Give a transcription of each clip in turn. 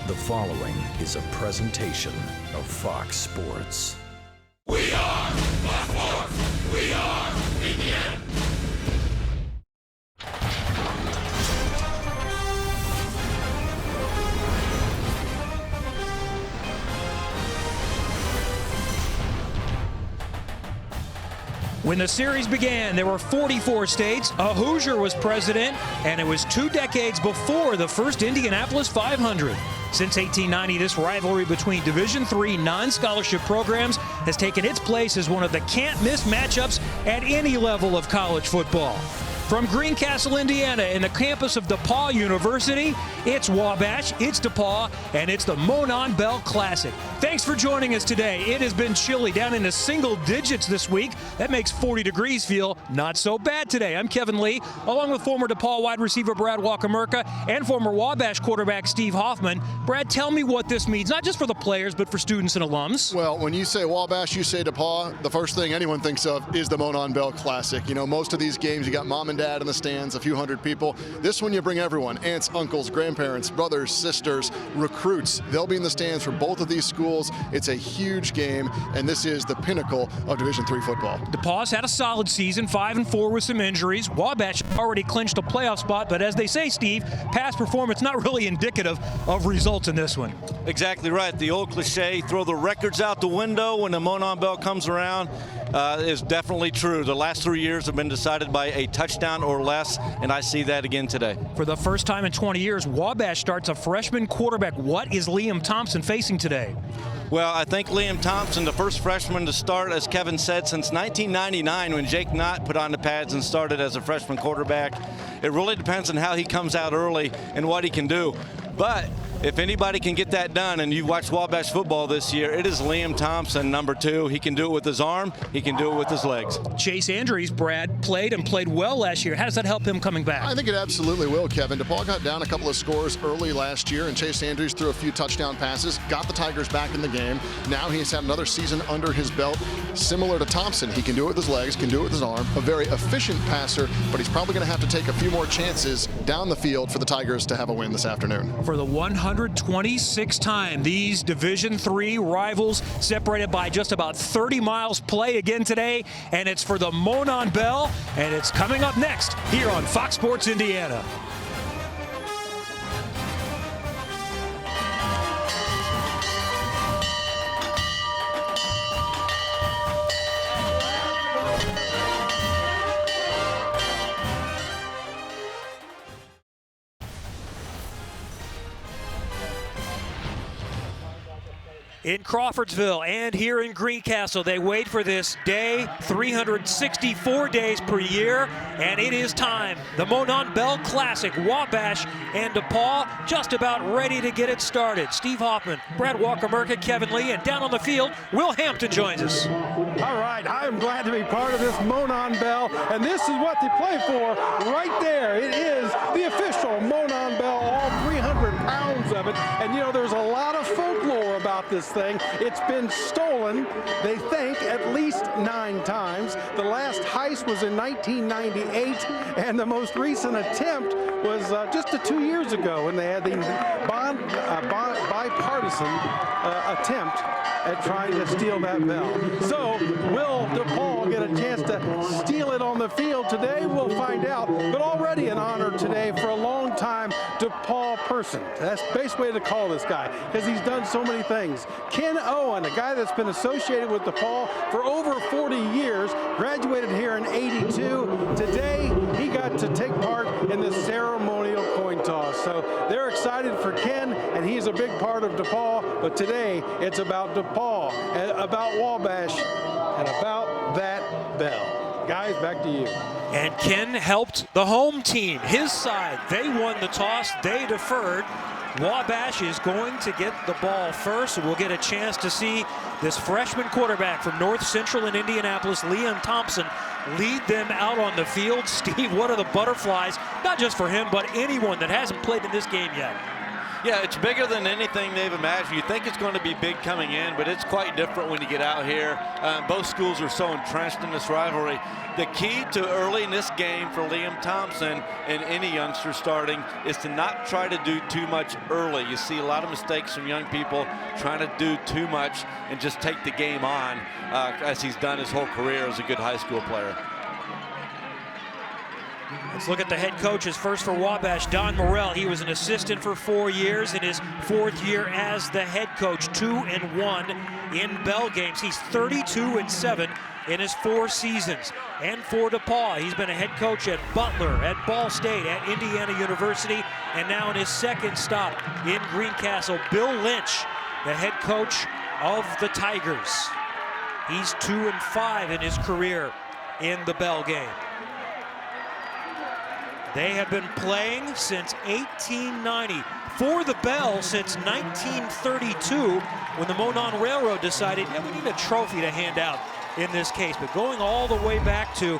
The following is a presentation of Fox Sports. We are Fox Sports. We are Indiana. When the series began, there were 44 states, a Hoosier was president, and it was 2 decades before the first Indianapolis 500. Since 1890, this rivalry between Division III non-scholarship programs has taken its place as one of the can't-miss matchups at any level of college football. From Greencastle, Indiana, in the campus of DePauw University, it's Wabash, it's DePauw, and it's the Monon Bell Classic. Thanks for joining us today. It has been chilly, down into single digits this week. That makes 40 degrees feel not so bad today. I'm Kevin Lee, along with former DePauw wide receiver Brad Walker-Merca and former Wabash quarterback Steve Hoffman. Brad, tell me what this means, not just for the players, but for students and alums. Well, when you say Wabash, you say DePauw, the first thing anyone thinks of is the Monon Bell Classic. You know, most of these games, you got mom and dad in the stands, a few hundred people. This one, you bring everyone, aunts, uncles, grandparents, brothers, sisters, recruits. They'll be in the stands for both of these schools. It's a huge game, and this is the pinnacle of Division III football. DePauw's had a solid season, 5-4 with some injuries. Wabash already clinched a playoff spot, but as they say, Steve, past performance not really indicative of results in this one. Exactly right. The old cliche, throw the records out the window when the Monon Bell comes around, is definitely true. The last 3 years have been decided by a touchdown or less, and I see that again today. For the first time in 20 years, Wabash starts a freshman quarterback. What is Liam Thompson facing today? Well, I think Liam Thompson, the first freshman to start, as Kevin said, since 1999 when Jake Knott put on the pads and started as a freshman quarterback. It really depends on how he comes out early and what he can do. But if anybody can get that done, and you've watched Wabash football this year, it is Liam Thompson, number 2. He can do it with his arm. He can do it with his legs. Chase Andrews, Brad, played well last year. How does that help him coming back? I think it absolutely will, Kevin. DePauw got down a couple of scores early last year, and Chase Andrews threw a few touchdown passes, got the Tigers back in the game. Now he's had another season under his belt. Similar to Thompson, he can do it with his legs, can do it with his arm. A very efficient passer, but he's probably going to have to take a few more chances down the field for the Tigers to have a win this afternoon. For the 126th time, these Division III rivals, separated by just about 30 miles, play again today, and it's for the Monon Bell, and it's coming up next here on Fox Sports Indiana. In Crawfordsville and here in Greencastle, they wait for this day, 364 days per year, and it is time. The Monon Bell Classic, Wabash and DePauw, just about ready to get it started. Steve Hoffman, Brad Walker-Merca, Kevin Lee, and down on the field, Will Hampton joins us. All right, I am glad to be part of this Monon Bell, and this is what they play for right there. It is the official Monon Bell, all 300 pounds of it, and you know, there's a lot of folklore about this thing. It's been stolen, they think, at least 9 times. The last heist was in 1998, and the most recent attempt was just 2 years ago when they had the bipartisan attempt at trying to steal that bell. So will DePauw get a chance to steal it on the field today? We'll find out. But already an honor today for a long-time DePauw person. That's the best way to call this guy, because he's done so many things. Ken Owen, a guy that's been associated with DePauw for over 40 years, graduated here in '82. Today, he got to take part in the ceremonial coin toss. So they're excited for Ken, and he's a big part of DePauw. But today, it's about DePauw, and about Wabash, and about that bell. Guys, back to you. And Ken helped the home team, his side. They won the toss, they deferred. Wabash is going to get the ball first, so we'll get a chance to see this freshman quarterback from North Central in Indianapolis, Liam Thompson, lead them out on the field. Steve, what are the butterflies, not just for him, but anyone that hasn't played in this game yet? Yeah, it's bigger than anything they've imagined. You think it's going to be big coming in, but it's quite different when you get out here. Both schools are so entrenched in this rivalry. The key to early in this game for Liam Thompson and any youngster starting is to not try to do too much early. You see a lot of mistakes from young people trying to do too much and just take the game on, as he's done his whole career as a good high school player. Let's look at the head coaches. First for Wabash, Don Morrell. He was an assistant for 4 years. In his 4th year as the head coach, 2-1 in Bell games. He's 32-7 in his 4 seasons. And for DePaul, he's been a head coach at Butler, at Ball State, at Indiana University, and now in his 2nd stop in Greencastle, Bill Lynch, the head coach of the Tigers. He's 2-5 in his career in the Bell game. They have been playing since 1890. For the Bell since 1932, when the Monon Railroad decided, yeah, we need a trophy to hand out in this case. But going all the way back to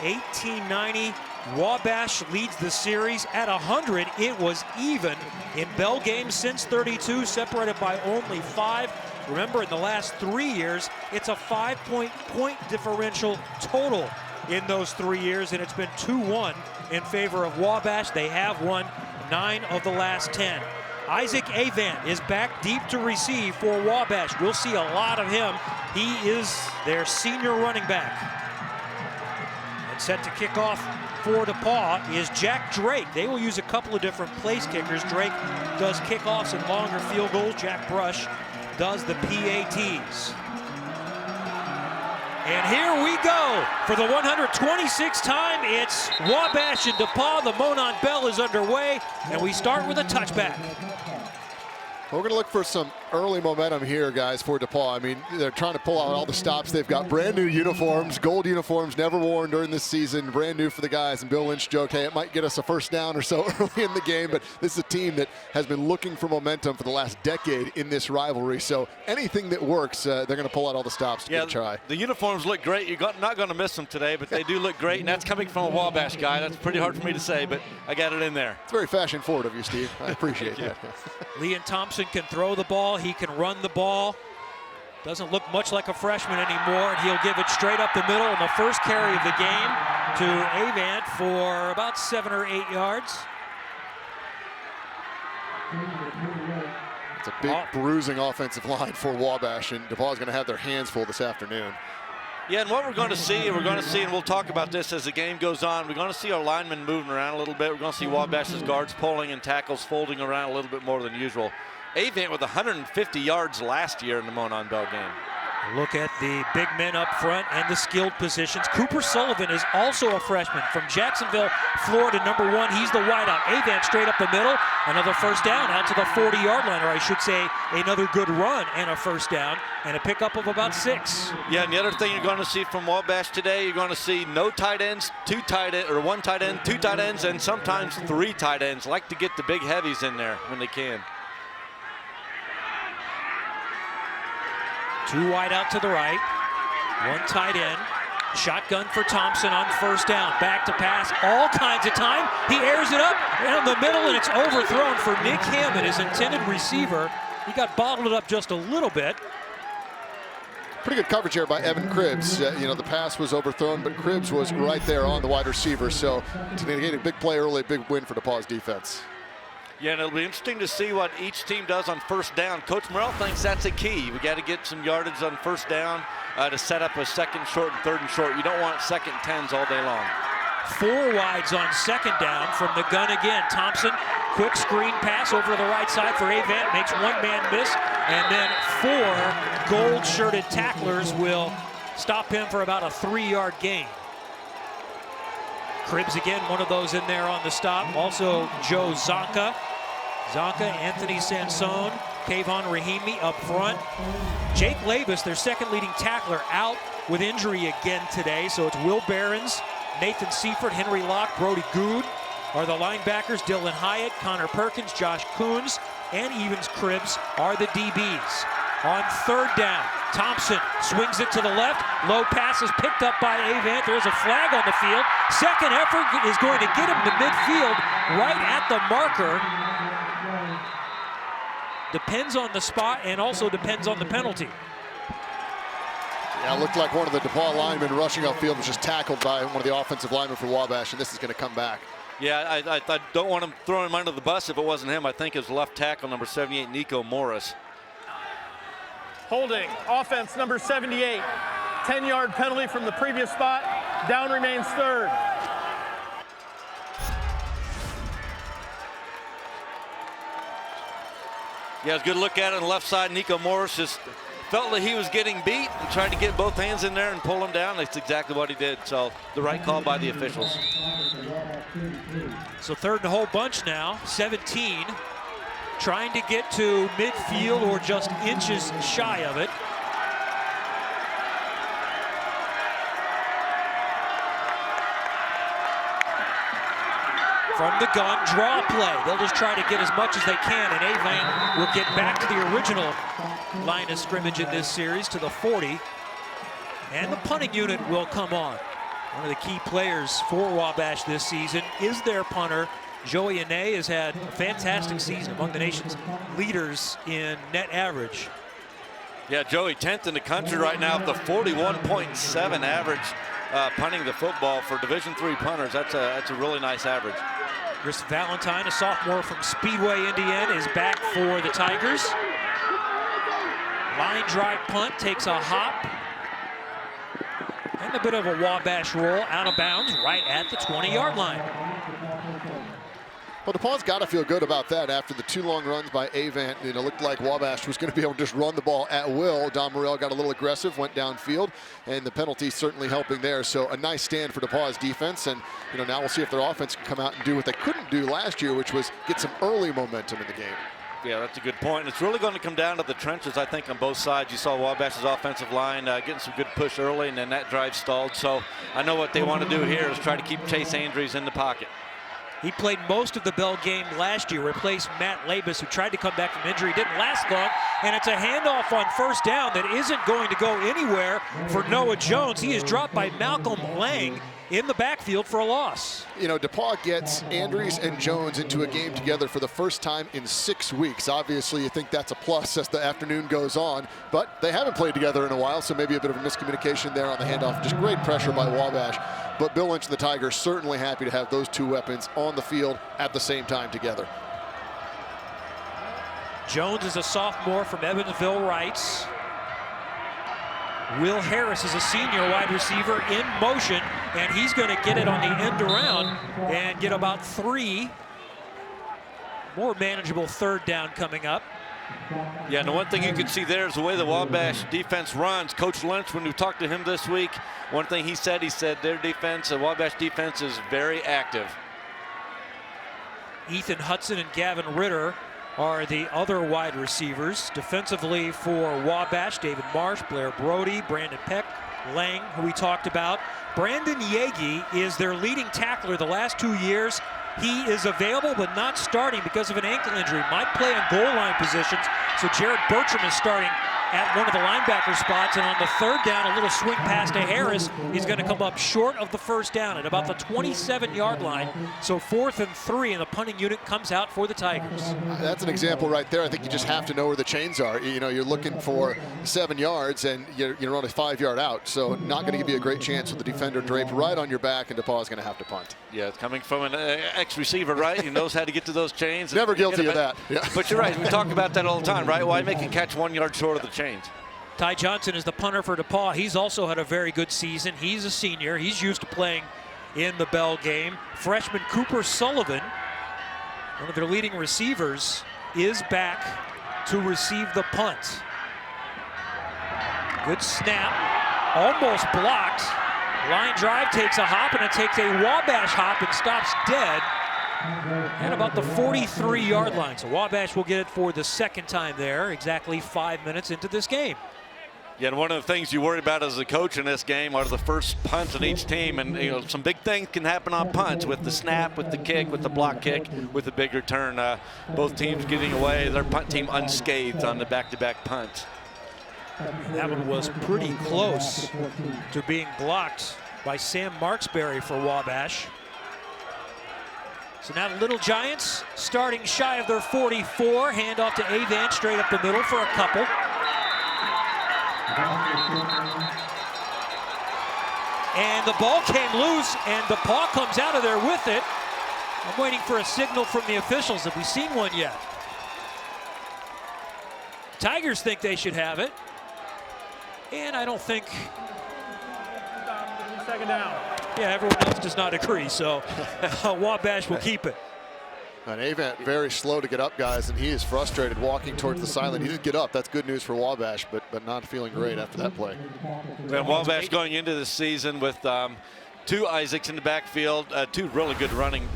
1890, Wabash leads the series at 100. It was even in Bell games since 32, separated by only 5. Remember, in the last 3 years, it's a 5-point differential total in those 3 years, and it's been 2-1 in favor of Wabash. They have won 9 of the last 10. Isaac Avant is back deep to receive for Wabash. We'll see a lot of him. He is their senior running back. And set to kick off for DePaul is Jack Drake. They will use a couple of different place kickers. Drake does kickoffs and longer field goals. Jack Brush does the PATs. And here we go for the 126th time. It's Wabash and DePaul. The Monon Bell is underway, and we start with a touchback. We're going to look for some early momentum here, guys, for DePaul. I mean, they're trying to pull out all the stops. They've got brand new uniforms, gold uniforms, never worn during this season, brand new for the guys. And Bill Lynch joked, hey, it might get us a first down or so early in the game, but this is a team that has been looking for momentum for the last decade in this rivalry. So anything that works, they're going to pull out all the stops to get a try. The uniforms look great. You're not going to miss them today, but they do look great, and that's coming from a Wabash guy. That's pretty hard for me to say, but I got it in there. It's very fashion forward of you, Steve. I appreciate that. Liam Thompson can throw the ball. He can run the ball. Doesn't look much like a freshman anymore, and he'll give it straight up the middle in the first carry of the game to Avant for about 7 or 8 yards. It's a big bruising offensive line for Wabash, and DePaul's going to have their hands full this afternoon. Yeah, and what we're going to see, and we'll talk about this as the game goes on, we're going to see our linemen moving around a little bit. We're going to see Wabash's guards pulling and tackles folding around a little bit more than usual. Avant with 150 yards last year in the Monon Bell game. Look at the big men up front and the skilled positions. Cooper Sullivan is also a freshman from Jacksonville, Florida, #1. He's the wideout. Avant straight up the middle. Another first down out to the 40-yard line, or I should say another good run and a first down and a pickup of about 6. Yeah, and the other thing you're going to see from Wabash today, you're going to see no tight ends, 2 tight ends, or 1 tight end, 2 tight ends, and sometimes 3 tight ends. Like to get the big heavies in there when they can. 2 wide out to the right, 1 tight end. Shotgun for Thompson on first down. Back to pass, all kinds of time. He airs it up down the middle, and it's overthrown for Nick Hammond, his intended receiver. He got bottled up just a little bit. Pretty good coverage here by Evan Cribbs. You know, the pass was overthrown, but Cribbs was right there on the wide receiver. So to get a big play early, a big win for DePaul's defense. Yeah, and it'll be interesting to see what each team does on first down. Coach Morrell thinks that's a key. We got to get some yardage on first down to set up a second short and third and short. You don't want second 10s all day long. 4 wides on second down from the gun again. Thompson, quick screen pass over to the right side for Avant, makes 1 man miss, and then 4 gold-shirted tacklers will stop him for about a 3-yard gain. Cribbs again, one of those in there on the stop. Also Joe Zonka. Anthony Sansone, Kayvon Rahimi up front. Jake Labus, their second leading tackler, out with injury again today. So it's Will Behrens, Nathan Seifert, Henry Locke, Brody Good are the linebackers. Dylan Hyatt, Connor Perkins, Josh Coons, and Evans Cribbs are the DBs. On third down, Thompson swings it to the left. Low pass is picked up by Avant. There's a flag on the field. Second effort is going to get him to midfield right at the marker. Depends on the spot and also depends on the penalty. Yeah, it looked like one of the DePaul linemen rushing upfield was just tackled by one of the offensive linemen for Wabash, and this is going to come back. Yeah, I don't want him throwing him under the bus if it wasn't him. I think it was left tackle number 78, Nico Morris. Holding, offense number 78. 10-yard penalty from the previous spot. Down remains third. Yeah, it was a good look at it on the left side. Nico Morris just felt that he was getting beat and tried to get both hands in there and pull him down. That's exactly what he did. So the right call by the officials. So third and a whole bunch now, 17. Trying to get to midfield or just inches shy of it. From the gun, draw play. They'll just try to get as much as they can, and Avant will get back to the original line of scrimmage in this series, to the 40. And the punting unit will come on. One of the key players for Wabash this season is their punter. Joey Ane has had a fantastic season, among the nation's leaders in net average. Yeah, Joey, 10th in the country right now with the 41.7 average punting the football for Division III punters. That's a really nice average. Chris Valentine, a sophomore from Speedway, Indiana, is back for the Tigers. Line drive punt, takes a hop. And a bit of a Wabash roll out of bounds right at the 20-yard line. Well, DePaul's got to feel good about that after the two long runs by Avant. It looked like Wabash was going to be able to just run the ball at will. Don Morell got a little aggressive, went downfield, and the penalty certainly helping there. So a nice stand for DePaul's defense, and now we'll see if their offense can come out and do what they couldn't do last year, which was get some early momentum in the game. Yeah, that's a good point. And it's really going to come down to the trenches, I think, on both sides. You saw Wabash's offensive line getting some good push early, and then that drive stalled. So I know what they want to do here is try to keep Chase Andrews in the pocket. He played most of the Bell game last year, replaced Matt Labus, who tried to come back from injury. Didn't last long, and it's a handoff on first down that isn't going to go anywhere for Noah Jones. He is dropped by Malcolm Lang in the backfield for a loss. DePaul gets Andrews and Jones into a game together for the first time in 6 weeks. Obviously, you think that's a plus as the afternoon goes on, but they haven't played together in a while, so maybe a bit of a miscommunication there on the handoff. Just great pressure by Wabash, but Bill Lynch and the Tigers certainly happy to have those two weapons on the field at the same time together. Jones is a sophomore from Evansville Rights. Will Harris is a senior wide receiver in motion, and he's going to get it on the end around and get about 3. More manageable third down coming up. Yeah, and the one thing you can see there is the way the Wabash defense runs. Coach Lynch, when we talked to him this week, one thing he said their defense, the Wabash defense, is very active. Ethan Hudson and Gavin Ritter are the other wide receivers. Defensively for Wabash, David Marsh, Blair Brody, Brandon Peck, Lang, who we talked about. Brandon Yagi is their leading tackler the last 2 years. He is available but not starting because of an ankle injury. Might play on goal line positions, so Jared Bertram is starting at one of the linebacker spots, and on the third down, a little swing pass to Harris is going to come up short of the first down at about the 27-yard line. So 4th and 3, and the punting unit comes out for the Tigers. That's an example right there. I think you just have to know where the chains are. You're looking for 7 yards, and you're on a 5-yard out, so not going to give you a great chance with the defender draped right on your back, and DePaul is going to have to punt. Yeah, it's coming from an ex-receiver, right? He knows how to get to those chains. Never guilty of that. Yeah. But you're right. We talk about that all the time, right? Why make a catch 1 yard short of the chains? Ty Johnson is the punter for DePaul. He's also had a very good season. He's a senior. He's used to playing in the Bell game. Freshman Cooper Sullivan, one of their leading receivers, is back to receive the punt. Good snap. Almost blocked. Line drive takes a hop, and it takes a Wabash hop and stops dead at about the 43-yard line. So Wabash will get it for the second time there, exactly 5 minutes into this game. Yeah, and one of the things you worry about as a coach in this game are the first punts on each team. And, some big things can happen on punts with the snap, with the kick, with the block kick, with the big return. Both teams getting away, their punt team unscathed on the back-to-back punts. That one was pretty close to being blocked by Sam Marksberry for Wabash. So now the Little Giants starting shy of their 44. Hand off to Avant straight up the middle for a couple. And the ball came loose, and DePaul comes out of there with it. I'm waiting for a signal from the officials. Have we seen one yet? Tigers think they should have it. And I don't think... Second down. Yeah, everyone else does not agree, so Wabash will keep it. And Avant very slow to get up, guys, and he is frustrated walking towards the sideline. He did get up. That's good news for Wabash, but not feeling great after that play. Well, Wabash going into the season with two Isaacs in the backfield, two really good running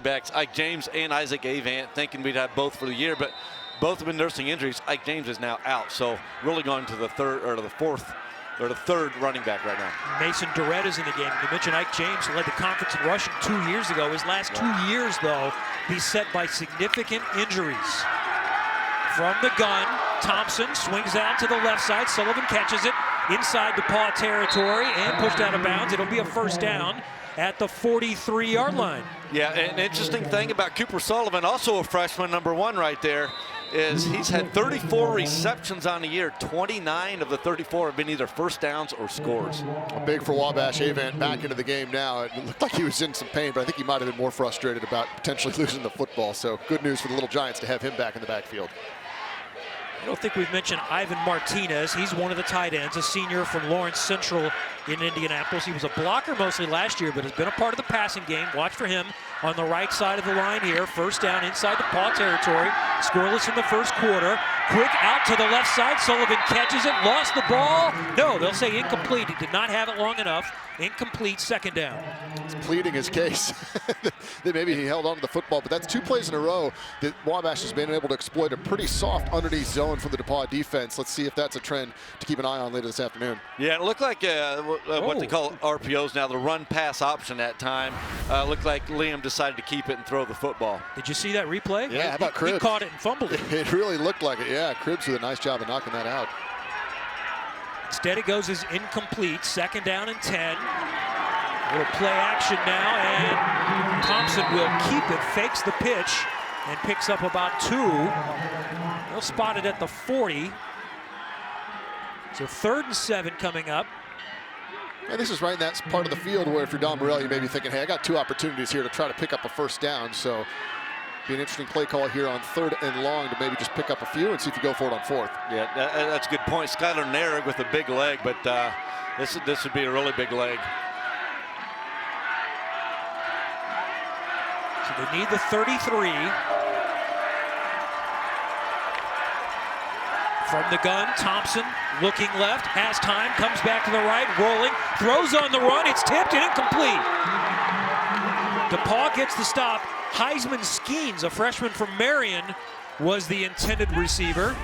backs, Ike James and Isaac Avant, thinking we'd have both for the year, but both have been nursing injuries. Ike James is now out, so really going to the third running back right now. Mason Durrett is in the game. You mentioned Ike James, who led the conference in rushing 2 years ago. His last 2 years, though, beset by significant injuries. From the gun, Thompson swings out to the left side. Sullivan catches it inside DePaul territory and pushed out of bounds. It'll be a first down at the 43-yard line. Yeah, an interesting thing about Cooper Sullivan, also a freshman, #1 right there, is he's had 34 receptions on the year. 29 of the 34 have been either first downs or scores. Big for Wabash. Avant back into the game now. It looked like he was in some pain, but I think he might have been more frustrated about potentially losing the football. So good news for the Little Giants to have him back in the backfield. I don't think we've mentioned Ivan Martinez. He's one of the tight ends, a senior from Lawrence Central in Indianapolis. He was a blocker mostly last year, but has been a part of the passing game. Watch for him on the right side of the line here. First down inside the DePaul territory. Scoreless in the first quarter. Quick out to the left side. Sullivan catches it, lost the ball. No, they'll say incomplete. He did not have it long enough. Incomplete, second down. He's pleading his case that maybe he held on to the football, but that's 2 plays in a row that Wabash has been able to exploit a pretty soft underneath zone for the DePaul defense. Let's see if that's a trend to keep an eye on later this afternoon. Yeah, it looked like what they call RPOs now, the run-pass option that time. Looked like Liam decided to keep it and throw the football. Did you see that replay? Yeah, how about Cribbs? He caught it and fumbled it. It really looked like it, yeah. Cribbs did a nice job of knocking that out. Instead it goes as incomplete, second down and 10. A little play action now, and Thompson will keep it, fakes the pitch, and picks up about 2. They'll spot it at the 40. So 3rd and 7 coming up. And this is right in that part of the field where if you're Don Morell, you may be thinking, hey, I got 2 opportunities here to try to pick up a first down. So be an interesting play call here on 3rd and long to maybe just pick up a few and see if you go for it on 4th. Yeah, that's a good point. Skylar Narig with a big leg, but this would be a really big leg. So they need the 33. From the gun, Thompson looking left, has time, comes back to the right, rolling, throws on the run, it's tipped and incomplete. DePaul gets the stop. Heisman Skeens, a freshman from Marion, was the intended receiver.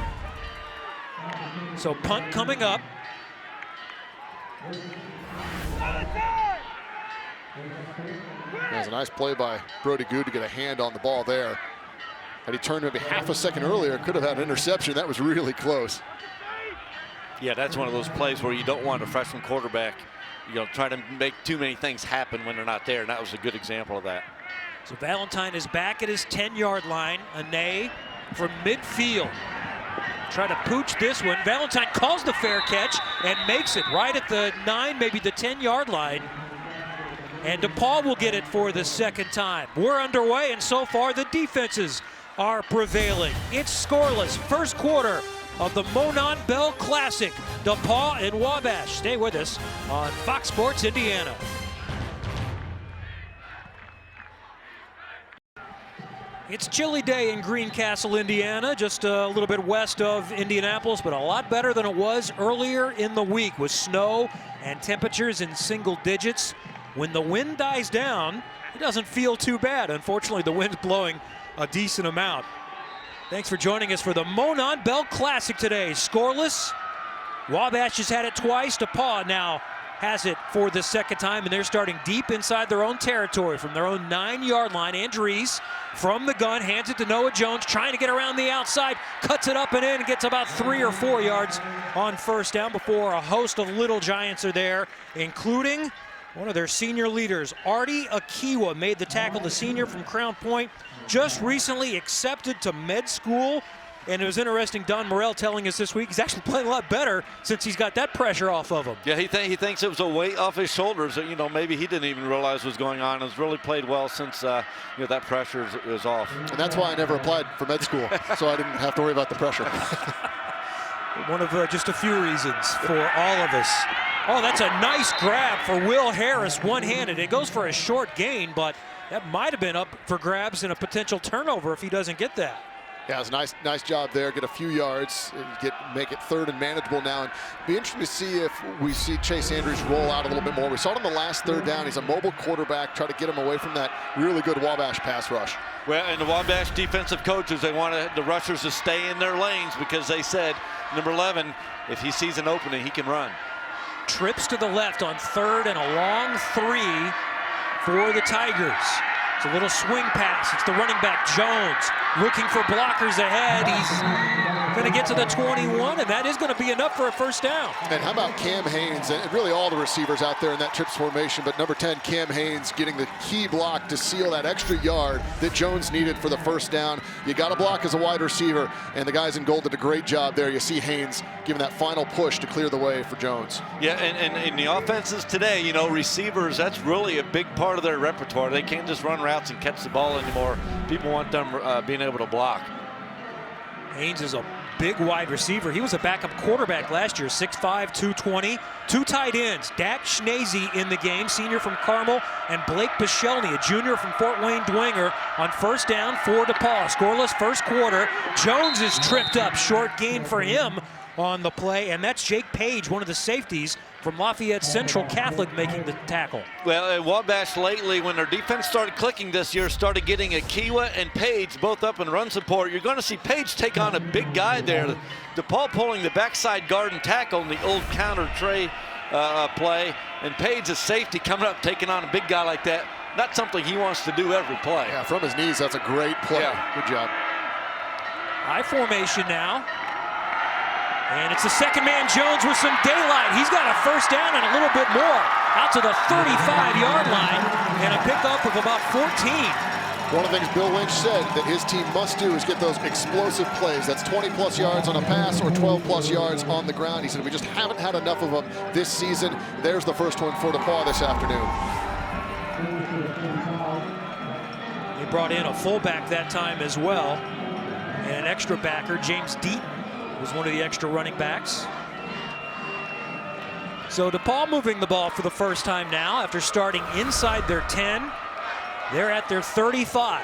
So punt coming up. That was a nice play by Brody Good to get a hand on the ball there. Had he turned maybe half a second earlier, could have had an interception. That was really close. Yeah, that's one of those plays where you don't want a freshman quarterback, try to make too many things happen when they're not there, and that was a good example of that. So Valentine is back at his 10-yard line. Ane from midfield. Try to pooch this one. Valentine calls the fair catch and makes it right at the 9, maybe the 10-yard line. And DePaul will get it for the second time. We're underway, and so far the defenses are prevailing. It's scoreless. First quarter of the Monon Bell Classic. DePaul and Wabash. Stay with us on Fox Sports Indiana. It's chilly day in Greencastle, Indiana, just a little bit west of Indianapolis, but a lot better than it was earlier in the week with snow and temperatures in single digits. When the wind dies down, it doesn't feel too bad. Unfortunately, the wind's blowing a decent amount. Thanks for joining us for the Monon Bell Classic today. Scoreless. Wabash has had it twice. DePaul now has it for the second time, and they're starting deep inside their own territory from their own 9-yard line. Andrees from the gun hands it to Noah Jones, trying to get around the outside, cuts it up and in, and gets about 3 or 4 yards on first down before a host of Little Giants are there, including One of their senior leaders, Artie Akiwa, made the tackle. The senior from Crown Point, just recently accepted to med school. And it was interesting, Don Morrell telling us this week he's actually playing a lot better since he's got that pressure off of him. Yeah, he thinks it was a weight off his shoulders that, maybe he didn't even realize was going on. Has really played well since, that pressure is off. And that's why I never applied for med school, so I didn't have to worry about the pressure. One of just a few reasons for all of us. Oh, that's a nice grab for Will Harris, one-handed. It goes for a short gain, but that might have been up for grabs and a potential turnover if he doesn't get that. Yeah, it was nice job there. Get a few yards, and make it third and manageable now. And be interesting to see if we see Chase Andrews roll out a little bit more. We saw it on the last third down. He's a mobile quarterback. Try to get him away from that really good Wabash pass rush. Well, and the Wabash defensive coaches, they wanted the rushers to stay in their lanes because they said, number 11, if he sees an opening, he can run. Trips to the left on third and a long 3 for the Tigers. It's a little swing pass. It's the running back, Jones, looking for blockers ahead. He's going to get to the 21, and that is going to be enough for a first down. And how about Cam Haynes, and really all the receivers out there in that trips formation, but number 10, Cam Haynes, getting the key block to seal that extra yard that Jones needed for the first down. You got to block as a wide receiver, and the guys in gold did a great job there. You see Haynes giving that final push to clear the way for Jones. Yeah, and in the offenses today, receivers, that's really a big part of their repertoire. They can't just run routes and catch the ball anymore. People want them being able to block. Haynes is a big wide receiver. He was a backup quarterback last year, 6'5", 220. 2 tight ends, Dak Schnese in the game, senior from Carmel, and Blake Pichelny, a junior from Fort Wayne Dwenger, on first down for DePaul. Scoreless first quarter. Jones is tripped up, short gain for him on the play, and that's Jake Page, one of the safeties from Lafayette Central Catholic, making the tackle. Well, Wabash lately, when their defense started clicking this year, started getting Akiwa and Page both up in run support. You're going to see Page take on a big guy there. DePaul pulling the backside guard and tackle in the old counter tray play, and Page, a safety, coming up taking on a big guy like that. Not something he wants to do every play. Yeah, from his knees, that's a great play. Yeah. Good job. High formation now. And it's the second man, Jones, with some daylight. He's got a first down and a little bit more. Out to the 35-yard line and a pickup of about 14. One of the things Bill Lynch said that his team must do is get those explosive plays. That's 20-plus yards on a pass or 12-plus yards on the ground. He said we just haven't had enough of them this season. There's the first one for DePaul this afternoon. They brought in a fullback that time as well. And an extra backer, James Deaton, was one of the extra running backs. So DePaul moving the ball for the first time now after starting inside their 10. They're at their 35.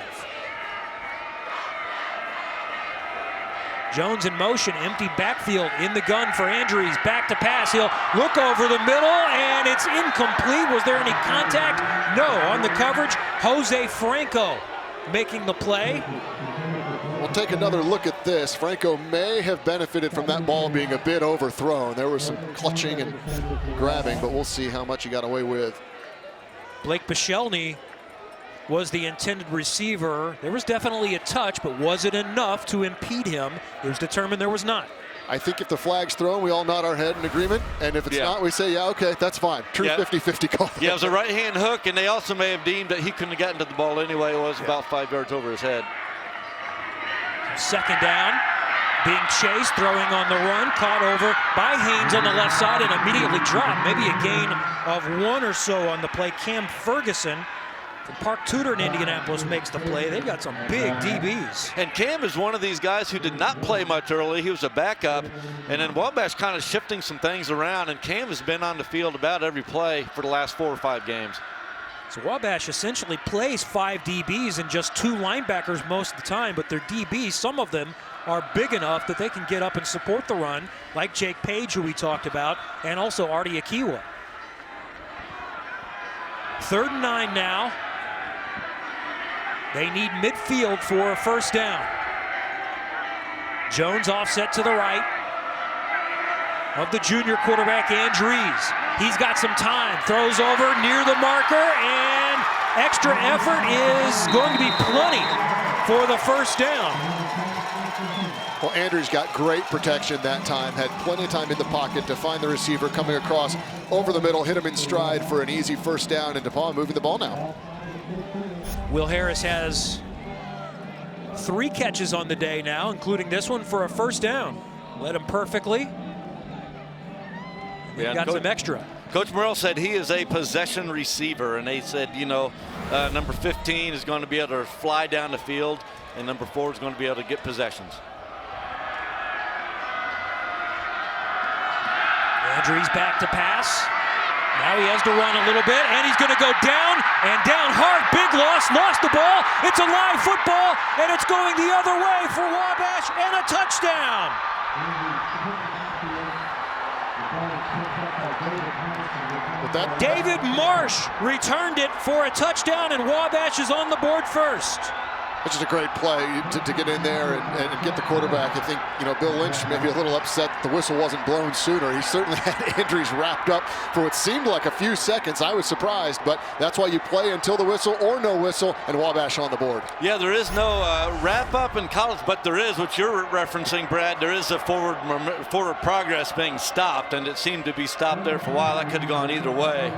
Jones in motion, empty backfield in the gun for Andrews. Back to pass, he'll look over the middle, and it's incomplete. Was there any contact? No, on the coverage, Jose Franco making the play. We'll take another look at this. Franco may have benefited from that ball being a bit overthrown. There was some clutching and grabbing, but we'll see how much he got away with. Blake Pichelny was the intended receiver. There was definitely a touch, but was it enough to impede him? It was determined there was not. I think if the flag's thrown, we all nod our head in agreement. And if it's not, we say, yeah, okay, that's fine. True 50-50 call. Yeah, it was a right-hand hook, and they also may have deemed that he couldn't have gotten to the ball anyway. It was about 5 yards over his head. Second down, being chased, throwing on the run, caught over by Haynes on the left side and immediately dropped. Maybe a gain of 1 or so on the play. Cam Ferguson from Park Tudor in Indianapolis makes the play. They've got some big DBs. And Cam is one of these guys who did not play much early. He was a backup, and then Wabash kind of shifting some things around, and Cam has been on the field about every play for the last 4 or 5 games. So Wabash essentially plays 5 DBs and just 2 linebackers most of the time, but their DBs, some of them are big enough that they can get up and support the run, like Jake Page, who we talked about, and also Artie Akiwa. 3rd and 9 now. They need midfield for a first down. Jones offset to the right of the junior quarterback, Andrews. He's got some time, throws over near the marker, and extra effort is going to be plenty for the first down. Well, Andrews got great protection that time, had plenty of time in the pocket to find the receiver coming across over the middle, hit him in stride for an easy first down, and DePaul moving the ball now. Will Harris has 3 catches on the day now, including this one for a first down. Led him perfectly. Yeah, got some extra. Coach Morrell said he is a possession receiver, and they said, you know, number 15 is going to be able to fly down the field, and number 4 is going to be able to get possessions. Andrews back to pass. Now he has to run a little bit, and he's going to go down, and down hard. Big loss, lost the ball. It's a live football, and it's going the other way for Wabash, and a touchdown. David Marsh returned it for a touchdown, and Wabash is on the board first. Which is a great play to get in there and get the quarterback. I think, you know, Bill Lynch may be a little upset the whistle wasn't blown sooner. He certainly had Andrews wrapped up for what seemed like a few seconds. I was surprised, but that's why you play until the whistle or no whistle, and Wabash on the board. Yeah, there is no wrap up in college, but there is what you're referencing, Brad. There is a forward progress being stopped, and it seemed to be stopped there for a while. That could have gone either way.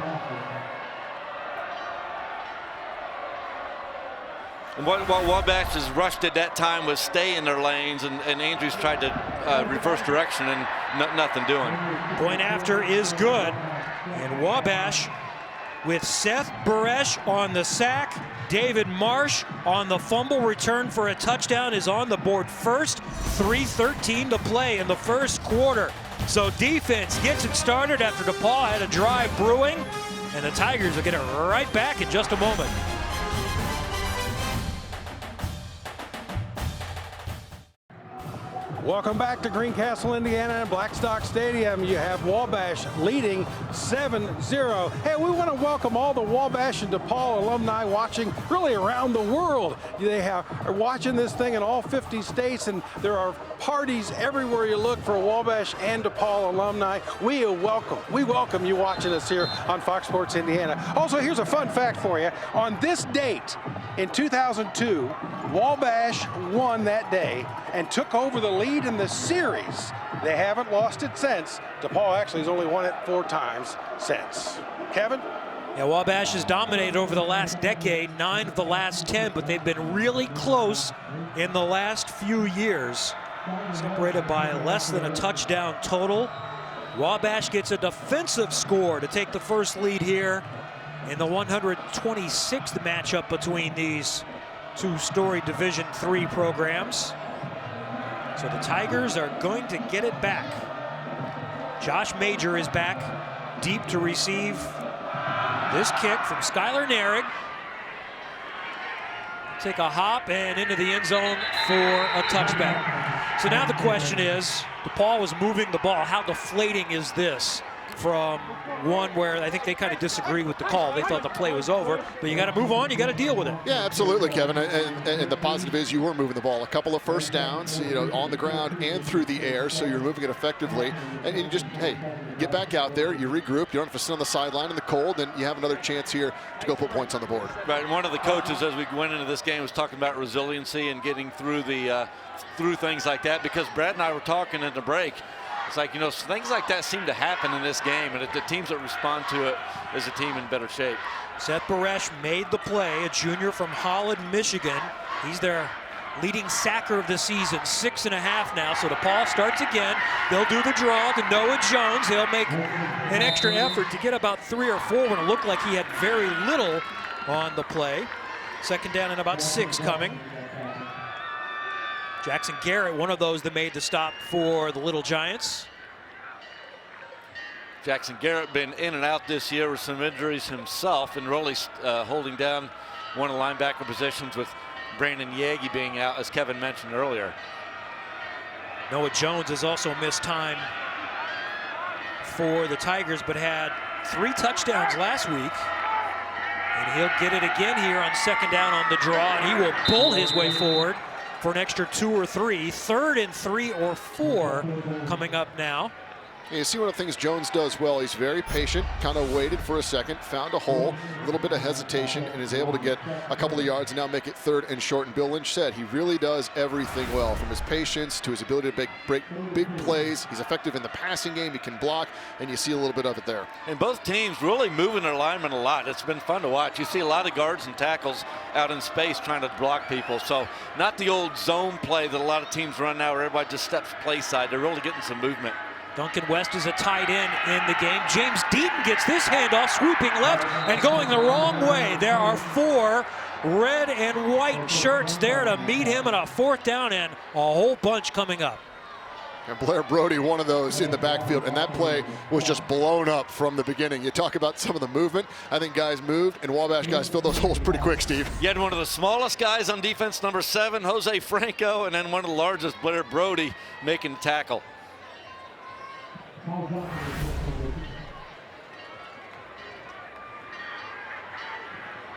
And what Wabash has rushed at that time was stay in their lanes, and Andrews tried to reverse direction and nothing doing. Point after is good. And Wabash with Seth Baresh on the sack. David Marsh on the fumble return for a touchdown is on the board first. 3:13 to play in the first quarter. So defense gets it started after DePaul had a drive brewing, and the Tigers will get it right back in just a moment. Welcome back to Greencastle, Indiana, and Blackstock Stadium. You have Wabash leading 7-0. Hey, we want to welcome all the Wabash and DePaul alumni watching really around the world. They are watching this thing in all 50 states, and there are parties everywhere you look for Wabash and DePaul alumni. We welcome you watching us here on Fox Sports Indiana. Also, here's a fun fact for you. On this date in 2002, Wabash won that day and took over the lead in the series. They haven't lost it since. DePaul actually has only won it 4 times since. Kevin? Yeah, Wabash has dominated over the last decade, 9 of the last 10, but they've been really close in the last few years. Separated by less than a touchdown total. Wabash gets a defensive score to take the first lead here in the 126th matchup between these 2 storied Division III programs. So the Tigers are going to get it back. Josh Major is back deep to receive this kick from Skylar Narig. Take a hop and into the end zone for a touchback. So now the question is, DePaul was moving the ball. How deflating is this from one where I think they kind of disagree with the call? They thought the play was over, but you got to move on, you got to deal with it. Yeah, absolutely, Kevin. And the positive is you were moving the ball. A couple of first downs, you know, on the ground and through the air, so you're moving it effectively. And you just, hey, get back out there, you regroup, you don't have to sit on the sideline in the cold, and you have another chance here to go put points on the board. Right, and one of the coaches as we went into this game was talking about resiliency and getting through the through things like that, because Brad and I were talking in the break. It's like, you know, things like that seem to happen in this game, and the teams that respond to it is a team in better shape. Seth Baresh made the play, a junior from Holland, Michigan. He's their leading sacker of the season, 6.5 now. So DePaul starts again. They'll do the draw to Noah Jones. They'll make an extra effort to get about 3 or 4 when it looked like he had very little on the play. Second down and about 6 coming. Jackson Garrett, one of those that made the stop for the Little Giants. Jackson Garrett been in and out this year with some injuries himself, and really holding down one of the linebacker positions with Brandon Yagi being out, as Kevin mentioned earlier. Noah Jones has also missed time for the Tigers, but had 3 touchdowns last week. And he'll get it again here on second down on the draw, and he will bull his way forward for an extra 2 or 3. 3rd and 3 or 4 coming up now. And you see one of the things Jones does well. He's very patient, kind of waited for a second, found a hole, a little bit of hesitation, and is able to get a couple of yards and now make it 3rd and short. And Bill Lynch said he really does everything well, from his patience to his ability to break big plays. He's effective in the passing game. He can block, and you see a little bit of it there. And both teams really moving their linemen a lot. It's been fun to watch. You see a lot of guards and tackles out in space trying to block people. So not the old zone play that a lot of teams run now where everybody just steps play side. They're really getting some movement. Duncan West is a tight end in the game. James Deaton gets this handoff, swooping left and going the wrong way. There are 4 red and white shirts there to meet him on a 4th down and a whole bunch coming up. And Blair Brody, one of those in the backfield, and that play was just blown up from the beginning. You talk about some of the movement. I think guys moved, and Wabash guys filled those holes pretty quick, Steve. You had one of the smallest guys on defense, number 7, Jose Franco, and then one of the largest, Blair Brody, making the tackle.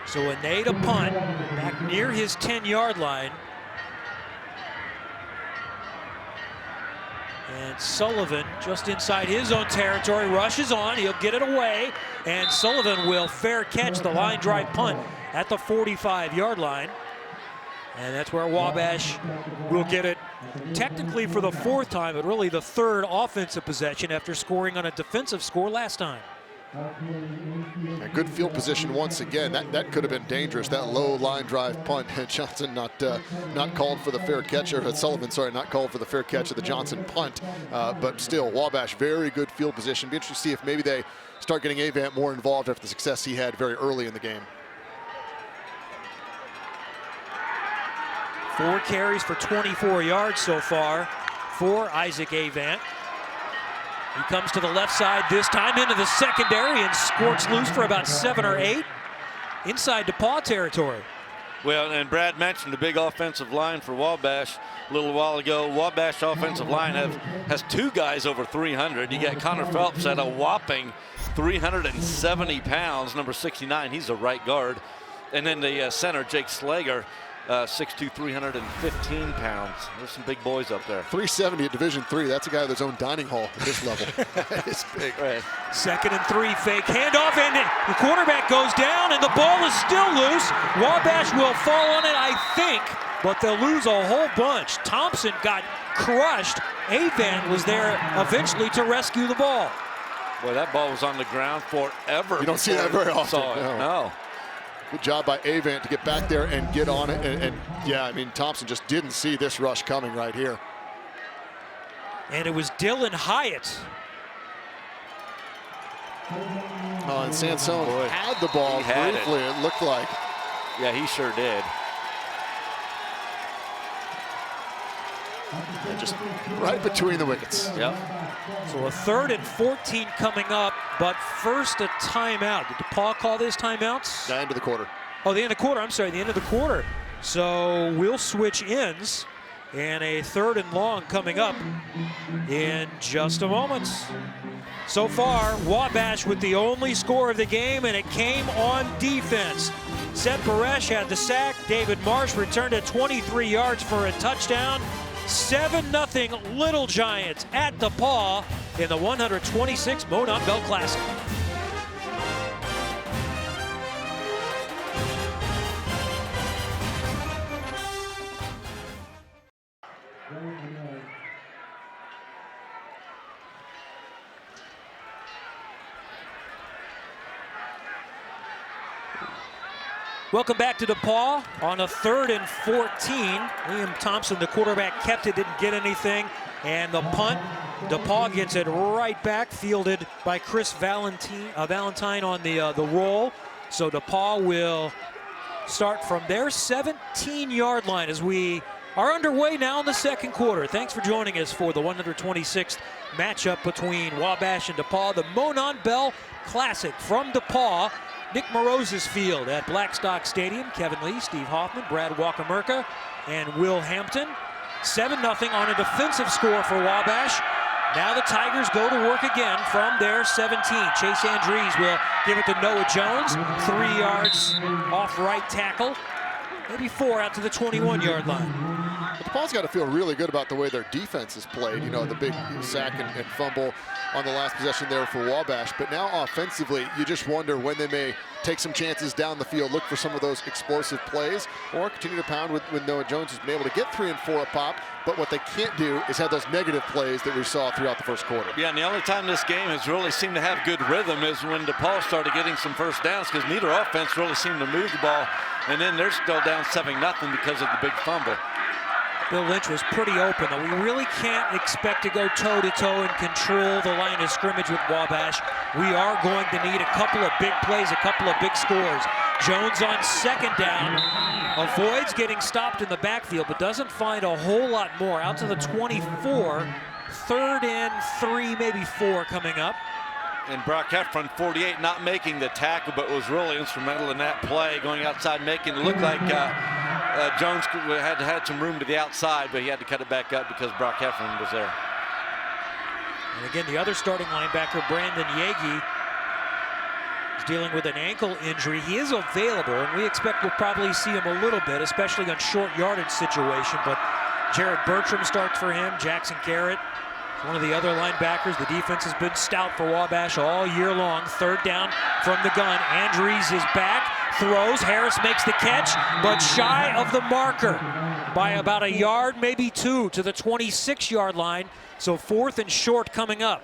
So a Nate a punt back near his 10-yard line. And Sullivan just inside his own territory rushes on. He'll get it away, and Sullivan will fair catch the line drive punt at the 45-yard line. And that's where Wabash will get it technically for the 4th time, but really the 3rd offensive possession after scoring on a defensive score last time. A good field position once again. That could have been dangerous. That low line drive punt. Johnson not called for the fair catch, or Sullivan, sorry, not called for the fair catch of the Johnson punt. But still, Wabash, very good field position. Be interested to see if maybe they start getting Avant more involved after the success he had very early in the game. 4 carries for 24 yards so far for Isaac Avant. He comes to the left side this time into the secondary and squirts loose for about 7 or 8 inside DePaul territory. Well, and Brad mentioned the big offensive line for Wabash a little while ago. Wabash offensive line has 2 guys over 300. You got Connor Phelps at a whopping 370 pounds, number 69. He's a right guard. And then the center, Jake Slager, 6'2", 315 pounds. There's some big boys up there. 370 at Division III. That's a guy with his own dining hall at this level. That is big. Right. 2nd and 3, fake handoff, and the quarterback goes down, and the ball is still loose. Wabash will fall on it, I think, but they'll lose a whole bunch. Thompson got crushed. Avant was there eventually to rescue the ball. Boy, that ball was on the ground forever. You don't see that very often. No. Good job by Avant to get back there and get on it. And yeah, I mean, Thompson just didn't see this rush coming right here. And it was Dylan Hyatt. Oh, and Sansone had the ball briefly, it looked like. Yeah, he sure did. And just right between the wickets. Yep. So a 3rd and 14 coming up, but first a timeout. Did DePaul call this timeouts? The end of the quarter. Oh, the end of the quarter. I'm sorry, the end of the quarter. So we'll switch ends, and a 3rd and long coming up in just a moment. So far, Wabash with the only score of the game, and it came on defense. Seth Baresh had the sack. David Marsh returned it 23 yards for a touchdown. 7-0 Little Giants at DePaul in the 126th Monon Bell Classic. Welcome back to DePaul on a 3rd and 14. Liam Thompson, the quarterback, kept it, didn't get anything. And the punt, DePaul gets it right back, fielded by Chris Valentine on the roll. So DePaul will start from their 17-yard line as we are underway now in the 2nd quarter. Thanks for joining us for the 126th matchup between Wabash and DePaul, the Monon Bell Classic from DePaul. Nick Morose's field at Blackstock Stadium. Kevin Lee, Steve Hoffman, Brad Walker-Merca, and Will Hampton. 7-0 on a defensive score for Wabash. Now the Tigers go to work again from their 17. Chase Andrees will give it to Noah Jones. 3 yards off right tackle. Maybe 4 out to the 21-yard line. But DePaul's got to feel really good about the way their defense is played. You know, the big sack and fumble on the last possession there for Wabash. But now offensively, you just wonder when they may take some chances down the field, look for some of those explosive plays, or continue to pound with Noah Jones, who's been able to get 3 and 4 a pop. But what they can't do is have those negative plays that we saw throughout the first quarter. Yeah, and the only time this game has really seemed to have good rhythm is when DePaul started getting some first downs, because neither offense really seemed to move the ball. And then they're still down 7-0 because of the big fumble. Bill Lynch was pretty open. We really can't expect to go toe-to-toe and control the line of scrimmage with Wabash. We are going to need a couple of big plays, a couple of big scores. Jones on second down avoids getting stopped in the backfield, but doesn't find a whole lot more. Out to the 24, 3rd and 3, maybe 4 coming up. And Brock Heffron, 48, not making the tackle, but was really instrumental in that play, going outside, making it look like Jones had some room to the outside, but he had to cut it back up because Brock Heffron was there. And again, the other starting linebacker, Brandon Yagi, is dealing with an ankle injury. He is available, and we expect we'll probably see him a little bit, especially on short yardage situation. But Jared Bertram starts for him. Jackson Garrett, one of the other linebackers. The defense has been stout for Wabash all year long. 3rd down from the gun. Andrews is back, throws. Harris makes the catch, but shy of the marker by about a yard, maybe 2, to the 26-yard line. So 4th and short coming up.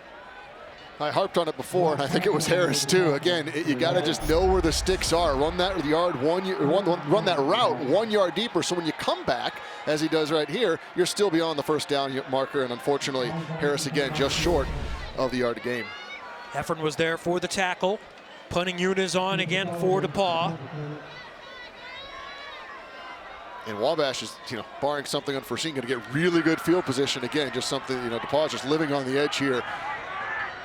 I harped on it before, and I think it was Harris too. Again, you got to just know where the sticks are. Run that run that route 1 yard deeper, so when you come back, as he does right here, you're still beyond the 1st down marker. And unfortunately, Harris again just short of the yard gain. Heffron was there for the tackle. Punting unit is on again for DePaul. And Wabash is, barring something unforeseen, going to get really good field position again. Just something, DePaul is just living on the edge here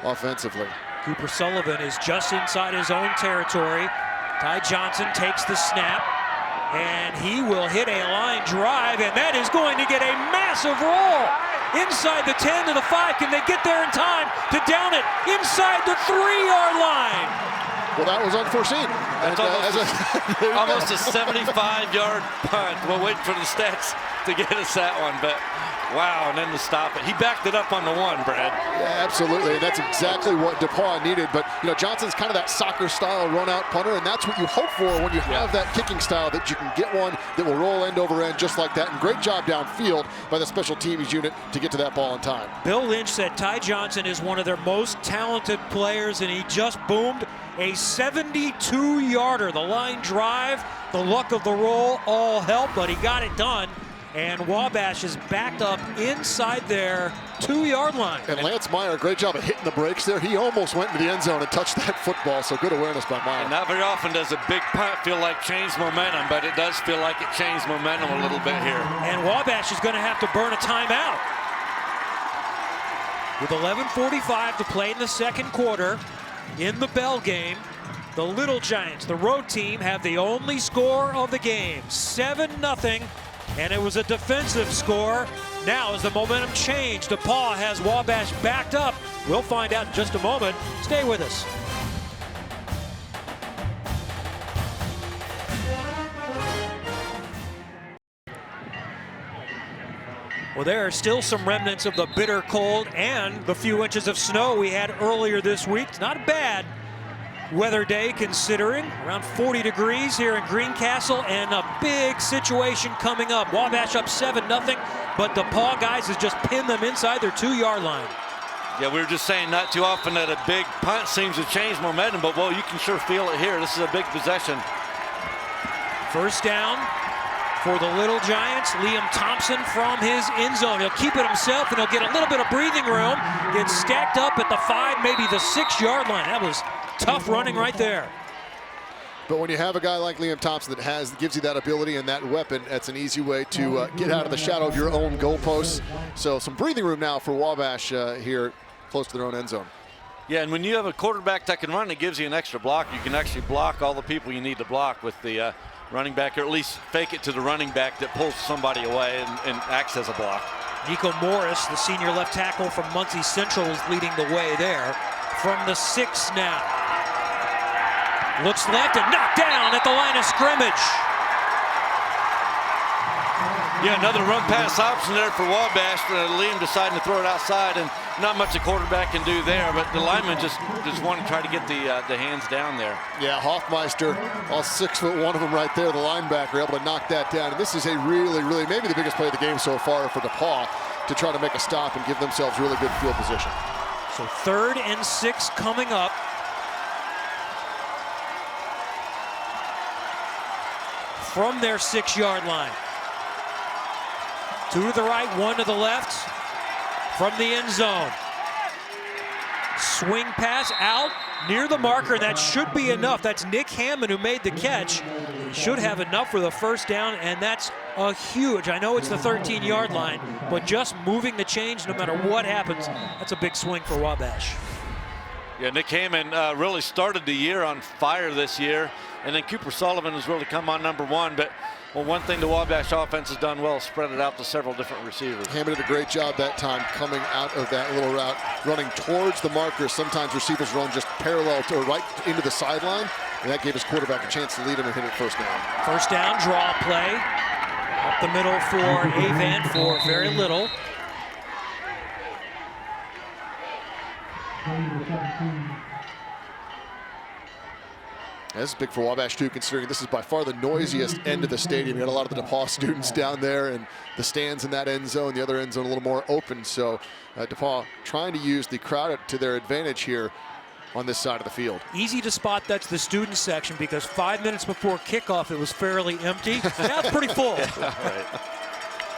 offensively. Cooper Sullivan is just inside his own territory. Ty Johnson takes the snap, and he will hit a line drive, and that is going to get a massive roll inside the 10 to the 5. Can they get there in time to down it inside the 3-yard line? Well, that was unforeseen. That's almost a 75-yard punt. We'll wait for the stats to get us that one, but wow, and then to stop it. He backed it up on the 1, Brad. Yeah, absolutely, and that's exactly what DePaul needed. But, Johnson's kind of that soccer-style run-out punter, and that's what you hope for when you have that kicking style, that you can get one that will roll end over end just like that. And great job downfield by the special teams unit to get to that ball in time. Bill Lynch said Ty Johnson is one of their most talented players, and he just boomed a 72-yarder. The line drive, the luck of the roll, all help, but he got it done. And Wabash is backed up inside their 2-yard line. And Lance Meyer, great job of hitting the brakes there. He almost went into the end zone and touched that football, so good awareness by Meyer. And not very often does a big punt feel like changed momentum, but it does feel like it changed momentum a little bit here. And Wabash is going to have to burn a timeout. With 11:45 to play in the 2nd quarter in the Bell game, the Little Giants, the road team, have the only score of the game, 7-0. And it was a defensive score. Now as the momentum changed, DePaul has Wabash backed up. We'll find out in just a moment. Stay with us. Well, there are still some remnants of the bitter cold and the few inches of snow we had earlier this week. It's not a bad weather day considering. Around 40 degrees here in Greencastle, and a big situation coming up. Wabash up 7-0, but DePaul guys has just pinned them inside their 2-yard line. Yeah, we were just saying not too often that a big punt seems to change momentum, but well, you can sure feel it here. This is a big possession. 1st down for the Little Giants. Liam Thompson from his end zone. He'll keep it himself, and he'll get a little bit of breathing room. Gets stacked up at the 5, maybe the 6-yard line. That was tough running right there. But when you have a guy like Liam Thompson that gives you that ability and that weapon, that's an easy way to get out of the shadow of your own goalposts. So some breathing room now for Wabash here close to their own end zone. Yeah, and when you have a quarterback that can run, it gives you an extra block. You can actually block all the people you need to block with the running back, or at least fake it to the running back that pulls somebody away and acts as a block. Nico Morris, the senior left tackle from Muncie Central, is leading the way there. From the 6 now. Looks left and knocked down at the line of scrimmage. Yeah, another run pass option there for Wabash. Liam deciding to throw it outside, and not much a quarterback can do there, but the lineman just want to try to get the hands down there. Yeah, Hoffmeister, all 6'1" of them right there, the linebacker, able to knock that down. And this is a really, maybe the biggest play of the game so far for DePaul to try to make a stop and give themselves really good field position. So 3rd and 6 coming up. From their 6-yard line. 2 to the right, 1 to the left. From the end zone. Swing pass out near the marker. That should be enough. That's Nick Hammond who made the catch. He should have enough for the first down, and that's a huge. I know it's the 13-yard line, but just moving the chains no matter what happens, that's a big swing for Wabash. Yeah, Nick Hammond really started the year on fire this year, and then Cooper Sullivan has really come on #1. But well, one thing the Wabash offense has done well is spread it out to several different receivers. Hammond did a great job that time coming out of that little route, running towards the marker. Sometimes receivers run just parallel to or right into the sideline, and that gave his quarterback a chance to lead him and hit it first down. First down, draw play. Up the middle for Avant for very little. This is big for Wabash too, considering this is by far the noisiest end of the stadium. You got a lot of the DePaul students down there, and the stands in that end zone, the other end zone a little more open. So DePaul trying to use the crowd to their advantage here on this side of the field. Easy to spot that's the student section because 5 minutes before kickoff it was fairly empty. Now it's pretty full. Right.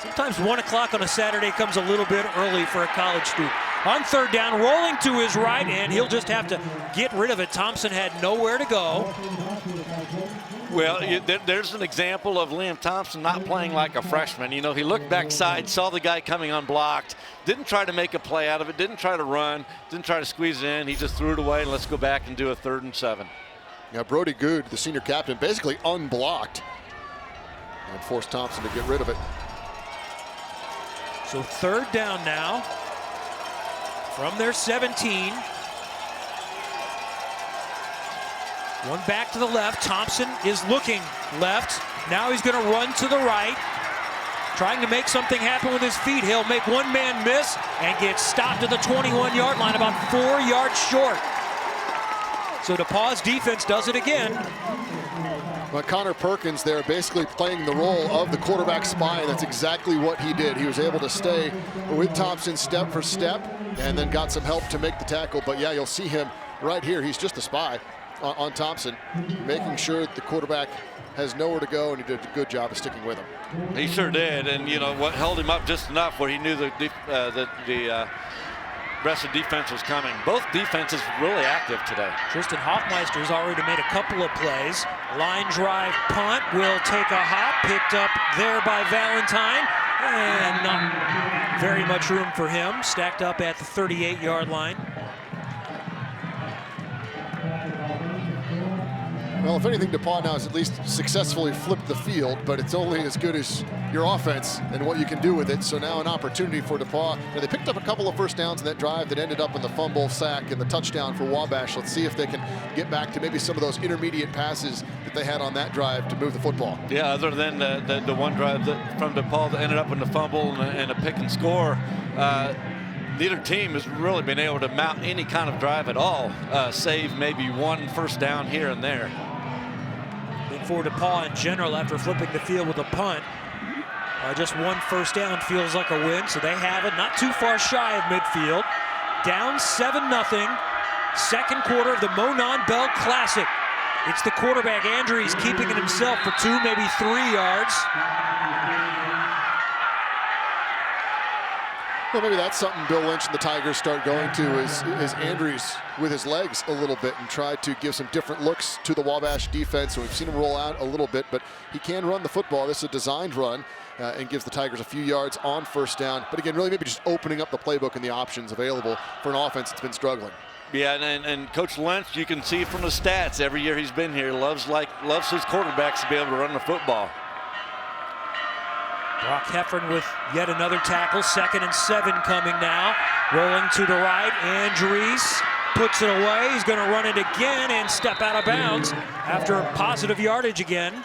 Sometimes 1 o'clock on a Saturday comes a little bit early for a college student. On 3rd down, rolling to his right, and he'll just have to get rid of it. Thompson had nowhere to go. Well, there's an example of Liam Thompson not playing like a freshman. You know, he looked backside, saw the guy coming unblocked, didn't try to make a play out of it, didn't try to run, didn't try to squeeze it in. He just threw it away, and let's go back and do a 3rd and 7. Now, Brody Good, the senior captain, basically unblocked and forced Thompson to get rid of it. So 3rd down now from their 17. One back to the left. Thompson is looking left. Now he's going to run to the right. Trying to make something happen with his feet. He'll make one man miss and get stopped at the 21-yard line, about 4 yards short. So DePaul's defense does it again. Well, Connor Perkins there basically playing the role of the quarterback spy, and that's exactly what he did. He was able to stay with Thompson step for step and then got some help to make the tackle. But yeah, you'll see him right here. He's just a spy on Thompson, making sure that the quarterback has nowhere to go, and he did a good job of sticking with him. He sure did, and you know what held him up just enough where he knew the rest of the defense was coming. Both defenses really active today. Tristan Hoffmeister's already made a couple of plays. Line drive punt will take a hop, picked up there by Valentine, and not very much room for him. Stacked up at the 38-yard line. Well, if anything, DePaul now has at least successfully flipped the field, but it's only as good as your offense and what you can do with it. So now an opportunity for DePaul. Now, they picked up a couple of first downs in that drive that ended up in the fumble, sack, and the touchdown for Wabash. Let's see if they can get back to maybe some of those intermediate passes that they had on that drive to move the football. Yeah, other than the one drive from DePaul that ended up in the fumble and a pick and score, neither team has really been able to mount any kind of drive at all, save maybe one first down here and there. For DePaul in general, after flipping the field with a punt, just one first down feels like a win, so they have it not too far shy of midfield. Down 7-0, second quarter of the Monon Bell Classic. It's the quarterback, Andrews, keeping it himself for 2, maybe 3 yards. Well, maybe that's something Bill Lynch and the Tigers start going to is Andrews with his legs a little bit and try to give some different looks to the Wabash defense. So we've seen him roll out a little bit, but he can run the football. This is a designed run and gives the Tigers a few yards on first down. But again, really maybe just opening up the playbook and the options available for an offense that's been struggling. Yeah, and Coach Lynch, you can see from the stats every year he's been here, loves his quarterbacks to be able to run the football. Brock Heffern with yet another tackle. 2nd and 7 coming now. Rolling to the right. Andrews puts it away. He's going to run it again and step out of bounds after positive yardage again.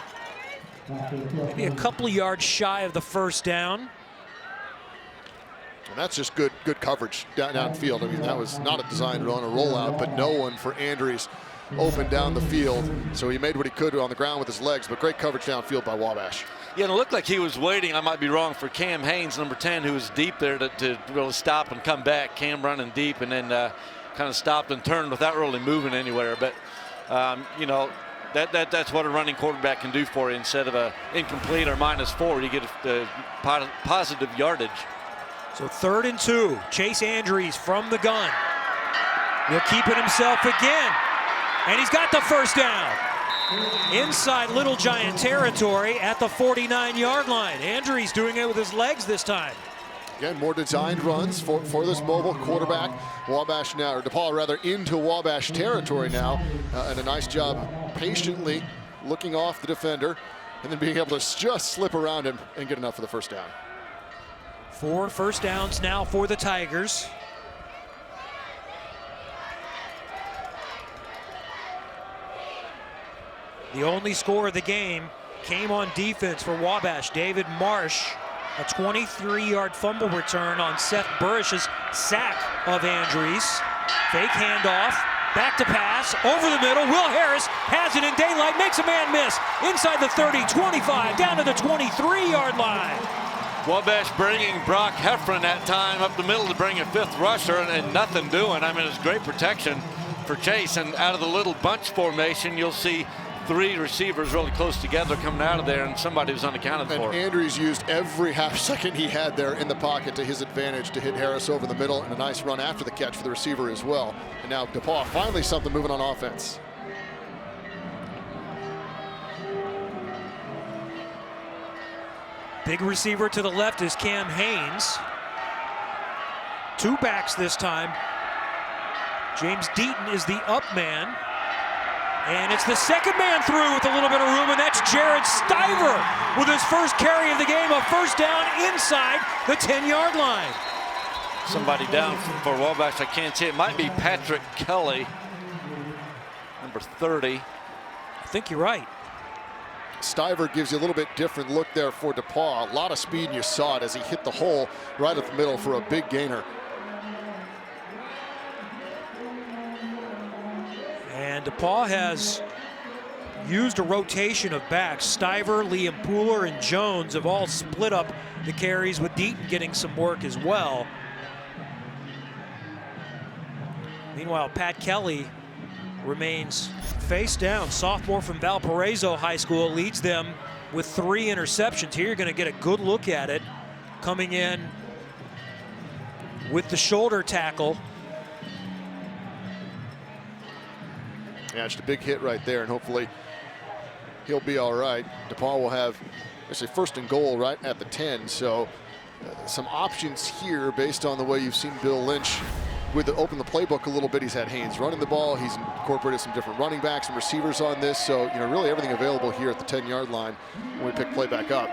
Maybe a couple of yards shy of the first down. And that's just good coverage downfield. I mean, that was not a design run, a rollout, but no one for Andrews open down the field. So he made what he could on the ground with his legs, but great coverage downfield by Wabash. Yeah, and it looked like he was waiting, I might be wrong, for Cam Haynes, number 10, who was deep there to really stop and come back. Cam running deep and then kind of stopped and turned without really moving anywhere. But, you know, that's what a running quarterback can do for you. Instead of a incomplete or -4, you get a positive yardage. So 3rd and 2, Chase Andrews from the gun. He'll keep it himself again. And he's got the first down. Inside Little Giant territory at the 49-yard line. Andrews doing it with his legs this time. Again, more designed runs for this mobile quarterback. Wabash now, or DePaul rather, into Wabash territory now. And a nice job patiently looking off the defender and then being able to just slip around him and get enough for the first down. 4 first downs now for the Tigers. The only score of the game came on defense for Wabash. David Marsh, a 23-yard fumble return on Seth Burrish's sack of Andrews. Fake handoff, back to pass, over the middle. Will Harris has it in daylight, makes a man miss. Inside the 30, 25, down to the 23-yard line. Wabash bringing Brock Heffron that time up the middle to bring a 5th rusher and nothing doing. I mean, it's great protection for Chase. And out of the little bunch formation, you'll see 3 receivers really close together coming out of there, and somebody was unaccounted for. And Andrews used every half second he had there in the pocket to his advantage to hit Harris over the middle, and a nice run after the catch for the receiver as well. And now DePaul finally something moving on offense. Big receiver to the left is Cam Haynes. 2 backs this time. James Deaton is the up man. And it's the second man through with a little bit of room, and that's Jared Stiver with his first carry of the game, a first down inside the 10-yard line. Somebody down for Wabash, I can't see. It might be Patrick Kelly, number 30. I think you're right. Stiver gives you a little bit different look there for DePaul. A lot of speed, and you saw it as he hit the hole right up the middle for a big gainer. And DePaul has used a rotation of backs. Stiver, Liam Pooler, and Jones have all split up the carries, with Deaton getting some work as well. Meanwhile, Pat Kelly remains face down. Sophomore from Valparaiso High School leads them with 3 interceptions. Here you're going to get a good look at it. Coming in with the shoulder tackle. Yeah, just a big hit right there, and hopefully he'll be all right. DePaul will have, let's say, 1st and goal right at the 10. So some options here based on the way you've seen Bill Lynch open the playbook a little bit. He's had Haynes running the ball. He's incorporated some different running backs and receivers on this. So, you know, really everything available here at the 10-yard line when we pick play back up.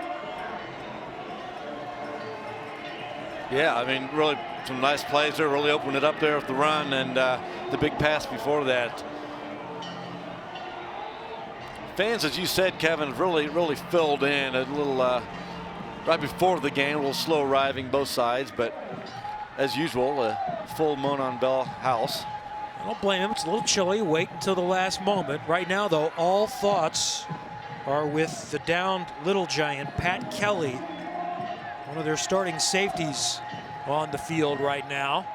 Yeah, I mean, really some nice plays there. Really opened it up there with the run and the big pass before that. Fans, as you said, Kevin, have really filled in a little right before the game, a little slow arriving both sides, but as usual, a full Monon Bell house. I don't blame him. It's a little chilly. Wait until the last moment. Right now, though, all thoughts are with the downed Little Giant, Pat Kelly, one of their starting safeties on the field right now.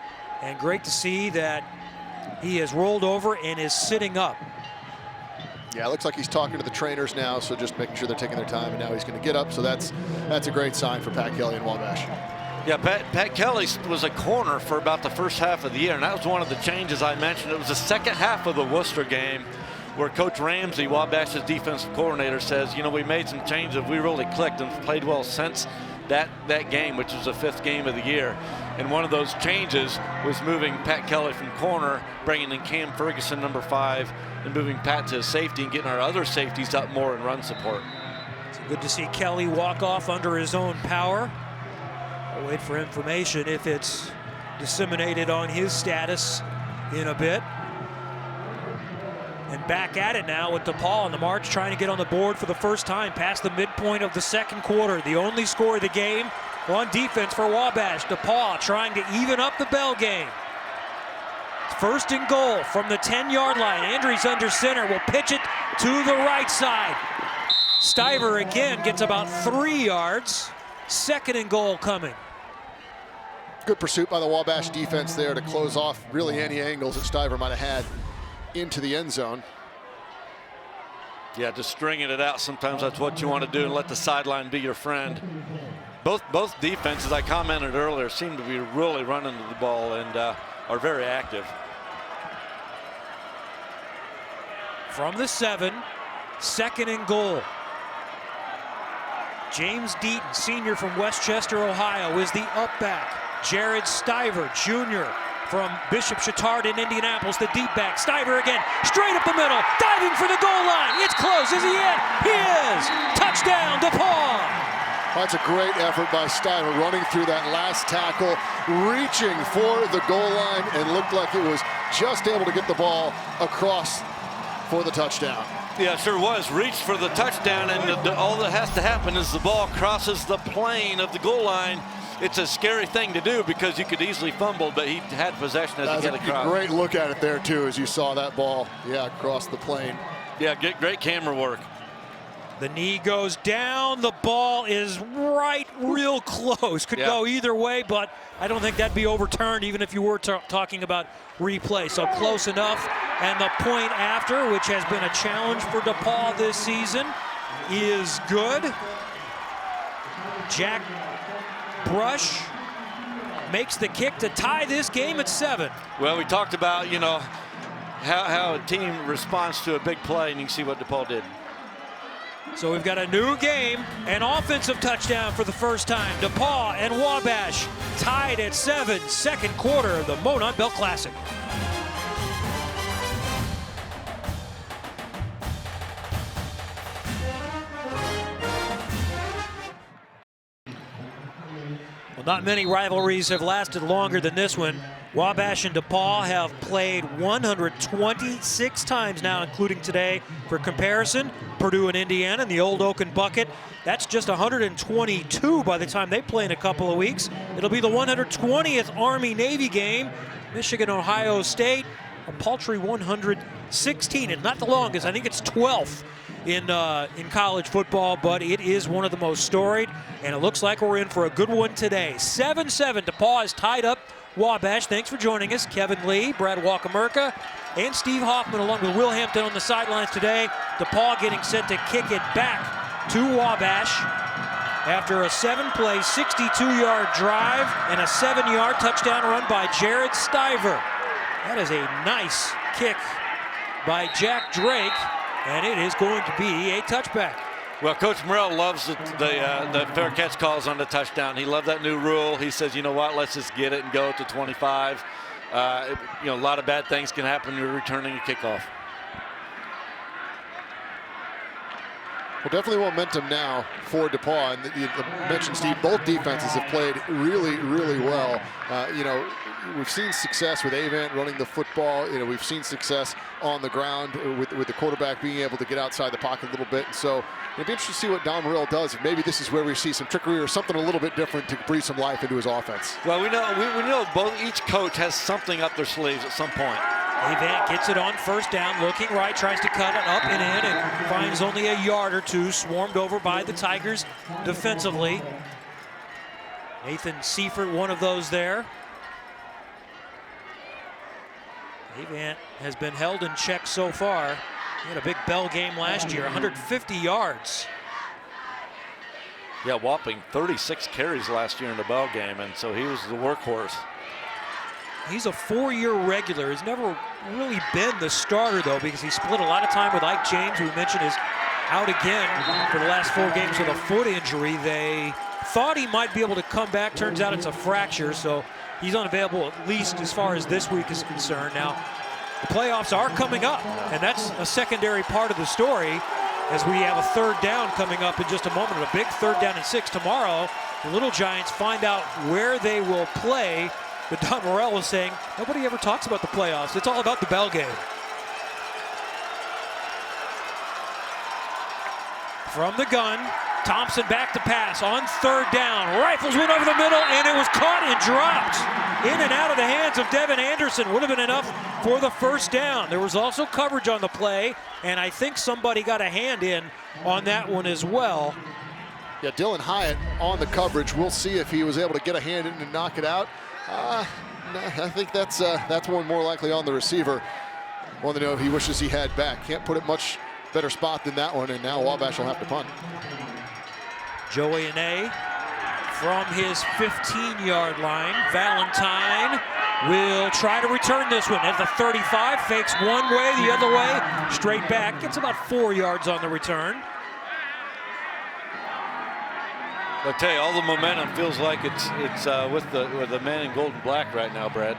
And great to see that he has rolled over and is sitting up. Yeah, it looks like he's talking to the trainers now, so just making sure they're taking their time, and now he's going to get up. So that's a great sign for Pat Kelly and Wabash. Yeah, Pat Kelly was a corner for about the first half of the year, and that was one of the changes I mentioned. It was the second half of the Worcester game where Coach Ramsey, Wabash's defensive coordinator, says, you know, we made some changes. We really clicked and played well since that game, which was the 5th game of the year. And one of those changes was moving Pat Kelly from corner, bringing in Cam Ferguson, number 5, and moving Pat to safety and getting our other safeties up more in run support. It's good to see Kelly walk off under his own power. I'll wait for information if it's disseminated on his status in a bit. And back at it now with DePaul on the march, trying to get on the board for the first time past the midpoint of the second quarter. The only score of the game on defense for Wabash. DePaul trying to even up the Bell game. First and goal from the 10-yard line. Andrews under center will pitch it to the right side. Stiver again gets about 3 yards. Second and goal coming. Good pursuit by the Wabash defense there to close off really any angles that Stiver might have had into the end zone. Yeah, just stringing it out. Sometimes that's what you want to do and let the sideline be your friend. Both defenses, I commented earlier, seem to be really running the ball and are very active. From the 7, second and goal. James Deaton, senior from Westchester, Ohio, is the up back. Jared Stiver, junior from Bishop Chatard in Indianapolis, the deep back. Stiver again, straight up the middle, diving for the goal line. It's close. Is he in? He is. Touchdown, DePaul. That's a great effort by Stiver, running through that last tackle, reaching for the goal line, and looked like it was just able to get the ball across for the touchdown. Yeah, it sure was. Reached for the touchdown, and all that has to happen is the ball crosses the plane of the goal line. It's a scary thing to do because you could easily fumble, but he had possession as he got across. A great look at it there, too, as you saw that ball, across the plane. Yeah, great camera work. The knee goes down. The ball is right real close. Could go either way, but I don't think that'd be overturned even if you were talking about replay. So close enough. And the point after, which has been a challenge for DePaul this season, is good. Jack Brush makes the kick to tie this game at 7. Well, we talked about, how a team responds to a big play, and you can see what DePaul did. So we've got a new game, an offensive touchdown for the first time. DePaul and Wabash tied at 7, second quarter of the Monon Bell Classic. Well, not many rivalries have lasted longer than this one. Wabash and DePaul have played 126 times now, including today. For comparison, Purdue and Indiana in the old Oaken Bucket. That's just 122 by the time they play in a couple of weeks. It'll be the 120th Army-Navy game. Michigan-Ohio State, a paltry 116. It's not the longest. I think it's 12th in college football, but it is one of the most storied, and it looks like we're in for a good one today. 7-7, DePaul is tied up Wabash. Thanks for joining us. Kevin Lee, Brad Walker-Merca, and Steve Hoffman along with Will Hampton on the sidelines today. DePaul getting set to kick it back to Wabash after a 7-play, 62-yard drive and a 7-yard touchdown run by Jared Stiver. That is a nice kick by Jack Drake, and it is going to be a touchback. Well, Coach Morrell loves the fair catch calls on the touchdown. He loved that new rule. He says, you know what, let's just get it and go to 25. A lot of bad things can happen when you're returning a kickoff. Well, definitely momentum now for DePaul. And you mentioned, Steve, both defenses have played really, really well. We've seen success with Avant running the football. We've seen success on the ground with the quarterback being able to get outside the pocket a little bit. And so it'd be interesting to see what Don Morrell does. Maybe this is where we see some trickery or something a little bit different to breathe some life into his offense. Well, we know each coach has something up their sleeves at some point. Avant gets it on first down, looking right, tries to cut it up and in, and finds only a yard or two, swarmed over by the Tigers defensively. Nathan Seifert, one of those there. Avant has been held in check so far. He had a big Bell game last year, 150 yards. Yeah, whopping 36 carries last year in the Bell game, and so he was the workhorse. He's a 4-year regular. He's never really been the starter, though, because he split a lot of time with Ike James, who we mentioned is out again for the last 4 games with a foot injury. They thought he might be able to come back. Turns out it's a fracture, so he's unavailable at least as far as this week is concerned. Now, the playoffs are coming up, and that's a secondary part of the story as we have a third down coming up in just a moment. A big 3rd down and 6 tomorrow. The Little Giants find out where they will play. But Don Morrell was saying, nobody ever talks about the playoffs. It's all about the Bell game. From the gun, Thompson back to pass on third down. Rifles one over the middle, and it was caught and dropped. In and out of the hands of Devin Anderson. Would have been enough for the first down. There was also coverage on the play, and I think somebody got a hand in on that one as well. Yeah, Dylan Hyatt on the coverage. We'll see if he was able to get a hand in and knock it out. I think that's one more likely on the receiver. One to know if he wishes he had back. Can't put it much better spot than that one, and now Wabash will have to punt. Joey Ane from his 15-yard line. Valentine will try to return this one at the 35. Fakes one way, the other way, straight back. Gets about 4 yards on the return. I tell you, all the momentum feels like it's with the man in gold and black right now, Brad.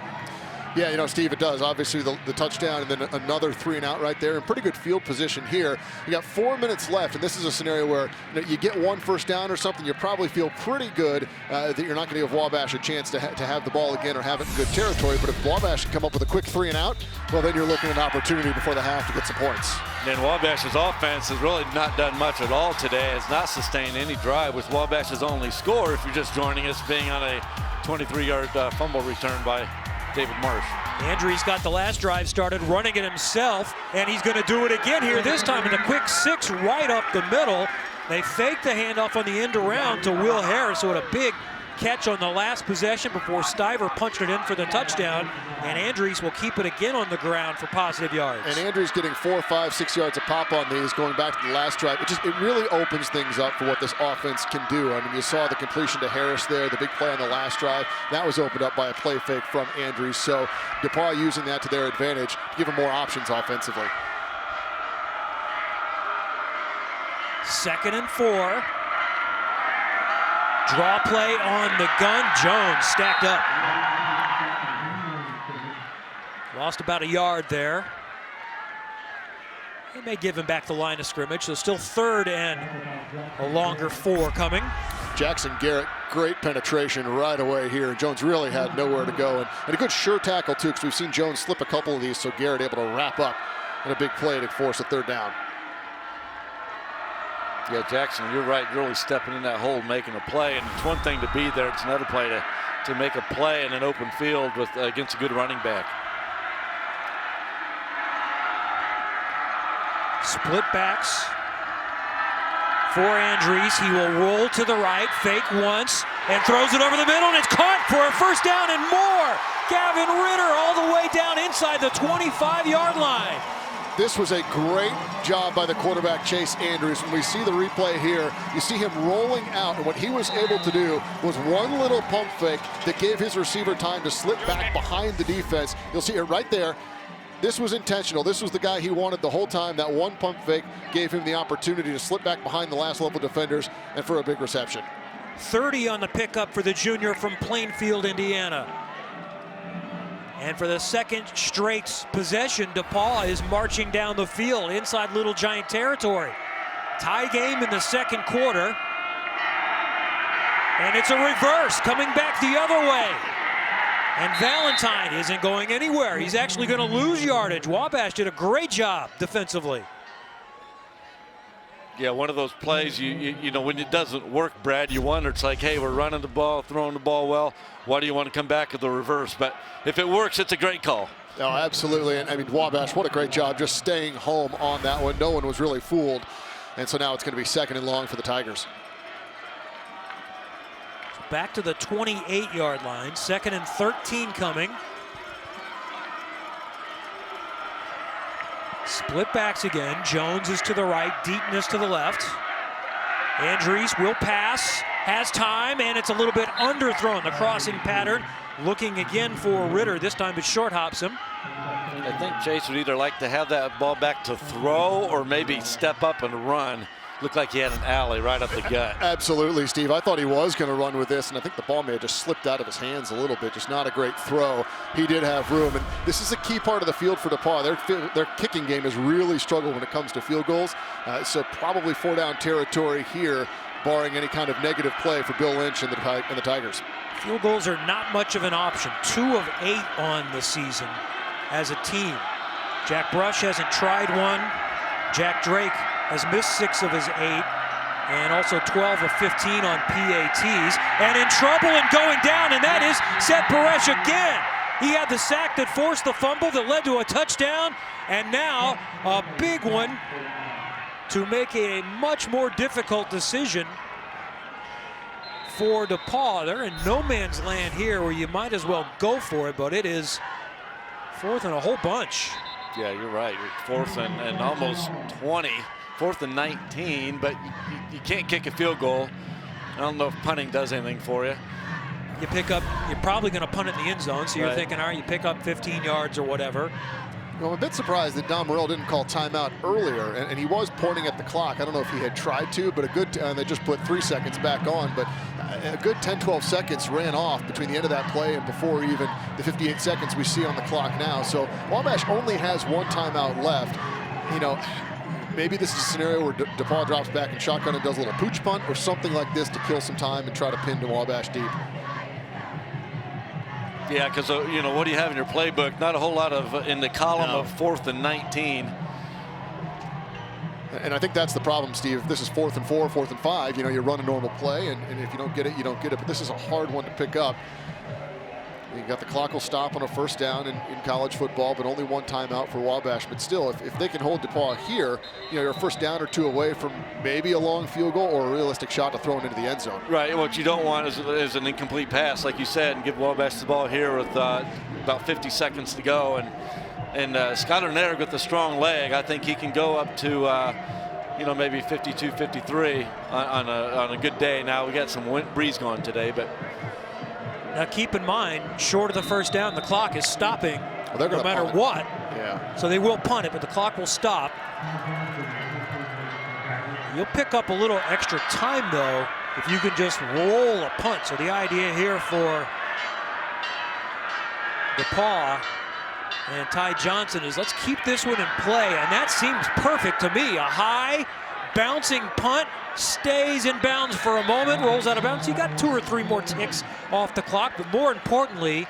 Yeah, you know, Steve, it does. Obviously, the touchdown and then another 3-and-out right there. And pretty good field position here. You got 4 minutes left, and this is a scenario where you get one first down or something, you probably feel pretty good that you're not going to give Wabash a chance to have the ball again or have it in good territory. But if Wabash can come up with a quick 3-and-out, well, then you're looking at an opportunity before the half to get some points. And Wabash's offense has really not done much at all today. Has not sustained any drive, with Wabash's only score, if you're just joining us, being on a 23-yard fumble return by David Marsh. Andrews got the last drive started running it himself, and he's going to do it again here, this time in a quick 6 right up the middle. They faked the handoff on the end around to Will Harris, so a big catch on the last possession before Stiver punched it in for the touchdown, and Andrews will keep it again on the ground for positive yards. And Andrews getting 4, 5, 6 yards a pop on these, going back to the last drive. It really opens things up for what this offense can do. I mean, you saw the completion to Harris there, the big play on the last drive. That was opened up by a play fake from Andrews. So DePaul using that to their advantage to give them more options offensively. 2nd and 4. Draw play on the gun. Jones stacked up. Lost about a yard there. He may give him back the line of scrimmage, so still 3rd and a longer 4 coming. Jackson Garrett, great penetration right away here. Jones really had nowhere to go, and a good sure tackle too, because we've seen Jones slip a couple of these, so Garrett able to wrap up in a big play to force a 3rd down. Yeah, Jackson, you're right, really stepping in that hole, making a play. And it's one thing to be there, it's another play to make a play in an open field with against a good running back. Split backs for Andrews. He will roll to the right, fake once, and throws it over the middle, and it's caught for a first down and more. Gavin Ritter all the way down inside the 25-yard line. This was a great job by the quarterback, Chase Andrews. When we see the replay here, you see him rolling out, and what he was able to do was one little pump fake that gave his receiver time to slip back behind the defense. You'll see it right there. This was intentional. This was the guy he wanted the whole time. That one pump fake gave him the opportunity to slip back behind the last level defenders and for a big reception. 30 on the pickup for the junior from Plainfield, Indiana. And for the 2nd straight possession, DePaul is marching down the field inside Little Giant territory. Tie game in the 2nd quarter. And it's a reverse coming back the other way. And Valentine isn't going anywhere. He's actually going to lose yardage. Wabash did a great job defensively. Yeah, one of those plays, you know, when it doesn't work, Brad, you wonder, it's like, hey, we're running the ball, throwing the ball well. Why do you want to come back with the reverse? But if it works, it's a great call. Oh, absolutely. And I mean, Wabash, what a great job just staying home on that one. No one was really fooled. And so now it's going to be 2nd and long for the Tigers. Back to the 28-yard line. 2nd and 13 coming. Split backs again. Jones is to the right. Deaton is to the left. Andrews will pass. Has time, and it's a little bit underthrown. The crossing pattern. Looking again for Ritter. This time it short hops him. I think Chase would either like to have that ball back to throw or maybe step up and run. Looked like he had an alley right up the gut. Absolutely, Steve. I thought he was going to run with this, and I think the ball may have just slipped out of his hands a little bit. Just not a great throw. He did have room, and this is a key part of the field for DePaul. Their kicking game has really struggled when it comes to field goals, so probably 4-down territory here, barring any kind of negative play for Bill Lynch and the Tigers. Field goals are not much of an option. 2 of 8 on the season as a team. Jack Brush hasn't tried one. Jack Drake has missed 6 of his 8. and also 12 of 15 on PATs, and in trouble and going down, and that is Seth Paresh again. He had the sack that forced the fumble that led to a touchdown, and now a big one to make a much more difficult decision for DePaul. They're in no man's land here where you might as well go for it, but it is fourth and a whole bunch. Yeah, you're right. You're fourth and almost 20, fourth and 19, but you can't kick a field goal. I don't know if punting does anything for you. You pick up, you're probably going to punt it in the end zone, so you're thinking, all right, you pick up 15 yards or whatever. Well, I'm a bit surprised that Don Morrell didn't call timeout earlier, and he was pointing at the clock. I don't know if he had tried to, but they just put 3 seconds back on, but a good 10-12 seconds ran off between the end of that play and before even the 58 seconds we see on the clock now. So Wabash only has 1 timeout left. You know, maybe this is a scenario where DePaul drops back in shotgun and does a little pooch punt or something like this to kill some time and try to pin to Wabash deep. Yeah, because, you know, what do you have in your playbook? Not a whole lot of in the column of 4th and 19. And I think that's the problem, Steve. This is 4th and 4, 4th and 5. You know, you run a normal play, and if you don't get it, you don't get it. But this is a hard one to pick up. You got the clock will stop on a first down in college football, but only 1 timeout for Wabash. But still, if they can hold DePaul here, you know, you're a first down or 2 away from maybe a long field goal or a realistic shot to throw it into the end zone. Right. What you don't want is an incomplete pass, like you said, and give Wabash the ball here with about 50 seconds to go. And Skylar Nairg with a strong leg, I think he can go up to you know, maybe 52, 53 on a good day. Now we got some breeze going today, but. Now keep in mind, short of the first down, the clock is stopping no matter what. Yeah. So they will punt it, but the clock will stop. You'll pick up a little extra time, though, if you can just roll a punt. So the idea here for DePaul and Ty Johnson is let's keep this one in play, and that seems perfect to me. A high, bouncing punt. Stays in bounds for a moment, rolls out of bounds. You got 2 or 3 more ticks off the clock, but more importantly,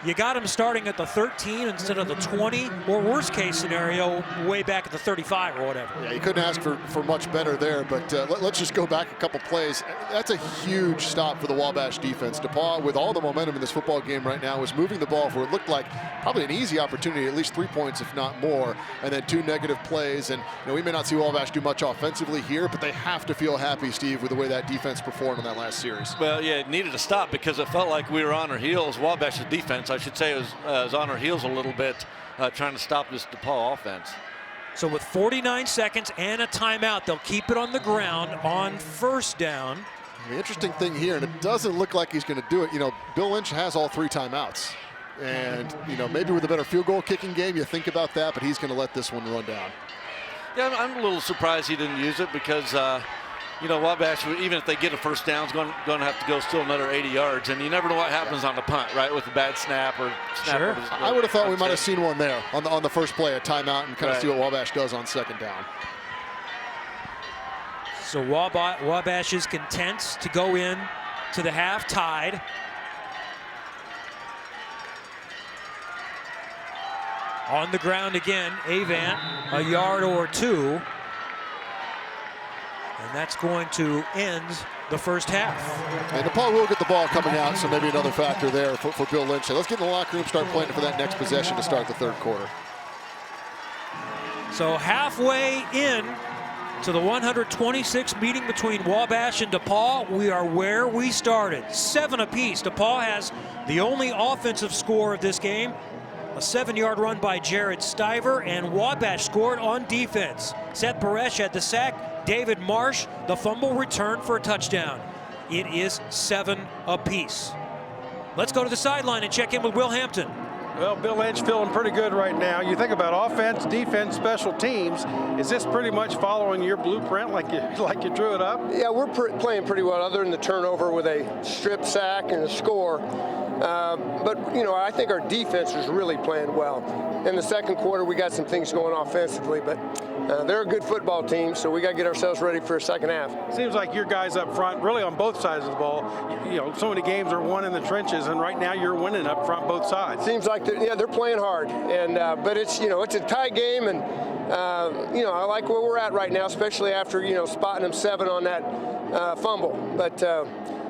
you got him starting at the 13 instead of the 20, or worst case scenario, way back at the 35 or whatever. Yeah, you couldn't ask for much better there, but let's just go back a couple plays. That's a huge stop for the Wabash defense. DePaul, with all the momentum in this football game right now, was moving the ball for what looked like probably an easy opportunity, at least 3 points, if not more, and then 2 negative plays. And you know, we may not see Wabash do much offensively here, but they have to feel happy, Steve, with the way that defense performed in that last series. Well, yeah, it needed to stop because it felt like we were on our heels. Wabash's defense, I should say, was on our heels a little bit, trying to stop this DePaul offense. So with 49 seconds and a timeout, they'll keep it on the ground on first down. The interesting thing here, and it doesn't look like he's going to do it, you know, Bill Lynch has all 3 timeouts. And, you know, maybe with a better field goal kicking game, you think about that, but he's going to let this one run down. Yeah, I'm a little surprised he didn't use it because, you know, Wabash, even if they get a first down, is going to have to go still another 80 yards. And you never know what happens on the punt, right, with a bad snap or snap. Sure. I would have thought we might have seen one there on the first play, a timeout, and kind of see what Wabash does on second down. So Wabash is content to go in to the half tied. On the ground again, Avant, a yard or 2. And that's going to end the first half. And DePaul will get the ball coming out, so maybe another factor there for Bill Lynch. So let's get in the locker room, start planning for that next possession to start the 3rd quarter. So halfway in to the 126th meeting between Wabash and DePaul, we are where we started. 7 apiece. DePaul has the only offensive score of this game, a 7-yard run by Jared Stiver, and Wabash scored on defense. Seth Paresh had the sack, David Marsh, the fumble return for a touchdown. It is 7 apiece. Let's go to the sideline and check in with Will Hampton. Well, Bill Lynch feeling pretty good right now. You think about offense, defense, special teams. Is this pretty much following your blueprint like you drew it up? Yeah, we're playing pretty well, other than the turnover with a strip sack and a score. But, you know, I think our defense was really playing well. In the second quarter, we got some things going offensively, but they're a good football team, so we got to get ourselves ready for a second half. Seems like your guys up front, really on both sides of the ball, you know, so many games are won in the trenches, and right now you're winning up front both sides. Seems like they're playing hard, and but it's, you know, it's a tie game, and you know, I like where we're at right now, especially after, you know, spotting them 7 on that fumble. But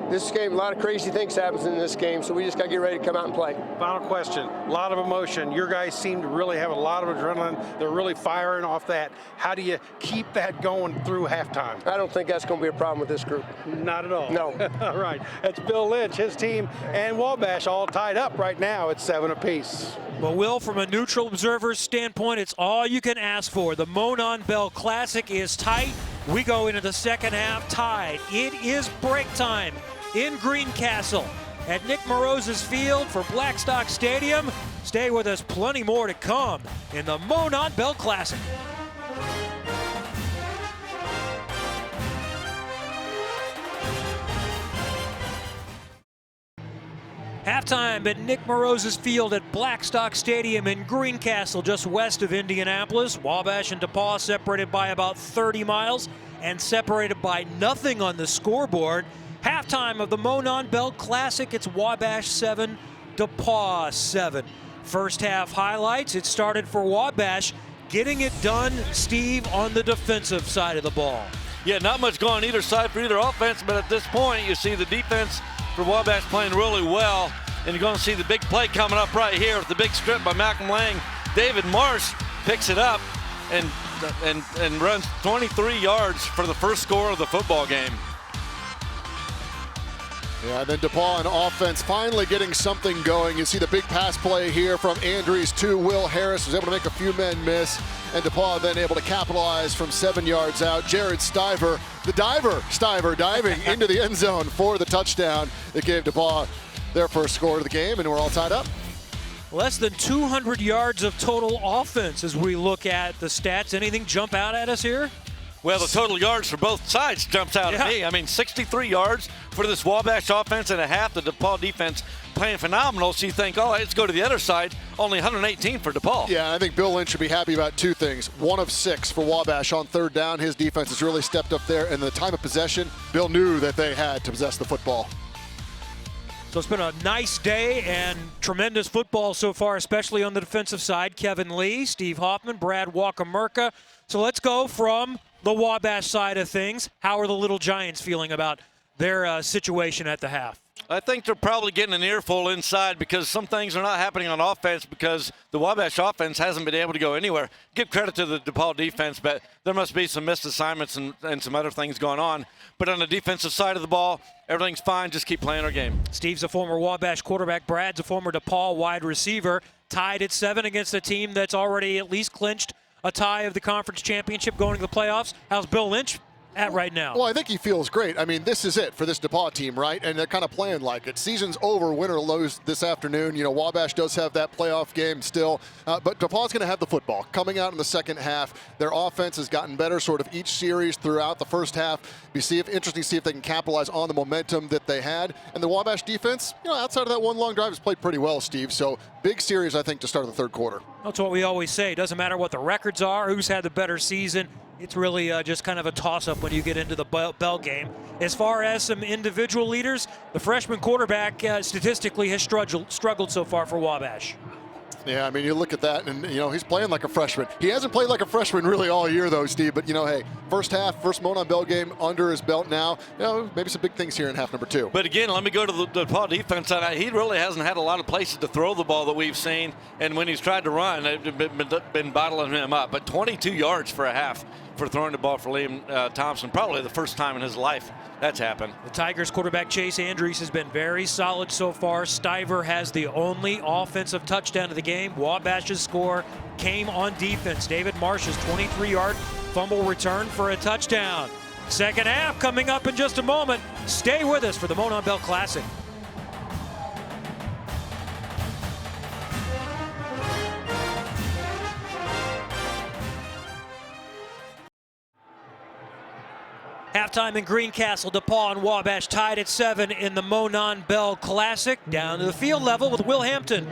this game, a lot of crazy things happens in this game, so we just got to get ready to come out and play. Final question, a lot of emotion. Your guys seem to really have a lot of adrenaline. They're really firing off that. How do you keep that going through halftime? I don't think that's going to be a problem with this group. Not at all. No. All right, that's Bill Lynch, his team, and Wabash all tied up right now at 7 apiece. Well, Will, from a neutral observer's standpoint, it's all you can ask for. The Monon Bell Classic is tight. We go into the second half tied. It is break time in Greencastle at Nick Morose's field for Blackstock Stadium. Stay with us, plenty more to come in the Monon Bell Classic. Halftime at Nick Morose's field at Blackstock Stadium in Greencastle, just west of Indianapolis. Wabash and DePaul separated by about 30 miles and separated by nothing on the scoreboard. Halftime of the Monon Bell Classic, it's Wabash 7, DePaul 7. First half highlights, it started for Wabash, getting it done, Steve, on the defensive side of the ball. Yeah, not much going on either side for either offense, but at this point, you see the defense for Wabash playing really well, and you're going to see the big play coming up right here with the big strip by Malcolm Lang. David Marsh picks it up and runs 23 yards for the first score of the football game. Yeah, then DePaul on offense finally getting something going. You see the big pass play here from Andrews to Will Harris, was able to make a few men miss, and DePaul then able to capitalize from 7 yards out. Jared Stiver, the diver, diving into the end zone for the touchdown that gave DePaul their first score of the game, and we're all tied up. Less than 200 yards of total offense as we look at the stats. Anything jump out at us here? Well, the total yards for both sides jumps out at me. I mean, 63 yards for this Wabash offense and a half. The DePaul defense playing phenomenal. So you think, oh, let's go to the other side. Only 118 for DePaul. Yeah, I think Bill Lynch should be happy about two things. 1 of 6 for Wabash on third down. His defense has really stepped up there. And the time of possession, Bill knew that they had to possess the football. So it's been a nice day and tremendous football so far, especially on the defensive side. Kevin Lee, Steve Hoffman, Brad Walker-Merca. So let's go from the Wabash side of things. How are the Little Giants feeling about their situation at the half? I think they're probably getting an earful inside because some things are not happening on offense because the Wabash offense hasn't been able to go anywhere. Give credit to the DePaul defense, but there must be some missed assignments and some other things going on. But on the defensive side of the ball, everything's fine. Just keep playing our game. Steve's a former Wabash quarterback. Brad's a former DePaul wide receiver. Tied at 7 against a team that's already at least clinched a tie of the conference championship going to the playoffs. How's Bill Lynch at right now? Well, I think he feels great. I mean, this is it for this DePaul team, right? And they're kind of playing like it. Season's over, win or lose this afternoon. You know, Wabash does have that playoff game still, but DePaul's going to have the football. Coming out in the second half, their offense has gotten better sort of each series throughout the first half. Interesting to see if they can capitalize on the momentum that they had. And the Wabash defense, you know, outside of that one long drive, has played pretty well, Steve. So big series, I think, to start the third quarter. That's what we always say. It doesn't matter what the records are, who's had the better season. It's really just kind of a toss-up when you get into the Bell game. As far as some individual leaders, the freshman quarterback statistically has struggled so far for Wabash. Yeah, I mean, you look at that, and, you know, he's playing like a freshman. He hasn't played like a freshman really all year, though, Steve. But, you know, hey, first Monon Bell game under his belt now. You know, maybe some big things here in half number 2. But, again, let me go to the DePaul defense. He really hasn't had a lot of places to throw the ball that we've seen. And when he's tried to run, they've been bottling him up. But 22 yards for a half for throwing the ball for Liam Thompson. Probably the first time in his life that's happened. The Tigers quarterback Chase Andrews has been very solid so far. Stiver has the only offensive touchdown of the game. Wabash's score came on defense. David Marsh's 23-yard fumble return for a touchdown. Second half coming up in just a moment. Stay with us for the Monon Bell Classic. Halftime in Greencastle, DePaul and Wabash tied at 7 in the Monon Bell Classic. Down to the field level with Will Hampton.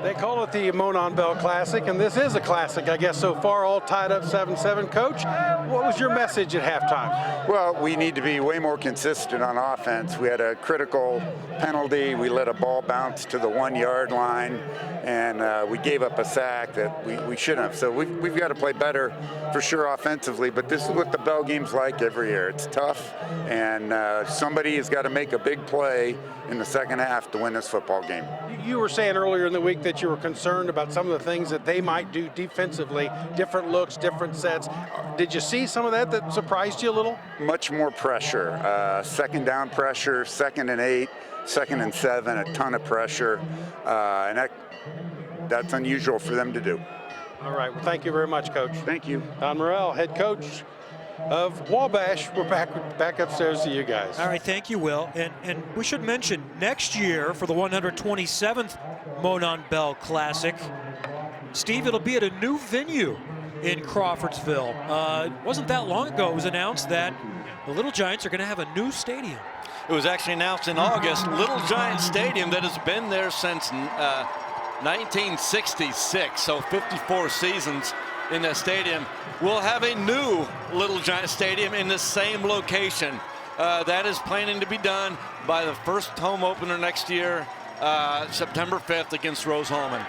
They call it the Monon Bell Classic, and this is a classic, I guess, so far, all tied up 7-7. Coach, what was your message at halftime? Well, we need to be way more consistent on offense. We had a critical penalty. We let a ball bounce to the 1-yard line, and we gave up a sack that we shouldn't have. So we've got to play better for sure offensively, but this is what the Bell game's like every year. It's tough, and somebody has got to make a big play in the second half to win this football game. You were saying earlier in the week that you were concerned about some of the things that they might do defensively, different looks, different sets. Did you see some of that surprised you a little? Much more pressure, second down pressure, 2nd and 8, 2nd and 7, a ton of pressure, and that's unusual for them to do. All right, well, thank you very much, Coach. Thank you. Don Morrell, head coach of Wabash. We're back upstairs to you guys. All right, thank you, Will. And we should mention next year for the 127th Monon Bell Classic, Steve, it'll be at a new venue in Crawfordsville. It wasn't that long ago it was announced that the Little Giants are going to have a new stadium. It was actually announced in August. Little Giant Stadium that has been there since 1966, so 54 seasons in that stadium. We'll have a new Little Giant Stadium in the same location. That is planning to be done by the first home opener next year, September 5th against Rose-Hulman.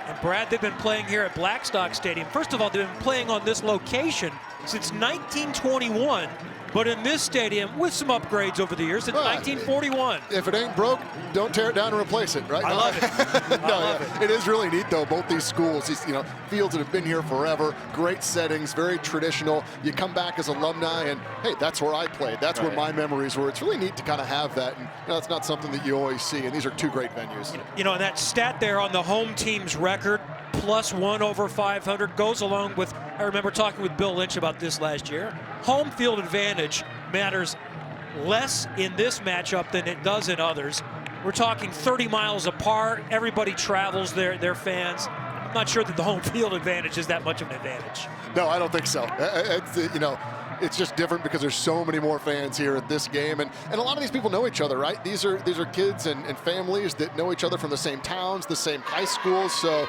And Brad, they've been playing here at Blackstock Stadium. First of all, they've been playing on this location since 1921. But in this stadium, with some upgrades over the years, since 1941. If it ain't broke, don't tear it down and replace it, right? I love it. I love it. It is really neat, though. Both these schools, these fields that have been here forever, great settings, very traditional. You come back as alumni, and hey, that's where I played. That's where my memories were. It's really neat to kind of have that, and that's not something that you always see. And these are two great venues. And that stat there on the home team's record, +1 over 500, goes along with, I remember talking with Bill Lynch about this last year. Home field advantage matters less in this matchup than it does in others. We're talking 30 miles apart. Everybody travels their fans. I'm not sure that the home field advantage is that much of an advantage. No, I don't think so. It's just different because there's so many more fans here at this game, and a lot of these people know each other, right? These are kids and families that know each other from the same towns, the same high schools. So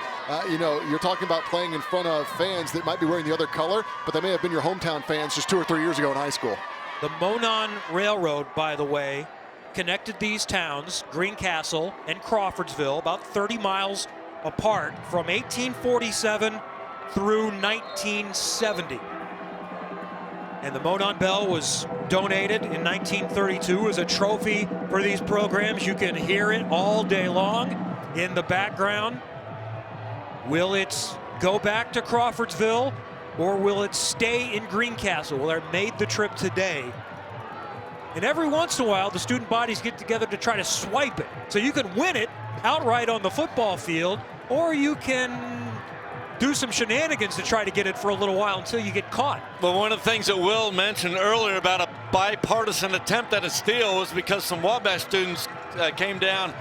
you're talking about playing in front of fans that might be wearing the other color, but they may have been your hometown fans just 2 or 3 years ago in high school. The Monon Railroad, by the way, connected these towns, Greencastle and Crawfordsville, about 30 miles apart from 1847 through 1970. And the Monon Bell was donated in 1932 as a trophy for these programs. You can hear it all day long in the background. Will it go back to Crawfordsville, or will it stay in Greencastle? Well, they made the trip today. And every once in a while, the student bodies get together to try to swipe it. So you can win it outright on the football field, or you can do some shenanigans to try to get it for a little while until you get caught. But one of the things that Will mentioned earlier about a bipartisan attempt at a steal was because some Wabash students came down.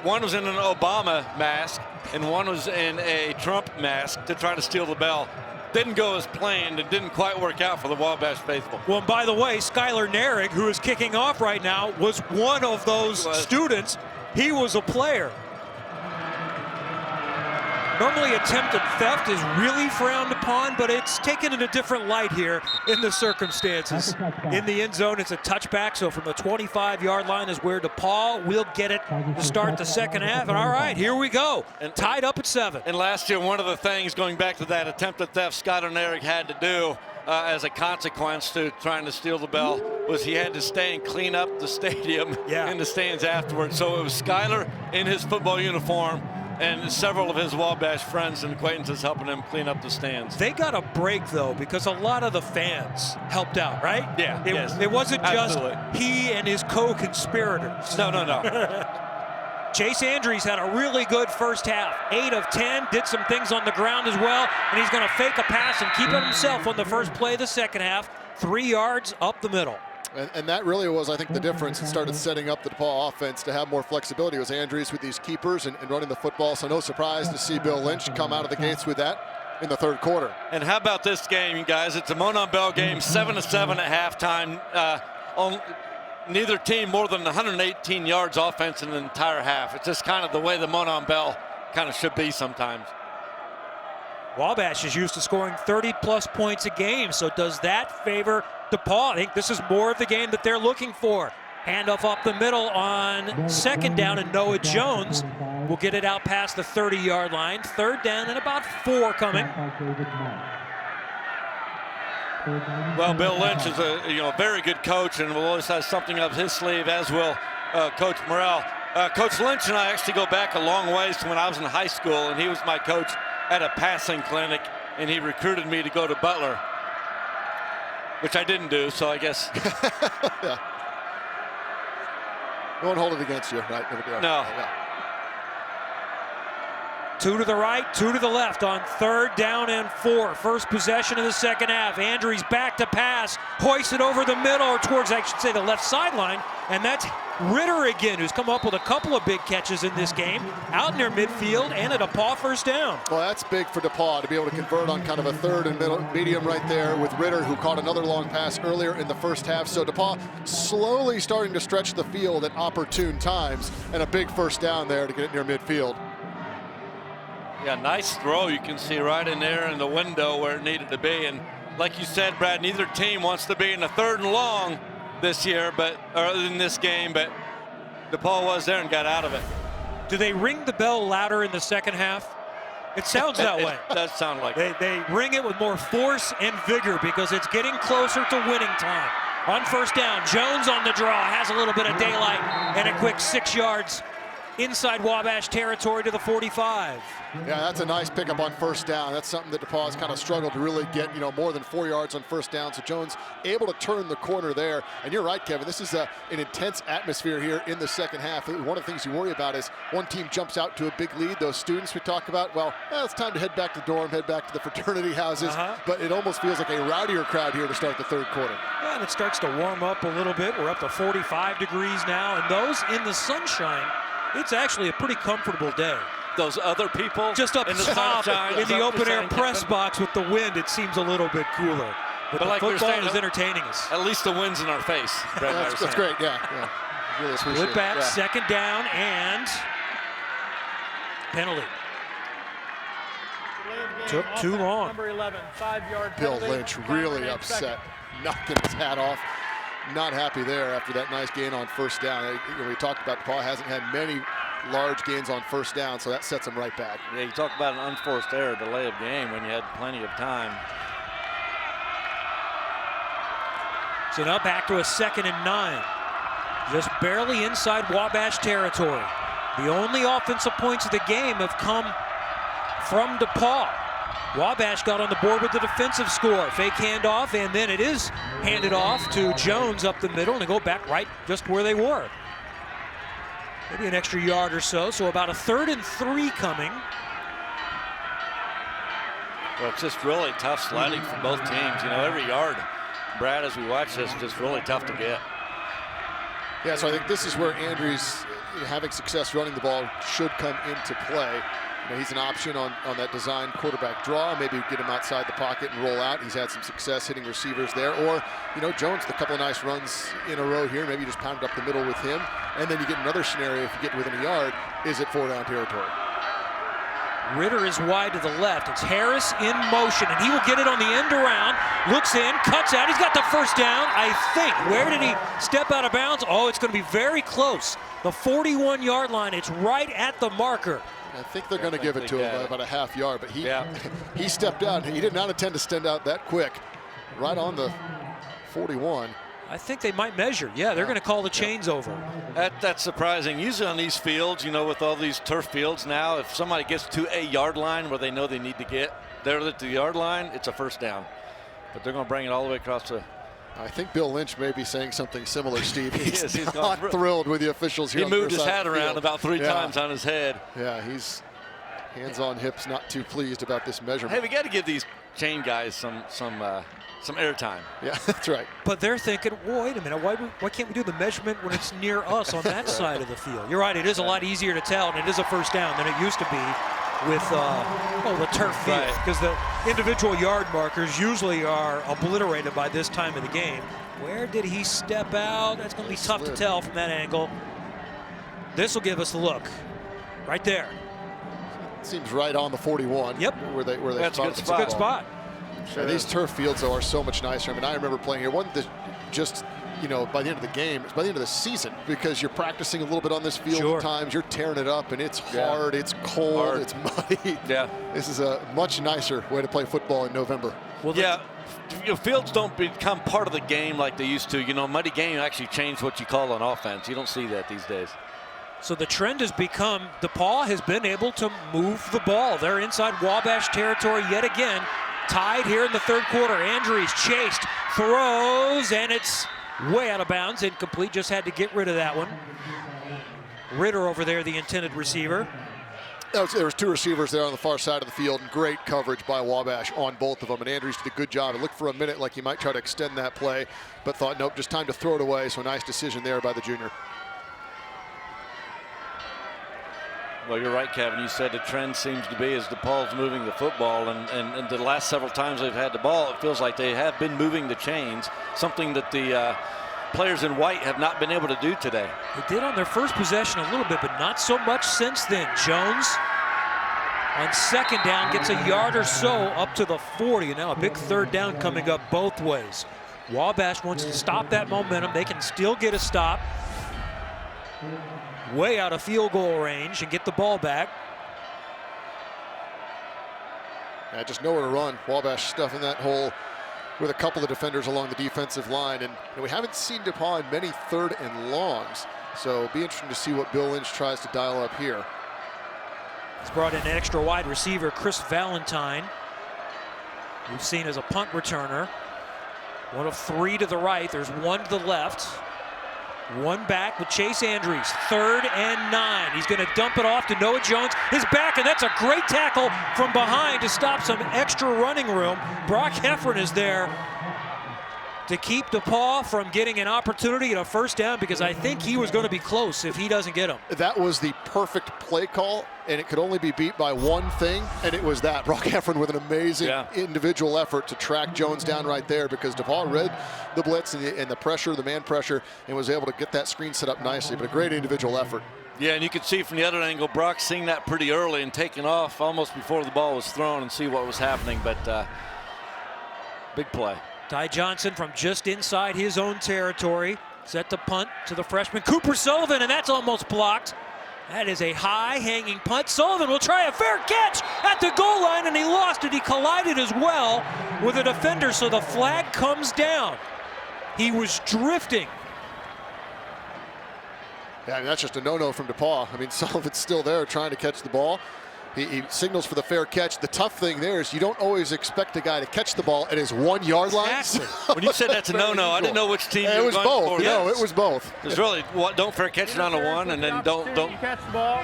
One was in an Obama mask and one was in a Trump mask to try to steal the bell. Didn't go as planned. It didn't quite work out for the Wabash faithful. Well, and by the way, Skylar Narig, who is kicking off right now, was one of those students. He was a player. Normally attempted theft is really frowned upon, but it's taken in a different light here in the circumstances. In the end zone, it's a touchback, so from the 25-yard line is where DePaul will get it to start the second half. And all right, here we go, and tied up at 7. And last year, one of the things, going back to that attempted theft Skylar Narig had to do as a consequence to trying to steal the bell was he had to stay and clean up the stadium in the stands afterwards. So it was Skylar in his football uniform and several of his Wabash friends and acquaintances helping him clean up the stands. They got a break, though, because a lot of the fans helped out, right? Yeah, It wasn't absolutely. just he and his co-conspirators. No. Chase Andrews had a really good first half. 8 of 10, did some things on the ground as well, and he's going to fake a pass and keep it himself on the first play of the second half. 3 yards up the middle. And that really was, I think, the difference. It started setting up the DePaul offense to have more flexibility. It was Andrews with these keepers and running the football, so no surprise to see Bill Lynch come out of the gates with that. in the third quarter. And how about this game, you guys? It's a Monon Bell game, 7-7 at halftime. Neither team more than 118 yards offense in the entire half. It's just kind of the way the Monon Bell kind of should be sometimes. Wabash is used to scoring 30-plus points a game, so does that favor DePaul? I think this is more of the game that they're looking for. Handoff up the middle on second down, and Noah Jones will get it out past the 30-yard line. Third down and about 4 coming. Well, Bill Lynch is a very good coach, and will always have something up his sleeve, as will Coach Morrell. Coach Lynch and I actually go back a long ways to when I was in high school, and he was my coach at a passing clinic, and he recruited me to go to Butler, which I didn't do, so I guess. Yeah. No one hold it against you, right? No. Yeah. 2 to the right, 2 to the left on third down and 4. First possession of the second half. Andrews back to pass, hoists it over the middle, or towards, I should say, the left sideline. And that's Ritter again, who's come up with a couple of big catches in this game, out near midfield and at a DePaul first down. Well, that's big for DePaul to be able to convert on kind of a third and medium right there with Ritter, who caught another long pass earlier in the first half. So DePaul slowly starting to stretch the field at opportune times, and a big first down there to get it near midfield. Yeah, nice throw. You can see right in there in the window where it needed to be. And like you said, Brad, neither team wants to be in a third and long this year, or in this game, but DePaul was there and got out of it. Do they ring the bell louder in the second half? It sounds that way. It does sound like it. They ring it with more force and vigor because it's getting closer to winning time. On first down, Jones on the draw, has a little bit of daylight and a quick 6 yards inside Wabash territory to the 45. Yeah, that's a nice pickup on first down. That's something that DePaul has kind of struggled to really get, more than 4 yards on first down. So Jones able to turn the corner there. And you're right, Kevin, this is an intense atmosphere here in the second half. One of the things you worry about is one team jumps out to a big lead. Those students we talk about, well, it's time to head back to the dorm, head back to the fraternity houses. But it almost feels like a rowdier crowd here to start the third quarter. Yeah, and it starts to warm up a little bit. We're up to 45 degrees now, and those in the sunshine, it's actually a pretty comfortable day. Those other people just up in the top sunshine, in the open air press box with the wind, it seems a little bit cooler. But the like football is entertaining us. At least the wind's in our face. That's great, yeah. Really appreciate Flip back, it. Yeah. second down, and penalty. Took too long. Number 11, 5-yard Bill penalty. Lynch really upset, knocking his hat off. Not happy there after that nice gain on first down. We talked about DePaul hasn't had many large gains on first down, so that sets him right back. Yeah, you talk about an unforced error, delay of game when you had plenty of time. So now back to a 2nd and 9. Just barely inside Wabash territory. The only offensive points of the game have come from DePaul. Wabash got on the board with the defensive score. Fake handoff, and then it is handed off to Jones up the middle, and they go back right just where they were. Maybe an extra yard or so, so about a 3rd and 3 coming. Well, it's just really tough sledding for both teams. Every yard, Brad, as we watch this, just really tough to get. Yeah, so I think this is where Andrews, having success running the ball, should come into play. He's an option on that design quarterback draw. Maybe get him outside the pocket and roll out. He's had some success hitting receivers there. Or, Jones, a couple of nice runs in a row here. Maybe you just pound it up the middle with him. And then you get another scenario if you get within a yard, is it 4-down territory. Ritter is wide to the left. It's Harris in motion, and he will get it on the end around. Looks in, cuts out. He's got the first down, I think. Where did he step out of bounds? Oh, it's going to be very close. The 41-yard line. It's right at the marker. I think they're going to give it to him about a half yard, but he stepped out. He did not intend to stand out that quick. Right on the 41. I think they might measure. Yeah, they're going to call the chains over. That's surprising. Usually on these fields, with all these turf fields now, if somebody gets to a yard line where they know they need to get there to the yard line, it's a first down. But they're going to bring it all the way across the... I think Bill Lynch may be saying something similar, Steve. He's he's not thrilled with the officials here. He moved his hat around about 3 times on his head. Yeah, he's hands on hips, not too pleased about this measurement. Hey, we got to give these chain guys some airtime. Yeah, that's right. But they're thinking, wait a minute, why can't we do the measurement when it's near us on that side of the field? You're right, it is a lot easier to tell, and it is a first down than it used to be with the turf field, because the individual yard markers usually are obliterated by this time of the game. Where did he step out? That's going to be tough to tell from that angle. This will give us a look. Right there. Seems right on the 41. Yep. Where they That's a good spot. It's a good spot. Sure. These turf fields, though, are so much nicer. I mean, I remember playing here. Wasn't this just, by the end of the game, it's by the end of the season, because you're practicing a little bit on this field at times. You're tearing it up, and it's hard, it's cold, it's muddy. Yeah. This is a much nicer way to play football in November. Well, yeah. Fields don't become part of the game like they used to. Muddy game actually changed what you call an offense. You don't see that these days. So the trend has become DePaul has been able to move the ball. They're inside Wabash territory yet again. Tied here in the third quarter. Andrews chased, throws, and it's way out of bounds. Incomplete, just had to get rid of that one. Ritter over there, the intended receiver. There was two receivers there on the far side of the field, and great coverage by Wabash on both of them. And Andrews did a good job. It looked for a minute like he might try to extend that play, but thought, nope, just time to throw it away. So a nice decision there by the junior. Well, you're right, Kevin. You said the trend seems to be as DePaul's moving the football, and the last several times they've had the ball, it feels like they have been moving the chains, something that the players in white have not been able to do today. They did on their first possession a little bit, but not so much since then. Jones on second down gets a yard or so up to the 40, and now a big third down coming up both ways. Wabash wants to stop that momentum. They can still get a stop way out of field goal range and get the ball back. Yeah, just nowhere to run. Wabash stuffing that hole with a couple of defenders along the defensive line. And we haven't seen DePaul in many third and longs. So it'll be interesting to see what Bill Lynch tries to dial up here. He's brought in an extra wide receiver, Chris Valentine, we've seen as a punt returner. One of three to the right. There's one to the left. One back with Chase Andrews. 3rd and 9. He's going to dump it off to Noah Jones. His back, and that's a great tackle from behind to stop some extra running room. Brock Heffron is there to keep DePaul from getting an opportunity at a first down, because I think he was going to be close if he doesn't get him. That was the perfect play call, and it could only be beat by one thing, and it was that. Brock Heffron with an amazing individual effort to track Jones down right there, because DePaul read the blitz and the pressure, the man pressure, and was able to get that screen set up nicely, but a great individual effort. Yeah, and you could see from the other angle, Brock seeing that pretty early and taking off almost before the ball was thrown and see what was happening, but big play. Ty Johnson from just inside his own territory. Set to punt to the freshman Cooper Sullivan, and that's almost blocked. That is a high hanging punt. Sullivan will try a fair catch at the goal line, and he lost it. He collided as well with a defender, so the flag comes down. He was drifting. Yeah, I mean, that's just a no-no from DePaul. I mean, Sullivan's still there trying to catch the ball. He signals for the fair catch. The tough thing there is you don't always expect a guy to catch the ball at his 1 yard line. Exactly. When you said that's a no-no, I didn't know which team you were going both. for. No, it was both. It's really, don't fair catch it on a 1, and then don't catch the ball.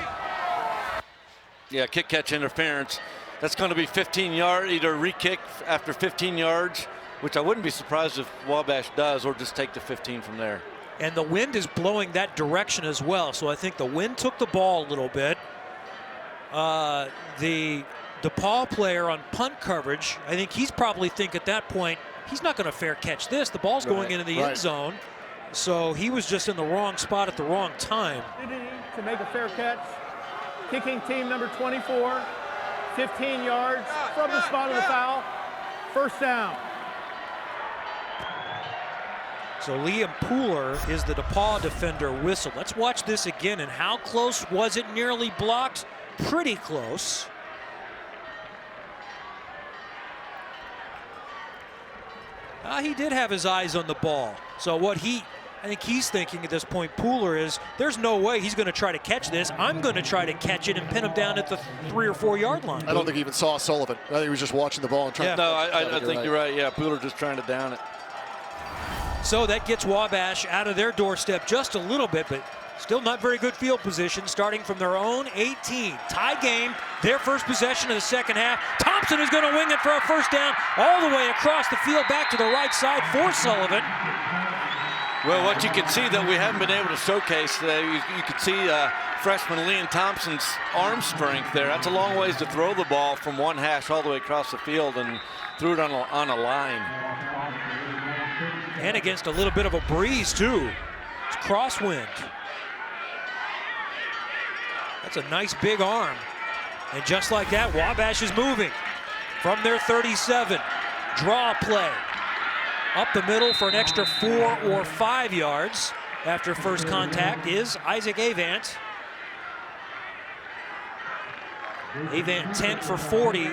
Yeah, kick catch interference. That's going to be 15 yards, either re-kick after 15 yards, which I wouldn't be surprised if Wabash does, or just take the 15 from there. And the wind is blowing that direction as well, so I think the wind took the ball a little bit. The DePaul player on punt coverage, I think he's probably thinking at that point, he's not going to fair catch this. The ball's going into the end zone. So he was just in the wrong spot at the wrong time. To make a fair catch. Kicking team number 24, 15 yards from the spot of the foul. First down. So Liam Pooler is the DePaul defender whistle. Let's watch this again. And how close was it? Nearly blocked. Pretty close. He did have his eyes on the ball. So what I think he's thinking at this point, Pooler, is there's no way he's going to try to catch this. I'm going to try to catch it and pin him down at the 3 or 4 yard line. I don't think he even saw Sullivan. I think he was just watching the ball and trying to. No, I think you're right. Yeah, Pooler just trying to down it. So that gets Wabash out of their doorstep just a little bit, but still not very good field position, starting from their own 18. Tie game, their first possession of the second half. Thompson is going to wing it for a first down all the way across the field back to the right side for Sullivan. Well, what you can see that we haven't been able to showcase today, you can see freshman Liam Thompson's arm strength there. That's a long ways to throw the ball from one hash all the way across the field and threw it on a line. And against a little bit of a breeze, too. It's crosswind. That's a nice big arm. And just like that, Wabash is moving from their 37. Draw play. Up the middle for an extra 4 or 5 yards after first contact is Isaac Avant. Avant 10 for 40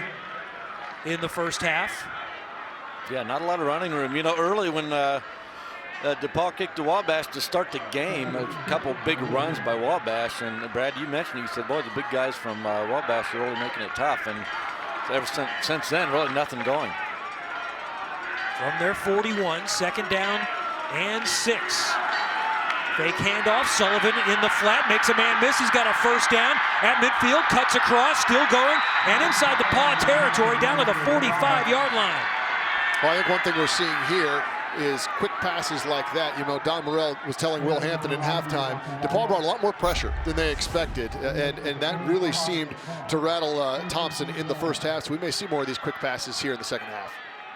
in the first half. Yeah, not a lot of running room. You know, early when DePaul kicked the Wabash to start the game, a couple big runs by Wabash. And Brad, you mentioned, you said, boy, the big guys from Wabash are really making it tough. And ever since then, really nothing going. From their 41, second down and 6. Fake handoff, Sullivan in the flat, makes a man miss. He's got a first down at midfield, cuts across, still going, and inside the paw territory down to the 45-yard line. Well, I think one thing we're seeing here is quick passes like that. You know, Don Morrell was telling Will Hampton at halftime, DePaul brought a lot more pressure than they expected, and that really seemed to rattle Thompson in the first half, so we may see more of these quick passes here in the second half.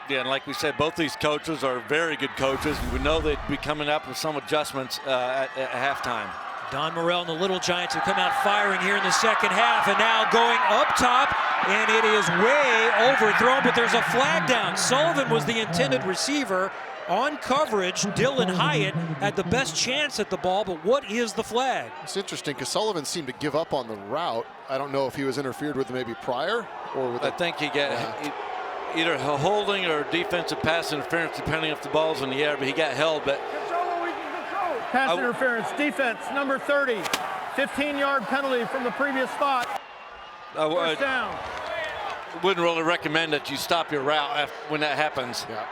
Yeah, and like we said, both these coaches are very good coaches. We know they'd be coming up with some adjustments at halftime. Don Morrell and the Little Giants have come out firing here in the second half, and now going up top, and it is way overthrown, but there's a flag down. Sullivan was the intended receiver. On coverage, Dylan Hyatt had the best chance at the ball, but what is the flag? It's interesting because Sullivan seemed to give up on the route. I don't know if he was interfered with maybe prior or with I think he got either a holding or defensive pass interference, depending if the ball's in the air, but he got held. But pass interference, defense, number 30. 15-yard penalty from the previous spot. First down. Wouldn't really recommend that you stop your route when that happens. Yeah.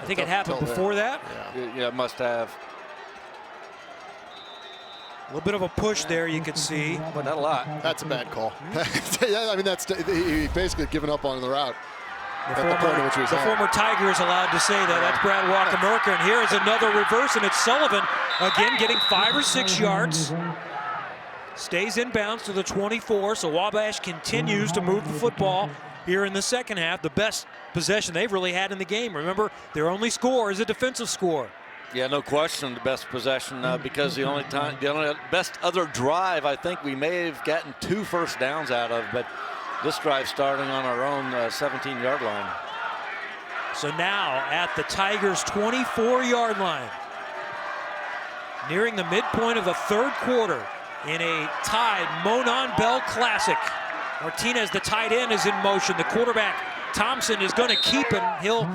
I think it happened before that. Yeah, it must have. A little bit of a push there, you can see. But not a lot. That's a bad call. Yeah, I mean, he basically given up on the route. The former Tiger is allowed to say that. That's Brad Walker-Merker. And here is another reverse, and it's Sullivan again getting 5 or 6 yards. Stays in bounds to the 24, so Wabash continues to move the football here in the second half. The best possession they've really had in the game. Remember, their only score is a defensive score. Yeah, no question, the best possession because the only best other drive I think we may have gotten 2 first downs out of, but this drive starting on our own 17-yard line. So now at the Tigers' 24-yard line, nearing the midpoint of the third quarter in a tied Monon Bell Classic. Martinez, the tight end, is in motion. The quarterback, Thompson, is going to keep it. He'll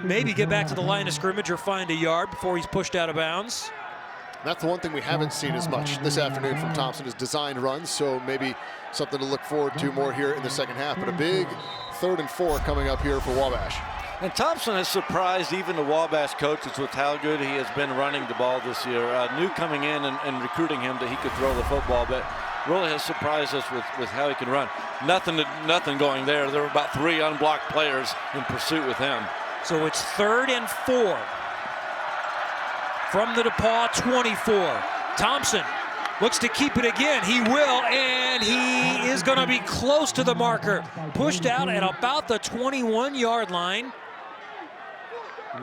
maybe get back to the line of scrimmage or find a yard before he's pushed out of bounds. That's the one thing we haven't seen as much this afternoon from Thompson is designed runs, so maybe something to look forward to more here in the second half. But a big 3rd and 4 coming up here for Wabash. And Thompson has surprised even the Wabash coaches with how good he has been running the ball this year. Knew coming in and recruiting him that he could throw the football, but really has surprised us with how he can run. Nothing going there. There were about 3 unblocked players in pursuit with him. So it's 3rd and 4 from the DePaul 24. Thompson looks to keep it again. He will, and he is going to be close to the marker. Pushed out at about the 21-yard line.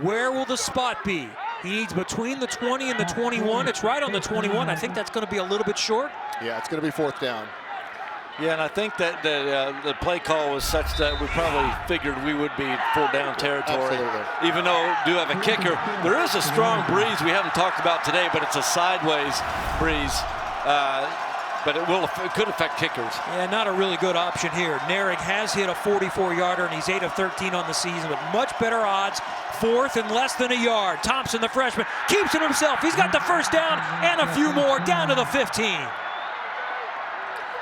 Where will the spot be? He needs between the 20 and the 21. It's right on the 21. I think that's going to be a little bit short. Yeah, it's going to be 4th down. Yeah, and I think that the play call was such that we probably figured we would be 4th down territory. Absolutely. Even though we do have a kicker, there is a strong breeze we haven't talked about today, but it's a sideways breeze. But it could affect kickers. Yeah, not a really good option here. Narig has hit a 44-yarder, and he's 8 of 13 on the season, but much better odds. 4th and less than a yard. Thompson, the freshman, keeps it himself. He's got the first down and a few more down to the 15.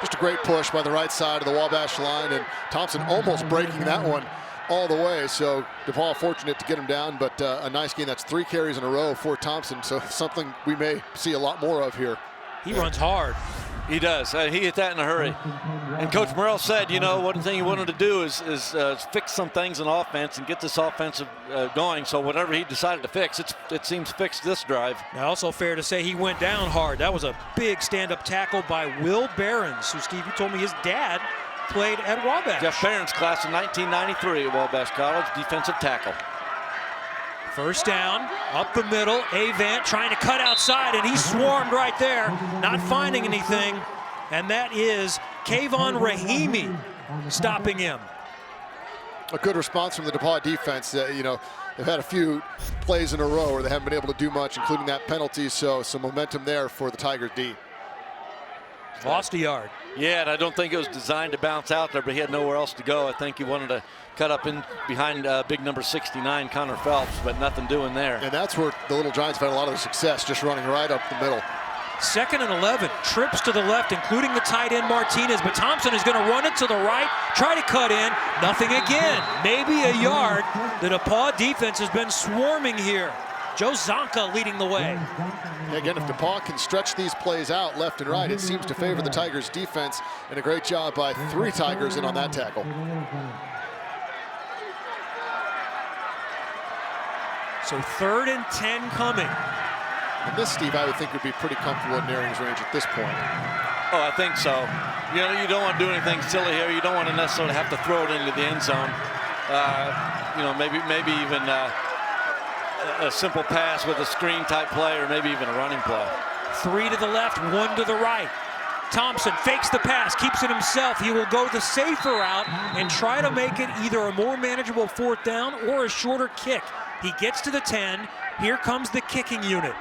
Just a great push by the right side of the Wabash line, and Thompson almost breaking that one all the way. So DePaul fortunate to get him down, but a nice game. That's 3 carries in a row for Thompson, so something we may see a lot more of here. He runs hard. He does. He hit that in a hurry. And Coach Morrell said, you know, one thing he wanted to do is fix some things in offense and get this offensive going. So whatever he decided to fix, it seems fixed this drive. Now, also fair to say he went down hard. That was a big stand-up tackle by Will Behrens, who, Steve, you told me his dad played at Wabash. Jeff Behrens, class of 1993 at Wabash College, defensive tackle. First down, up the middle, Avant trying to cut outside, and he swarmed right there, not finding anything, and that is Kayvon Rahimi stopping him. A good response from the DePaul defense. You know, they've had a few plays in a row where they haven't been able to do much, including that penalty, so some momentum there for the Tigers D. Lost a yard. Yeah, and I don't think it was designed to bounce out there, but he had nowhere else to go. I think he wanted to cut up in behind big number 69, Connor Phelps, but nothing doing there. And that's where the Little Giants have had a lot of success, just running right up the middle. 2nd and 11, trips to the left, including the tight end Martinez, but Thompson is going to run it to the right, try to cut in, nothing again. Maybe a yard. The DePaul defense has been swarming here. Joe Zonka leading the way. Again, if DePaul can stretch these plays out left and right, it seems to favor the Tigers defense, and a great job by 3 Tigers in on that tackle. So 3rd and 10 coming. And this, Steve, I would think would be pretty comfortable in Naring's range at this point. Oh, I think so. You know, you don't want to do anything silly here. You don't want to necessarily have to throw it into the end zone. You know, maybe even a simple pass with a screen type play, or maybe even a running play. 3 to the left, 1 to the right. Thompson fakes the pass, keeps it himself. He will go the safer route and try to make it either a more manageable 4th down or a shorter kick. He gets to the 10. Here comes the kicking unit.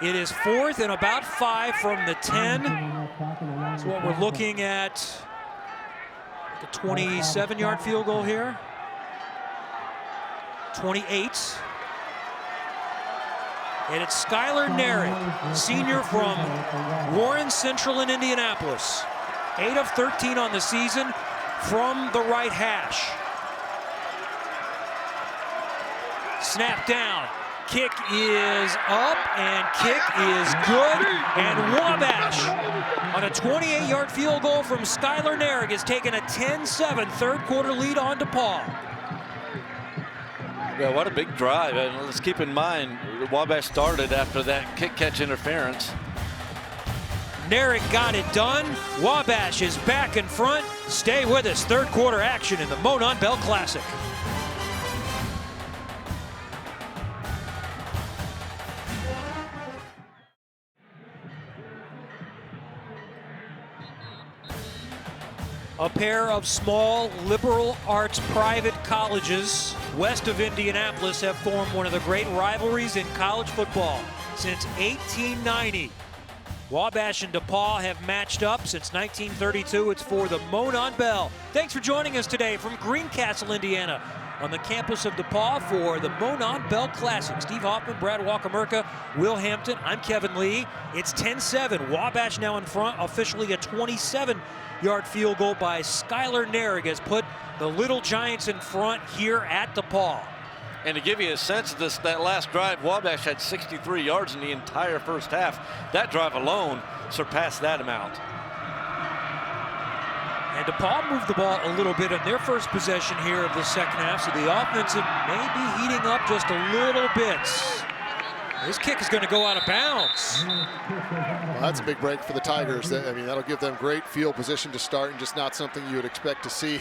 It is 4th and about 5 from the 10. That's what we're looking at. The 27-yard field goal here. 28. And it's Skylar Narig, senior from Warren Central in Indianapolis. 8 of 13 on the season from the right hash. Snap down. Kick is up, and kick is good. And Wabash, on a 28-yard field goal from Skylar Narig, has taken a 10-7 third quarter lead on DePaul. Yeah, what a big drive. And let's keep in mind, Wabash started after that kick-catch interference. Narig got it done. Wabash is back in front. Stay with us. Third quarter action in the Monon Bell Classic. A pair of small liberal arts private colleges west of Indianapolis have formed one of the great rivalries in college football since 1890. Wabash and DePaul have matched up since 1932. It's for the Monon Bell. Thanks for joining us today from Greencastle, Indiana, on the campus of DePaul for the Monon Bell Classic. Steve Hoffman, Brad Walker-Merca, Will Hampton. I'm Kevin Lee. It's 10-7. Wabash now in front. Officially a 27-yard field goal by Skylar Narig has put the Little Giants in front here at DePaul. And to give you a sense of this, that last drive, Wabash had 63 yards in the entire first half. That drive alone surpassed that amount. And DePaul moved the ball a little bit on their first possession here of the second half, so the offensive may be heating up just a little bit. This kick is going to go out of bounds. Well, that's a big break for the Tigers. I mean, that'll give them great field position to start, and just not something you would expect to see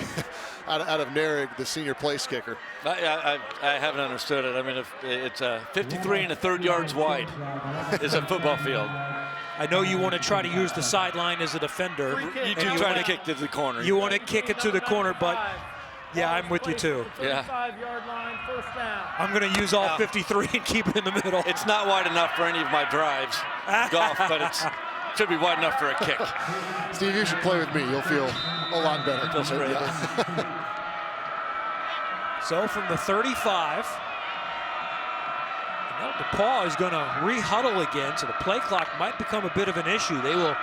out of Narig, the senior place kicker. I haven't understood it. I mean, if it's 53 and a third yards wide is a football field. I know you want to try to use the sideline as a defender. You do try to kick to the corner. You want to kick it to the corner, but yeah, I'm with you too. Yeah. 35-yard line, first down. I'm going to use all 53 and keep it in the middle. It's not wide enough for any of my drives, golf, but it should be wide enough for a kick. Steve, you should play with me. You'll feel a lot better. Feels great. Yeah. So from the 35, now DePaul is going to re-huddle again, so the play clock might become a bit of an issue. They will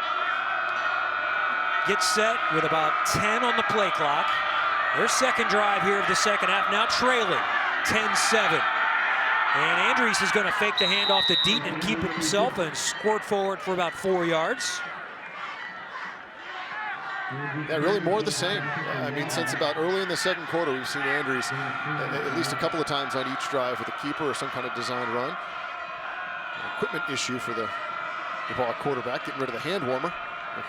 get set with about 10 on the play clock. Their second drive here of the second half, now trailing 10-7. And Andrews is going to fake the handoff to Deaton and keep it himself and squirt forward for about 4 yards. Yeah, really more of the same. I mean, since about early in the second quarter, we've seen Andrews at least a couple of times on each drive with a keeper or some kind of design run. An equipment issue for the DePaul quarterback, getting rid of the hand warmer. If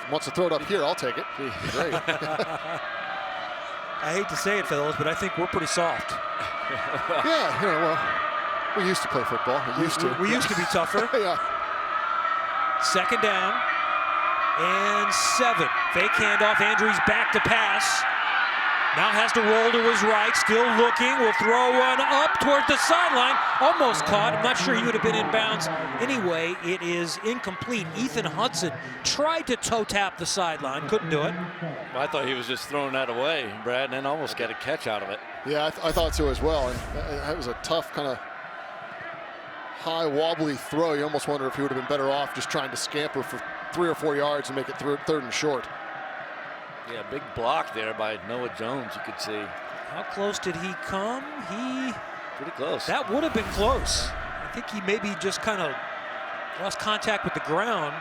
he wants to throw it up here, I'll take it. Great. I hate to say it, fellas, but I think we're pretty soft. Yeah, well, we used to play football. We used to be tougher. Yeah. Second down and 7. Fake handoff. Andrews back to pass. Now has to roll to his right. Still looking. Will throw one up towards the sideline. Almost caught. I'm not sure he would have been in bounds. Anyway, it is incomplete. Ethan Hudson tried to toe tap the sideline. Couldn't do it. Well, I thought he was just throwing that away, Brad, and then almost got a catch out of it. Yeah, I thought so as well. And that was a tough kind of high wobbly throw. You almost wonder if he would have been better off just trying to scamper for 3 or 4 yards and make it third and short. Yeah, big block there by Noah Jones, you could see. How close did he come? Pretty close. That would have been close. I think he maybe just kind of lost contact with the ground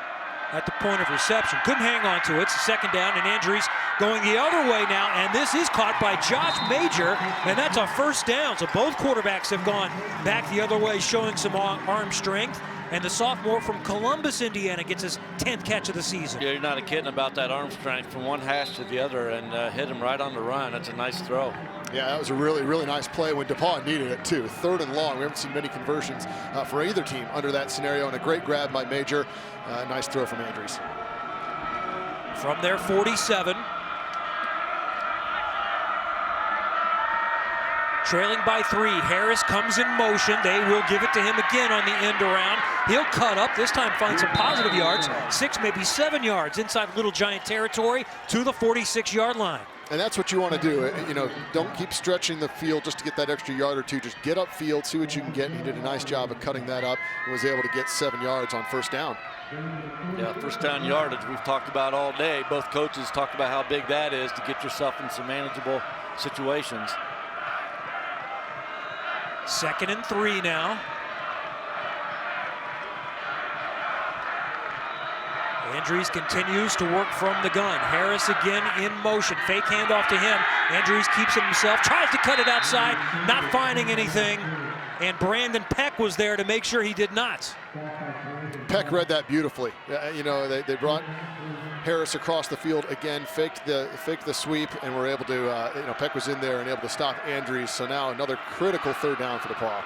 at the point of reception. Couldn't hang on to it. It's a second down, and Andrews going the other way now, and this is caught by Josh Major, and that's a first down. So both quarterbacks have gone back the other way, showing some arm strength. And the sophomore from Columbus, Indiana, gets his 10th catch of the season. Yeah, you're not kidding about that arm strength from one hash to the other, and hit him right on the run. That's a nice throw. Yeah, that was a really, really nice play when DePaul needed it, too. 3rd and long. We haven't seen many conversions for either team under that scenario, and a great grab by Major. Nice throw from Andrews. From their 47. Trailing by 3, Harris comes in motion. They will give it to him again on the end around. He'll cut up, this time find some positive yards. 6, maybe 7 yards inside Little Giant territory to the 46-yard line. And that's what you want to do. You know, don't keep stretching the field just to get that extra yard or 2. Just get upfield, see what you can get. And he did a nice job of cutting that up and was able to get 7 yards on first down. Yeah, first down yardage we've talked about all day. Both coaches talked about how big that is to get yourself in some manageable situations. 2nd and 3 now. Andrews continues to work from the gun. Harris again in motion. Fake handoff to him. Andrews keeps it himself. Tries to cut it outside. Not finding anything. And Brandon Peck was there to make sure he did not. Peck read that beautifully. You know, they brought Harris across the field again, faked the sweep, and were able to, you know, Peck was in there and able to stop Andrews. So now another critical 3rd down for DePaul.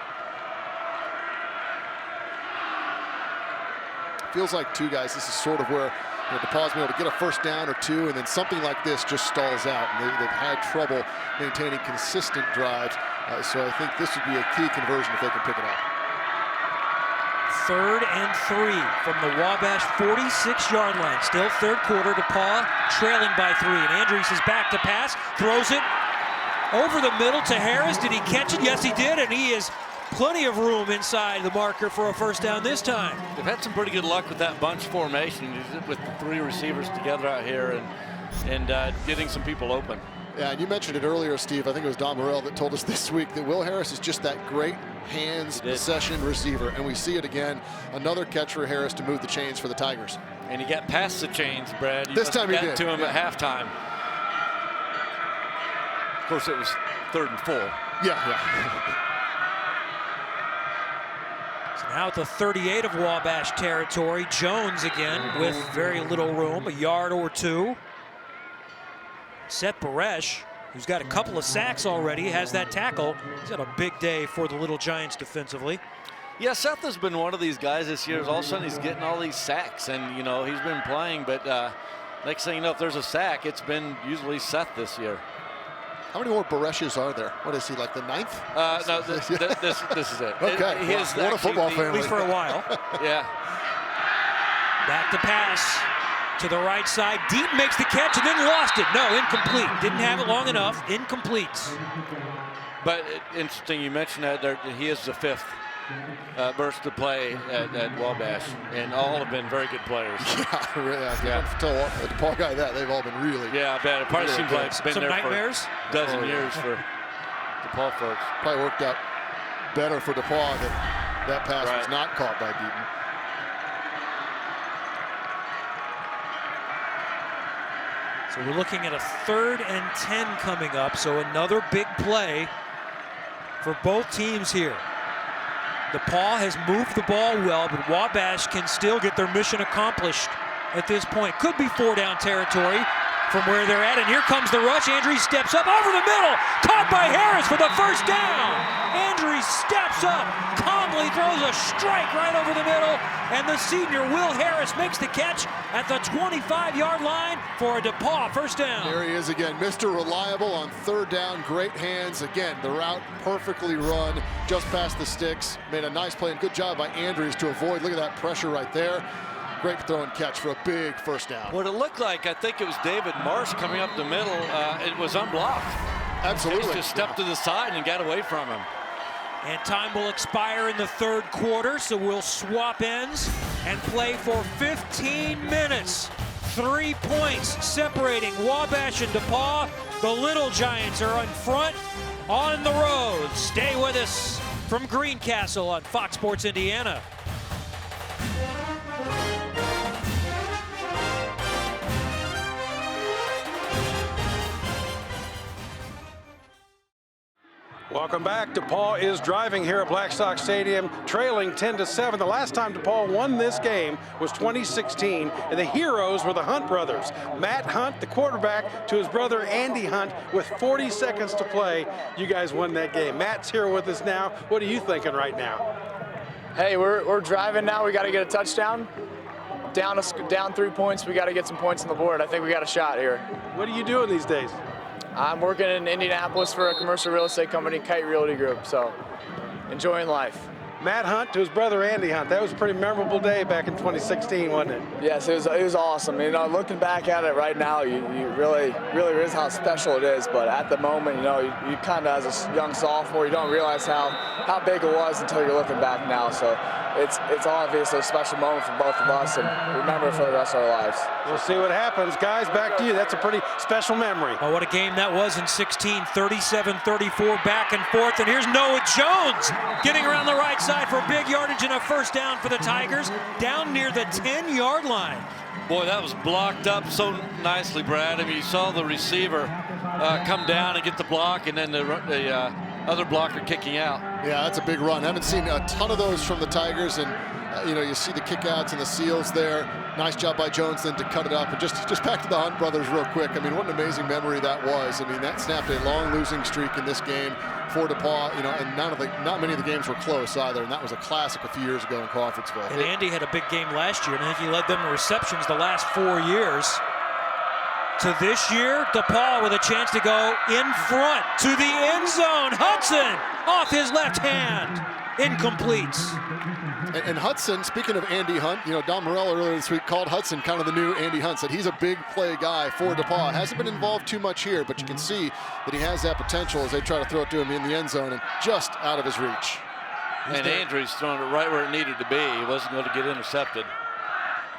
Feels like, too, guys, this is sort of where, you know, DePaul's been able to get a first down or 2, and then something like this just stalls out. And they've had trouble maintaining consistent drives. So I think this would be a key conversion if they can pick it up. 3rd and 3 from the Wabash 46-yard line. Still 3rd quarter. DePaul trailing by 3. And Andrews is back to pass. Throws it over the middle to Harris. Did he catch it? Yes, he did. And he is plenty of room inside the marker for a first down this time. They've had some pretty good luck with that bunch formation with the 3 receivers together out here and getting some people open. Yeah, and you mentioned it earlier, Steve. I think it was Don Morell that told us this week that Will Harris is just that great hands possession receiver, and we see it again. Another catch for Harris to move the chains for the Tigers. And he got past the chains, Brad. This time he did. To him at halftime. Of course, it was 3rd and 4. Yeah. So now at the 38 of Wabash territory, Jones again with very little room, a yard or 2. Seth Baresh, who's got a couple of sacks already, has that tackle. He's had a big day for the Little Giants defensively. Yeah, Seth has been one of these guys this year. All of a sudden he's getting all these sacks, and, you know, he's been playing, but next thing you know, if there's a sack, it's been usually Seth this year. How many more Bareshes are there? What is he, like the 9th? No, this is it. Okay, what a football family. At least for a while. Yeah. Back to pass to the right side. Deep makes the catch and then lost it. No, incomplete. Didn't have it long enough. Incomplete. But interesting you mentioned that he is the 5th burst to play at Wabash, and all have been very good players. Yeah, really. Tell the DePaul guy that. They've all been really. Yeah, I bet. It probably seems like it's been some there nightmares? for a dozen years for DePaul folks. Probably worked out better for DePaul that pass was not caught by Deaton. So we're looking at a 3rd and 10 coming up. So another big play for both teams here. DePaul has moved the ball well, but Wabash can still get their mission accomplished at this point. Could be 4-down territory from where they're at, and here comes the rush. Andrews steps up over the middle, caught by Harris for the first down. Andrews steps up, calmly throws a strike right over the middle, and the senior Will Harris makes the catch at the 25-yard line for a DePaul first down. There he is again, Mr. Reliable on 3rd down, great hands. Again, the route perfectly run, just past the sticks. Made a nice play, and good job by Andrews to avoid. Look at that pressure right there. Great throw and catch for a big first down. What it looked like, I think it was David Marsh coming up the middle. It was unblocked. Absolutely. He just stepped to the side and got away from him. And time will expire in the 3rd quarter, so we'll swap ends and play for 15 minutes. 3 points separating Wabash and DePaul. The Little Giants are in front on the road. Stay with us from Greencastle on Fox Sports Indiana. Welcome back. DePaul is driving here at Blackstock Stadium, trailing 10-7. The last time DePaul won this game was 2016, and the heroes were the Hunt brothers. Matt Hunt, the quarterback, to his brother Andy Hunt with 40 seconds to play. You guys won that game. Matt's here with us now. What are you thinking right now? Hey, we're driving now. We got to get a touchdown. Down 3 points. We got to get some points on the board. I think we got a shot here. What are you doing these days? I'm working in Indianapolis for a commercial real estate company, Kite Realty Group, so enjoying life. Matt Hunt to his brother Andy Hunt. That was a pretty memorable day back in 2016, wasn't it? Yes, it was awesome. You know, looking back at it right now, you really realize how special it is. But at the moment, you know, you kind of, as a young sophomore, you don't realize how big it was until you're looking back now. So it's obviously a special moment for both of us, and remember it for the rest of our lives. We'll see what happens. Guys, back to you. That's a pretty special memory. Oh, what a game that was in 16, 37-34, back and forth. And here's Noah Jones getting around the right side for big yardage and a first down for the Tigers, down near the 10-yard line. Boy, that was blocked up so nicely, Brad. I mean, you saw the receiver come down and get the block, and then the other blocker kicking out. Yeah, that's a big run. I haven't seen a ton of those from the Tigers, and you know, you see the kickouts and the seals there. Nice job by Jones then to cut it up. And just back to the Hunt brothers real quick. I mean, what an amazing memory that was. I mean, that snapped a long losing streak in this game for DePaul. You know, and not many of the games were close either. And that was a classic a few years ago in Crawfordsville. And Andy had a big game last year, and I think he led them in receptions the last 4 years. To this year, DePaul with a chance to go in front to the end zone. Hudson off his left hand. Incomplete. And Hudson, speaking of Andy Hunt, you know, Don Morello earlier this week called Hudson kind of the new Andy Hunt. Said he's a big play guy for DePaul. Hasn't been involved too much here, but you can see that he has that potential as they try to throw it to him in the end zone and just out of his reach. And Andrews throwing it right where it needed to be. He wasn't going to get intercepted.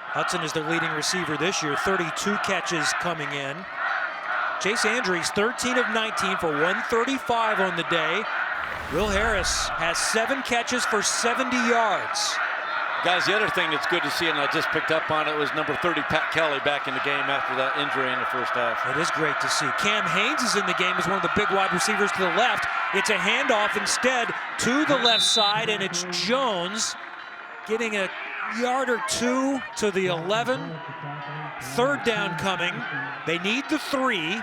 Hudson is their leading receiver this year, 32 catches coming in. Chase Andrews, 13 of 19 for 135 on the day. Will Harris has 7 catches for 70 yards. Guys, the other thing that's good to see, and I just picked up on it, was number 30, Pat Kelly, back in the game after that injury in the first half. It is great to see. Cam Haynes is in the game as one of the big wide receivers to the left. It's a handoff instead to the left side, and it's Jones getting a yard or two to the 11. 3rd down coming. They need the 3.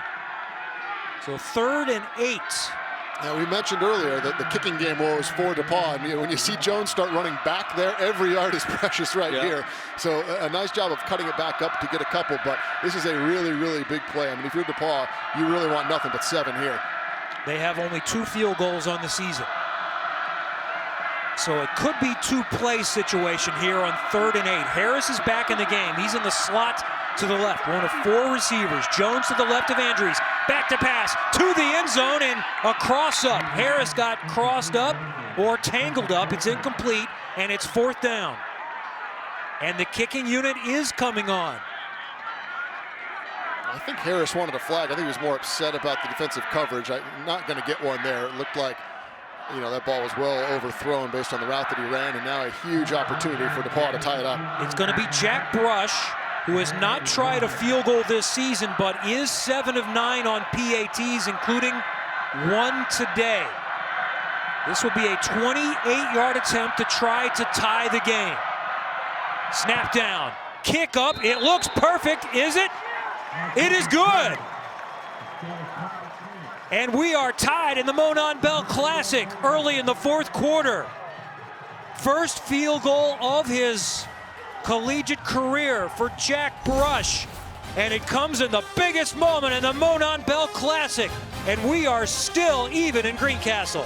So 3rd and 8. Now, we mentioned earlier that the kicking game woes for DePaul. And, you know, when you see Jones start running back there, every yard is precious right here. So a nice job of cutting it back up to get a couple, but this is a really, really big play. I mean, if you're DePaul, you really want nothing but 7 here. They have only 2 field goals on the season. So it could be 2-play situation here on 3rd and 8. Harris is back in the game. He's in the slot to the left, one of 4 receivers. Jones to the left of Andrews. Back to pass to the end zone and a cross up. Harris got crossed up or tangled up. It's incomplete, and it's 4th down. And the kicking unit is coming on. I think Harris wanted a flag. I think he was more upset about the defensive coverage. I'm not going to get one there. It looked like, you know, that ball was well overthrown based on the route that he ran, and now a huge opportunity for DePaul to tie it up. It's going to be Jack Brush who has not tried a field goal this season, but is 7 of 9 on PATs, including one today. This will be a 28-yard attempt to try to tie the game. Snap down, kick up, it looks perfect, is it? It is good. And we are tied in the Monon Bell Classic early in the fourth quarter. First field goal of his collegiate career for Jack Brush. And it comes in the biggest moment in the Monon Bell Classic. And we are still even in Greencastle.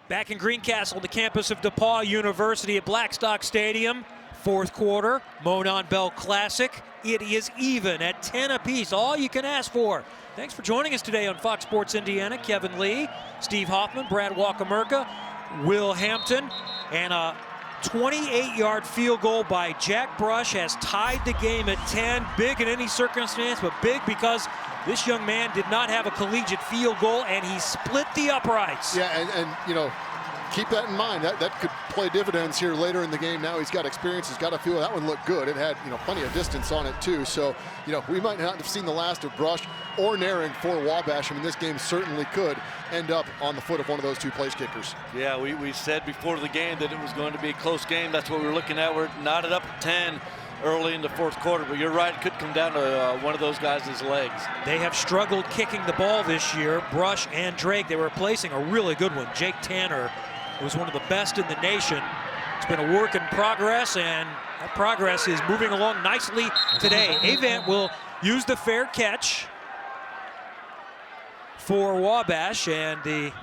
Back in Greencastle, the campus of DePaul University at Blackstock Stadium. Fourth quarter, Monon Bell Classic. It is even at 10 apiece, all you can ask for. Thanks for joining us today on Fox Sports Indiana. Kevin Lee, Steve Hoffman, Brad Walkamerka, Will Hampton, and a 28-yard field goal by Jack Brush has tied the game at 10. Big in any circumstance, but big because this young man did not have a collegiate field goal, and he split the uprights. Yeah, and you know, keep that in mind. That could play dividends here later in the game. Now he's got experience. He's got a feel. That one looked good. It had, you know, plenty of distance on it too. So, you know, we might not have seen the last of Brush or Naring for Wabash. I mean, this game certainly could end up on the foot of one of those two place kickers. Yeah, we said before the game that it was going to be a close game. That's what we were looking at. We're knotted up at 10 early in the fourth quarter, but you're right, it could come down to one of those guys' legs. They have struggled kicking the ball this year. Brush and Drake, they were replacing a really good one. Jake Tanner was one of the best in the nation. It's been a work in progress, and that progress is moving along nicely today. Avant will use the fair catch for Wabash, and the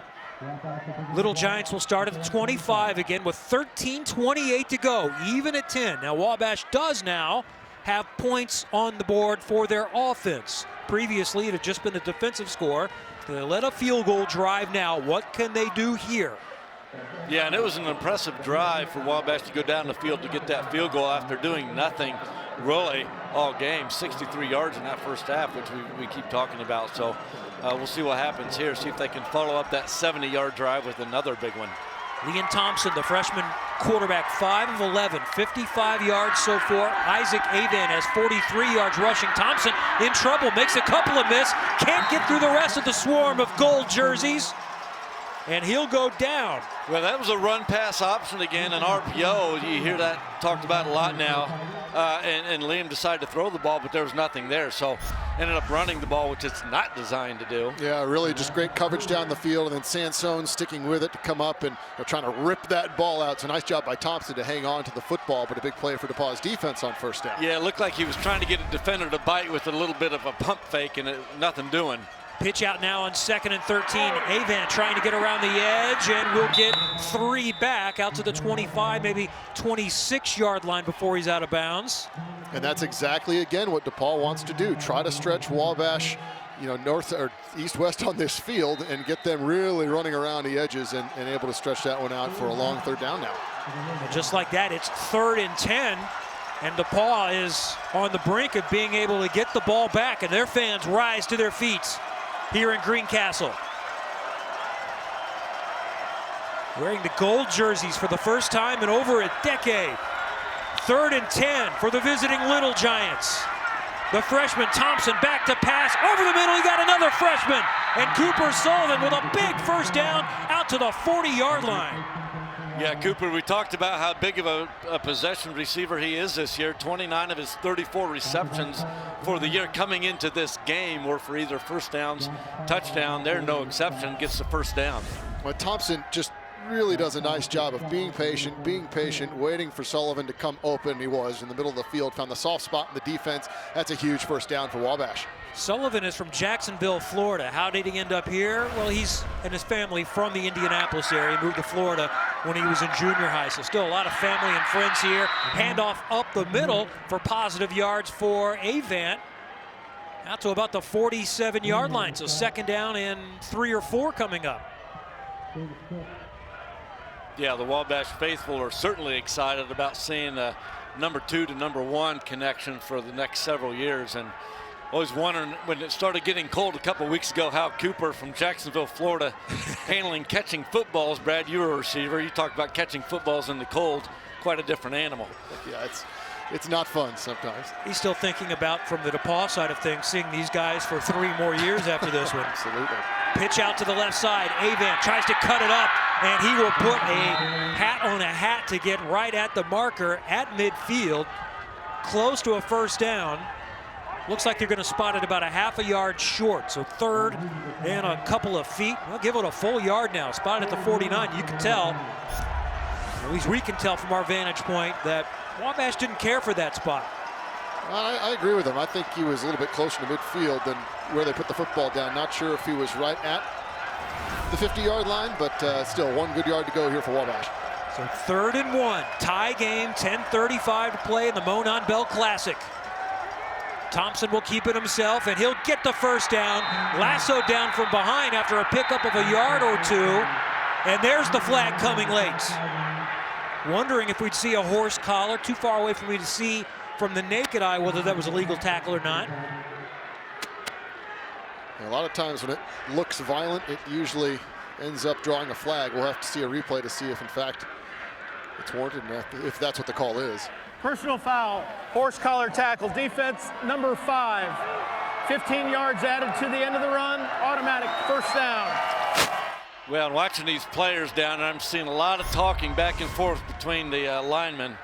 Little Giants will start at the 25 again with 13:28 to go, even at 10. Now Wabash does now have points on the board for their offense. Previously, it had just been a defensive score. They let a field goal drive now. What can they do here? Yeah, and it was an impressive drive for Wabash to go down the field to get that field goal after doing nothing really all game. 63 yards in that first half, which we keep talking about. So we'll see what happens here, see if they can follow up that 70-yard drive with another big one. Liam Thompson, the freshman quarterback, 5 of 11, 55 yards so far. Isaac Avant has 43 yards rushing. Thompson in trouble, makes a couple of misses, can't get through the rest of the swarm of gold jerseys, and he'll go down. Well, that was a run-pass option again, an RPO. You hear that talked about a lot now. And Liam decided to throw the ball, but there was nothing there. So ended up running the ball, which it's not designed to do. Yeah, really just great coverage down the field, and then Sansone sticking with it to come up and trying to rip that ball out. So nice job by Thompson to hang on to the football, but a big play for DePaul's defense on first down. Yeah, it looked like he was trying to get a defender to bite with a little bit of a pump fake, and nothing doing. Pitch out now on 2nd and 13. Avant trying to get around the edge, and will get 3 back out to the 25, maybe 26-yard line before he's out of bounds. And that's exactly, again, what DePaul wants to do. Try to stretch Wabash, you know, north or east-west on this field and get them really running around the edges and able to stretch that one out for a long third down now. And just like that, it's 3rd and 10. And DePaul is on the brink of being able to get the ball back, and their fans rise to their feet here in Greencastle. Wearing the gold jerseys for the first time in over a decade. 3rd and 10 for the visiting Little Giants. The freshman Thompson back to pass over the middle. He got another freshman. And Cooper Sullivan with a big first down out to the 40-yard line. Yeah, Cooper, we talked about how big of a possession receiver he is this year. 29 of his 34 receptions for the year coming into this game were for either first downs, touchdown. They're no exception, gets the first down. Well, Thompson just really does a nice job of being patient, waiting for Sullivan to come open. He was in the middle of the field, found the soft spot in the defense. That's a huge first down for Wabash. Sullivan is from Jacksonville, Florida. How did he end up here? Well, he's and his family from the Indianapolis area. He moved to Florida when he was in junior high. So still a lot of family and friends here. Handoff up the middle for positive yards for Avant. Out to about the 47-yard line. So 2nd down and 3 or 4 coming up. Yeah, the Wabash faithful are certainly excited about seeing the number 2 to number 1 connection for the next several years. And Always wondering when it started getting cold a couple weeks ago how Cooper from Jacksonville, Florida, catching footballs. Brad, you were a receiver. You talked about catching footballs in the cold. Quite a different animal. Yeah, it's not fun sometimes. He's still thinking about, from the DePaul side of things, seeing these guys for 3 more years after this one. Absolutely. Pitch out to the left side. Avant tries to cut it up, and he will put a hat on a hat to get right at the marker at midfield, close to a first down. Looks like they're going to spot it about a half a yard short. So 3rd and a couple of feet. We'll give it a full yard now. Spotted at the 49. You can tell, at least we can tell from our vantage point, that Wabash didn't care for that spot. I agree with him. I think he was a little bit closer to midfield than where they put the football down. Not sure if he was right at the 50-yard line, but still 1 good yard to go here for Wabash. So 3rd and 1. Tie game, 10:35 to play in the Monon Bell Classic. Thompson will keep it himself, and he'll get the first down. Lassoed down from behind after a pickup of a yard or 2. And there's the flag coming late. Wondering if we'd see a horse collar. Too far away for me to see from the naked eye whether that was a legal tackle or not. A lot of times when it looks violent, it usually ends up drawing a flag. We'll have to see a replay to see if, in fact, it's warranted, if that's what the call is. Personal foul, horse collar tackle, defense number 5. 15 yards added to the end of the run, automatic first down. Well, and watching these players down there, I'm seeing a lot of talking back and forth between the linemen.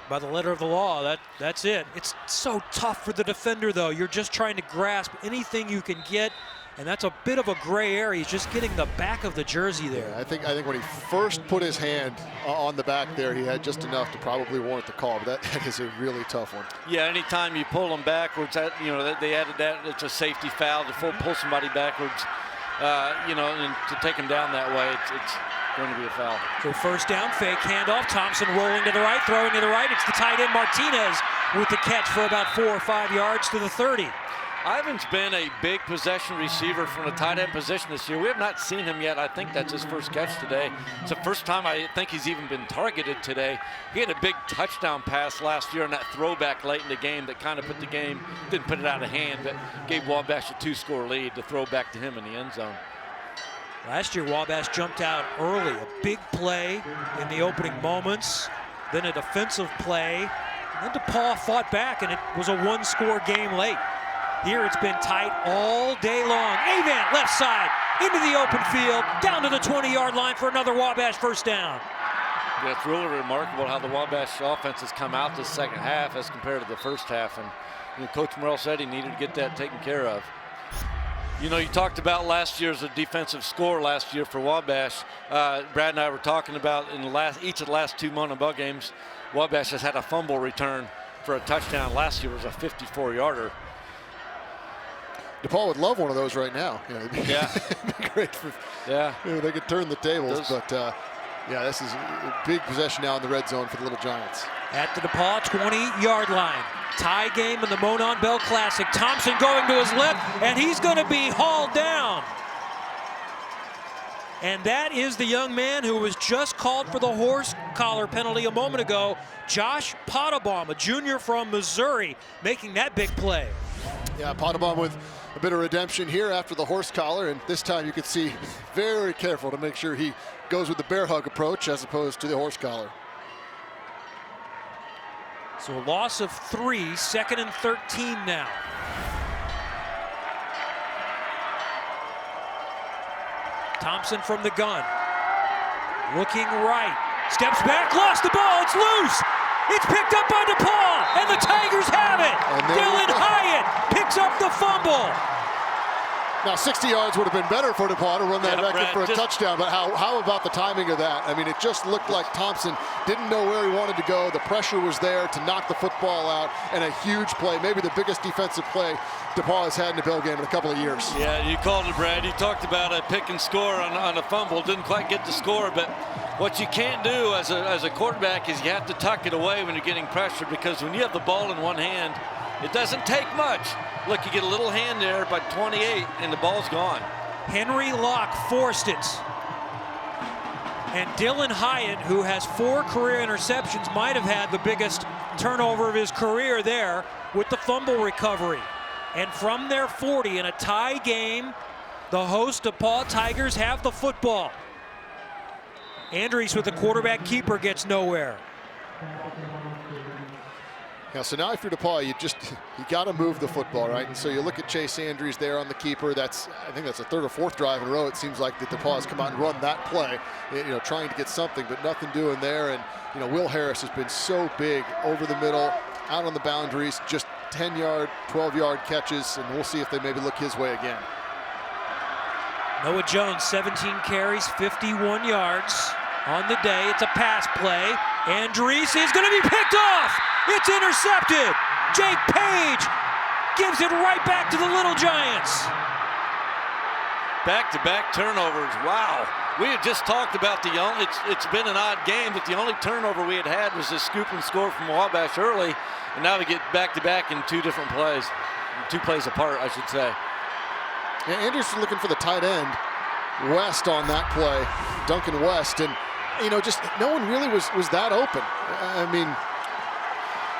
By the letter of the law, that's it. It's so tough for the defender, though. You're just trying to grasp anything you can get, and that's a bit of a gray area. He's just getting the back of the jersey there. Yeah, I think when he first put his hand on the back there, he had just enough to probably warrant the call, but that is a really tough one. Yeah, anytime you pull them backwards, they added that, it's a safety foul to pull somebody backwards, and to take them down that way, it's going to be a foul. So first down, fake handoff. Thompson rolling to the right, throwing to the right. It's the tight end Martinez with the catch for about 4 or 5 yards to the 30. Ivan's been a big possession receiver from the tight end position this year. We have not seen him yet. I think that's his first catch today. It's the first time I think he's even been targeted today. He had a big touchdown pass last year on that throwback late in the game that kind of put the game, didn't put it out of hand, but gave Wabash a 2-score lead to throw back to him in the end zone. Last year, Wabash jumped out early. A big play in the opening moments, then a defensive play. And then DePaul fought back, and it was a 1-score game late. Here it's been tight all day long. Avant left side into the open field, down to the 20-yard line for another Wabash first down. Yeah, it's really remarkable how the Wabash offense has come out this second half as compared to the first half. And Coach Morrell said he needed to get that taken care of. You talked about last year's defensive score last year for Wabash. Brad and I were talking about in each of the last 2 Monon Bell games, Wabash has had a fumble return for a touchdown. Last year was a 54-yarder. DePaul would love one of those right now. Yeah. It'd be great for, yeah. They could turn the tables, but yeah, this is a big possession now in the red zone for the Little Giants. At the DePaul 20-yard line. Tie game in the Monon Bell Classic. Thompson going to his left, and he's going to be hauled down. And that is the young man who was just called for the horse collar penalty a moment ago, Josh Pottebaum, a junior from Missouri, making that big play. Yeah, Pottebaum with a bit of redemption here after the horse collar, and this time you could see very careful to make sure he goes with the bear hug approach as opposed to the horse collar. So a loss of 3, 2nd and 13 now. Thompson from the gun, looking right, steps back, lost the ball, it's loose. It's picked up by DePaul, and the Tigers have it. Dylan Hyatt picks up the fumble. Now 60 yards would have been better for DePaul to run that back in for a touchdown, but how about the timing of that? I mean, it just looked like Thompson didn't know where he wanted to go. The pressure was there to knock the football out, and a huge play, maybe the biggest defensive play DePaul has had in the Bell game in a couple of years. Yeah, you called it, Brad. You talked about a pick and score on a fumble. Didn't quite get the score, but what you can't do as a quarterback is you have to tuck it away when you're getting pressured, because when you have the ball in one hand, it doesn't take much. Look, you get a little hand there by 28, and the ball's gone. Henry Locke forced it. And Dylan Hyatt, who has 4 career interceptions, might have had the biggest turnover of his career there with the fumble recovery. And from their 40 in a tie game, the host DePaul Tigers have the football. Andrews with the quarterback keeper gets nowhere. Yeah, so now if you're DePaul, you got to move the football, right? And so you look at Chase Andrews there on the keeper. I think that's the 3rd or 4th drive in a row. It seems like that DePaul has come out and run that play, trying to get something, but nothing doing there. And Will Harris has been so big over the middle, out on the boundaries, just 10-yard, 12-yard catches, and we'll see if they maybe look his way again. Noah Jones, 17 carries, 51 yards on the day. It's a pass play. Andrews is going to be picked off. It's intercepted. Jake Page gives it right back to the Little Giants. Back-to-back turnovers. Wow. We had just talked about it's been an odd game, but the only turnover we had was a scoop and score from Wabash early, and now we get back-to-back in 2 different plays. 2 plays apart, I should say. Yeah, Anderson looking for the tight end, West on that play, Duncan West, and just no one really was that open. I mean,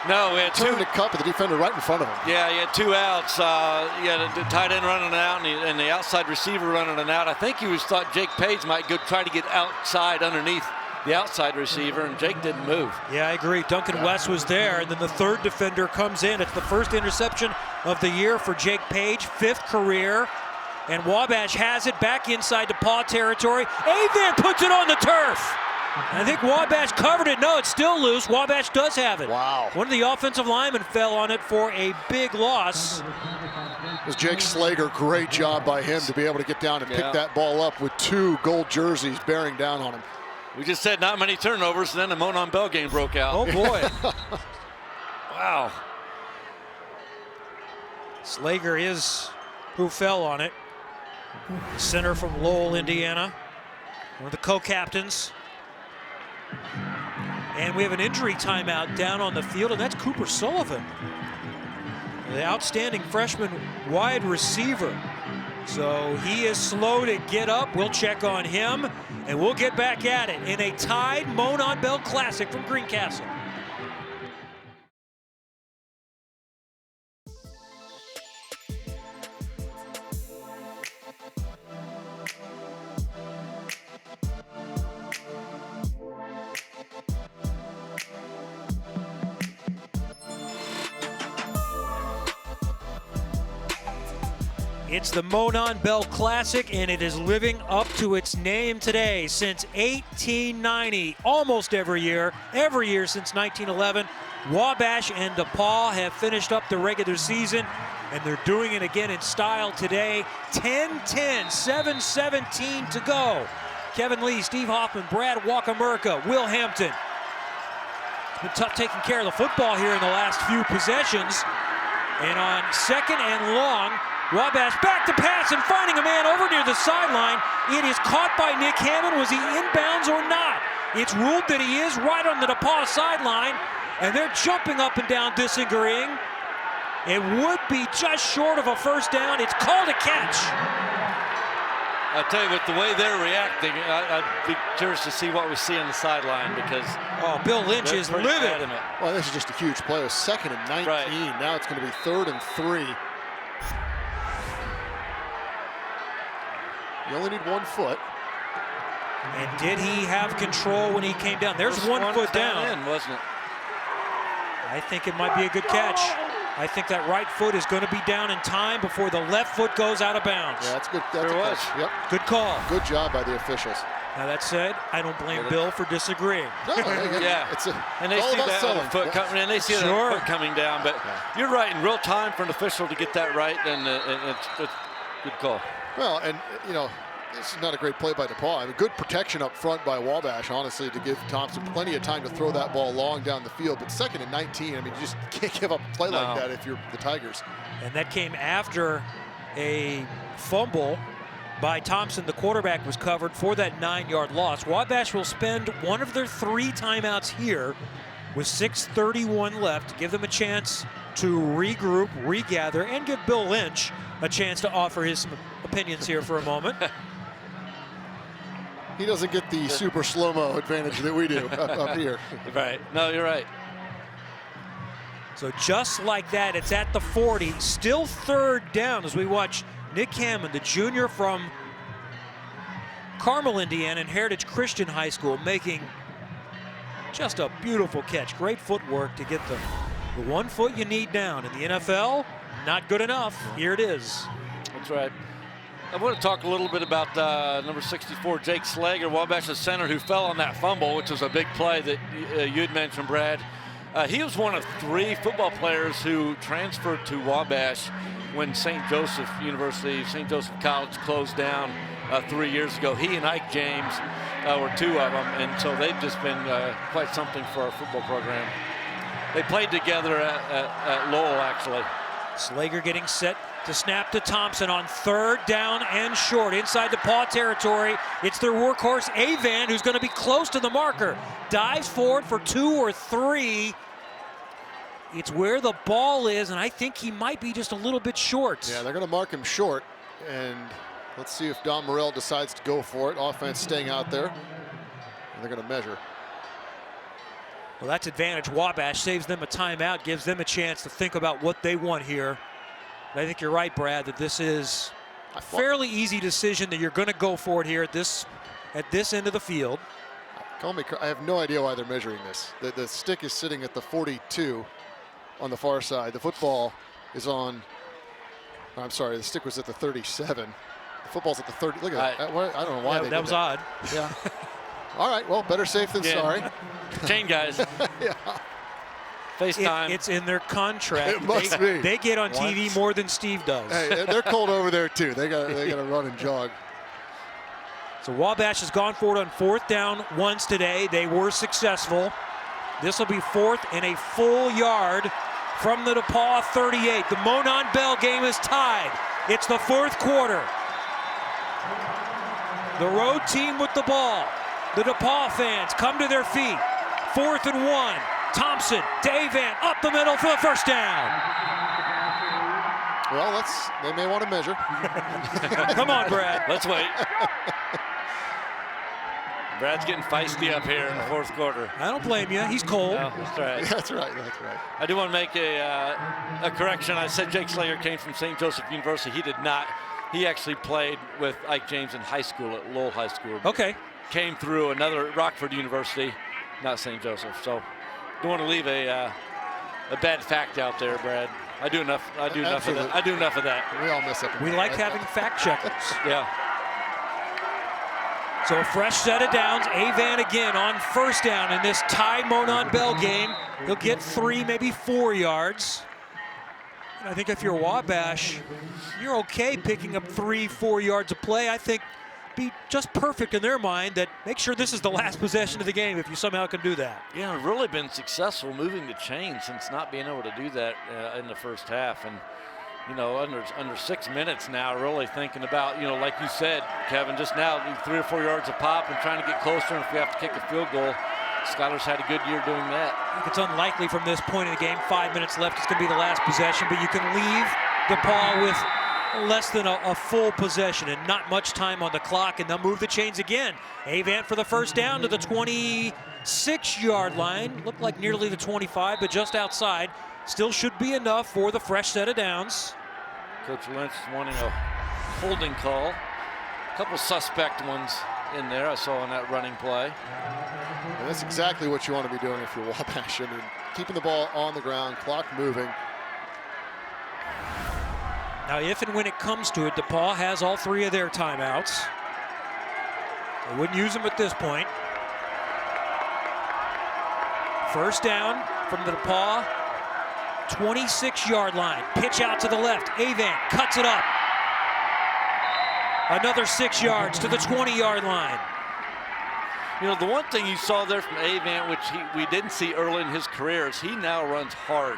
no, we had turned to cut, but the defender right in front of him. Yeah, he had 2 outs. You had the tight end running out and the outside receiver running it out. I think he thought Jake Page might go try to get outside underneath the outside receiver, and Jake didn't move. Yeah, I agree. Duncan West was there, and then the 3rd defender comes in. It's the 1st interception of the year for Jake Page, 5th career. And Wabash has it back inside DePaul territory. Avan puts it on the turf. I think Wabash covered it. No, it's still loose. Wabash does have it. Wow. One of the offensive linemen fell on it for a big loss. It was Jake Slager. Great job by him to be able to get down and pick that ball up with 2 gold jerseys bearing down on him. We just said not many turnovers, and then the Monon Bell game broke out. Oh, boy. Wow. Slager is who fell on it. Center from Lowell, Indiana. One of the co-captains. And we have an injury timeout down on the field, and that's Cooper Sullivan, the outstanding freshman wide receiver. So he is slow to get up. We'll check on him, and we'll get back at it in a tied Monon Bell Classic from Greencastle. It's the Monon Bell Classic, and it is living up to its name today. Since 1890, almost every year since 1911, Wabash and DePaul have finished up the regular season, and they're doing it again in style today. 10-10, 7:17 to go. Kevin Lee, Steve Hoffman, Brad Wakamerka, Will Hampton. It's been tough taking care of the football here in the last few possessions. And on 2nd and long, Wabash back to pass and finding a man over near the sideline. It is caught by Nick Hammond. Was he inbounds or not? It's ruled that he is right on the DePaul sideline, and they're jumping up and down disagreeing. It would be just short of a first down. It's called a catch. I'll tell you, with the way they're reacting, I'd be curious to see what we see on the sideline, because Bill Lynch is livid. Well, this is just a huge play. It was 2nd and 19. Right. Now it's going to be 3rd and 3. You only need 1 foot. And did he have control when he came down? There's 1 foot down. Wasn't it? I think it might be a good catch. I think that right foot is going to be down in time before the left foot goes out of bounds. Yeah, that's good. That's was. Yep. Good call. Good job by the officials. Now that said, I don't blame Bill for disagreeing. No, yeah, and they see that other foot coming, and they see that foot coming down. But you're right, in real time for an official to get that right, and it's a good call. Well, and this is not a great play by DePaul. I mean, good protection up front by Wabash, honestly, to give Thompson plenty of time to throw that ball long down the field. But 2nd and 19, I mean, you just can't give up a play like that if you're the Tigers. And that came after a fumble by Thompson. The quarterback was covered for that 9-yard loss. Wabash will spend one of their 3 timeouts here with 6:31 left to give them a chance to regroup, regather, and give Bill Lynch a chance to offer his opinions here for a moment. He doesn't get the super slow-mo advantage that we do up here. Right. No, you're right. So just like that, it's at the 40. Still third down as we watch Nick Hammond, the junior from Carmel, Indiana, and Heritage Christian High School, making just a beautiful catch. Great footwork to get the 1 foot you need down. In the NFL, not good enough. Here it is. That's right. I want to talk a little bit about number 64, Jake Slager, Wabash's center, who fell on that fumble, which was a big play that you'd mentioned, Brad. He was one of 3 football players who transferred to Wabash when St. Joseph University, St. Joseph College closed down 3 years ago. He and Ike James were 2 of them, and so they've just been quite something for our football program. They played together at Lowell, actually. Slager getting set to snap to Thompson on 3rd down and short. Inside the paw territory, it's their workhorse, Avan, who's going to be close to the marker. Dives forward for 2 or 3. It's where the ball is, and I think he might be just a little bit short. Yeah, they're going to mark him short, and let's see if Don Morell decides to go for it. Offense staying out there, and they're going to measure. Well, that's advantage. Wabash saves them a timeout, gives them a chance to think about what they want here. But I think you're right, Brad, that this is a fairly easy decision that you're going to go for it here at this end of the field. I have no idea why they're measuring this. The stick is sitting at the 42 on the far side. The football is on, I'm sorry, the stick was at the 37. The football's at the 30. Look at that. I don't know why they did that. That was odd. Yeah. All right, well, better safe than sorry. Chain guys. Yeah. FaceTime. It's in their contract. It must be. They get on TV more than Steve does. Hey, they're cold over there too. They got to run and jog. So Wabash has gone forward on 4th down once today. They were successful. This will be 4th and a full yard from the DePaul 38. The Monon Bell game is tied. It's the 4th quarter. The road team with the ball. The DePaul fans come to their feet. 4th and 1. Thompson to Avan up the middle for the first down. Well, they may want to measure. Come on, Brad. Let's wait. Brad's getting feisty up here in the 4th quarter. I don't blame you. He's cold. No, that's right. That's right. That's right. I do want to make a correction. I said Jake Slager came from St. Joseph University. He did not. He actually played with Ike James in high school at Lowell High School. Okay. Came through another Rockford University, not St. Joseph. So don't want to leave a bad fact out there, Brad. I do enough of that. I do enough of that. We all mess up. We like having fact checkers. Yeah. So a fresh set of downs. Avan again on 1st down in this tie Monon Bell game. He'll get 3, maybe 4 yards. And I think if you're Wabash, you're okay picking up 3-4 yards of play. I think be just perfect in their mind that make sure this is the last possession of the game if you somehow can do that. Yeah, really been successful moving the chain since not being able to do that in the first half. And you know, under 6 minutes now, really thinking about, you know, like you said, Kevin, just now 3 or 4 yards a pop and trying to get closer. And if we have to kick a field goal, Schuyler's had a good year doing that. I think it's unlikely from this point in the game. 5 minutes left, it's going to be the last possession, but you can leave DePaul with less than a full possession and not much time on the clock, and they'll move the chains again. Avan for the first down to the 26-yard line. Looked like nearly the 25, but just outside. Still should be enough for the fresh set of downs. Coach Lynch is wanting a holding call. A couple suspect ones in there I saw in that running play. And that's exactly what you want to be doing if you're Wabash. I mean, keeping the ball on the ground, clock moving. Now, if and when it comes to it, DePaul has all 3 of their timeouts. They wouldn't use them at this point. First down from the DePaul 26-yard line. Pitch out to the left. Avan cuts it up. Another 6 yards to the 20-yard line. You know, the one thing you saw there from Avan, which we didn't see early in his career, is he now runs hard.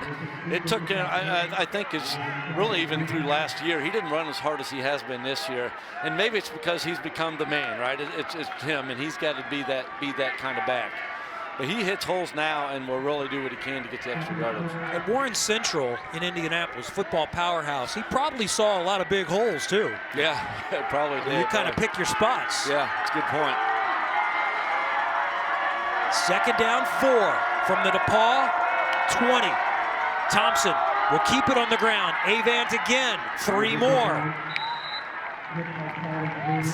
It took him, I think, is really even through last year, he didn't run as hard as he has been this year. And maybe it's because he's become the man, right? It's him, and he's got to be that kind of back. But he hits holes now and will really do what he can to get the extra yardage. At Warren Central in Indianapolis, football powerhouse, he probably saw a lot of big holes too. Yeah, probably did. You kind of pick your spots. Yeah, it's a good point. Second down 4 from the DePaul 20. Thompson will keep it on the ground. Avant again, 3 more.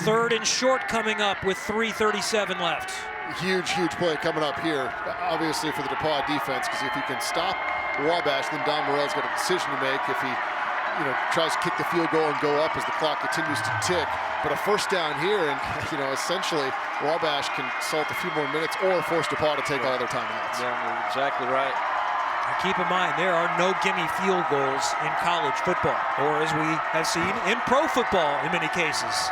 Third and short coming up with 3:37 left. Huge play coming up here, obviously for the DePaul defense, because if he can stop Wabash, then Don Morell's got a decision to make if he tries to kick the field goal and go up as the clock continues to tick. But a first down here, and essentially Wabash can salt a few more minutes or force DePaul to take all their timeouts. Yeah, exactly right. And keep in mind, there are no gimme field goals in college football, or as we have seen in pro football in many cases.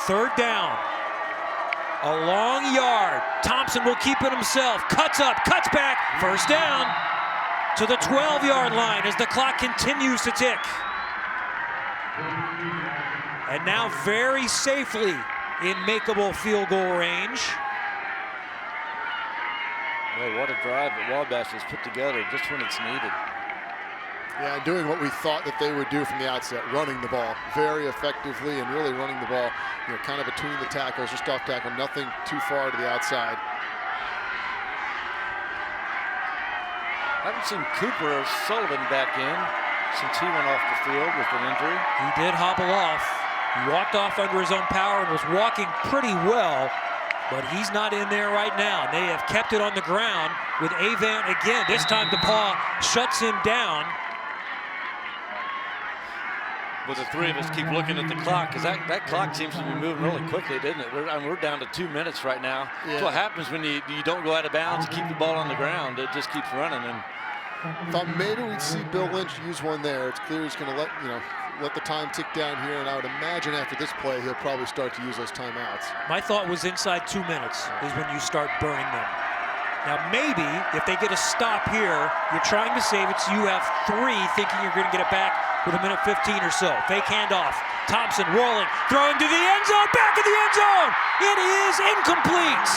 Third down. A long yard. Thompson will keep it himself. Cuts up, cuts back. First down to the 12-yard line as the clock continues to tick. And now very safely in makeable field goal range. Boy, what a drive that Wabash has put together just when it's needed. Yeah, and doing what we thought that they would do from the outset, running the ball very effectively and really running the ball, kind of between the tackles, just off tackle, nothing too far to the outside. I haven't seen Cooper or Sullivan back in since he went off the field with an injury. He did hobble off. He walked off under his own power and was walking pretty well, but he's not in there right now. They have kept it on the ground with Avant again. This time DePaul shuts him down. But the three of us keep looking at the clock, because that clock seems to be moving really quickly, doesn't it? We're down to 2 minutes right now. Yeah. That's what happens when you don't go out of bounds and keep the ball on the ground. It just keeps running. And thought maybe we'd see Bill Lynch use one there. It's clear he's going to let the time tick down here, and I would imagine after this play he'll probably start to use those timeouts. My thought was inside 2 minutes is when you start burning them. Now maybe if they get a stop here, you're trying to save it so you have 3 thinking you're going to get it back with a minute 15 or so. Fake handoff. Thompson rolling, throwing to the end zone, back of the end zone. It is incomplete.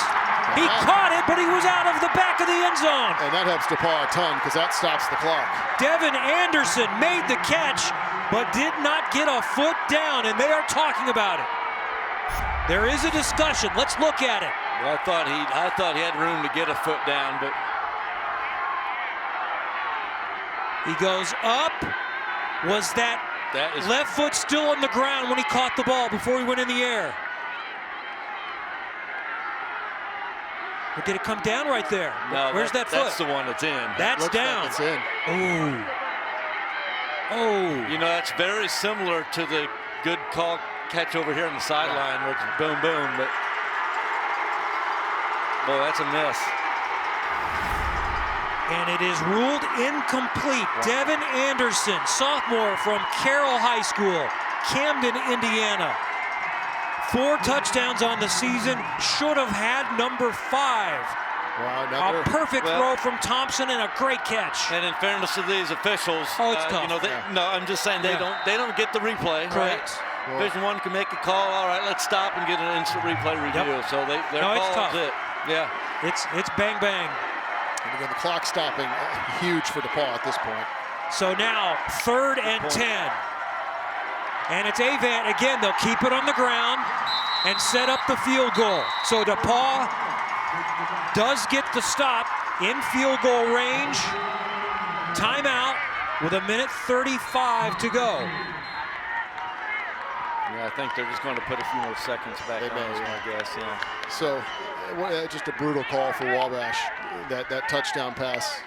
He caught it, but he was out of the back of the end zone. And that helps DePaul a ton because that stops the clock. Devin Anderson made the catch, but did not get a foot down, and they are talking about it. There is a discussion. Let's look at it. Well, I thought he had room to get a foot down, but he goes up. Was that left foot still on the ground when he caught the ball before he went in the air? Or did it come down right there? No, where's that foot? That's the one that's in. That's down. Like it's in. Oh. That's very similar to the good call catch over here on the sideline where it's boom, boom, but boy, that's a miss. And it is ruled incomplete. Devin Anderson, sophomore from Carroll High School, Camden, Indiana. 4 touchdowns on the season, should have had number 5. Wow, a perfect throw from Thompson and a great catch. And in fairness to these officials, it's tough. No, I'm just saying they don't get the replay. Correct. Right? Well, Division I can make a call. All right, let's stop and get an instant replay review. Yep. So their call is it. Yeah. It's bang bang. And again, the clock stopping huge for DePaul at this point. So now 3rd and 10. And it's Avant again. They'll keep it on the ground and set up the field goal. So DePaul does get the stop in field goal range. Timeout with a minute 35 to go. Yeah, I think they're just going to put a few more seconds back on, I guess. Yeah. So just a brutal call for Wabash, that touchdown pass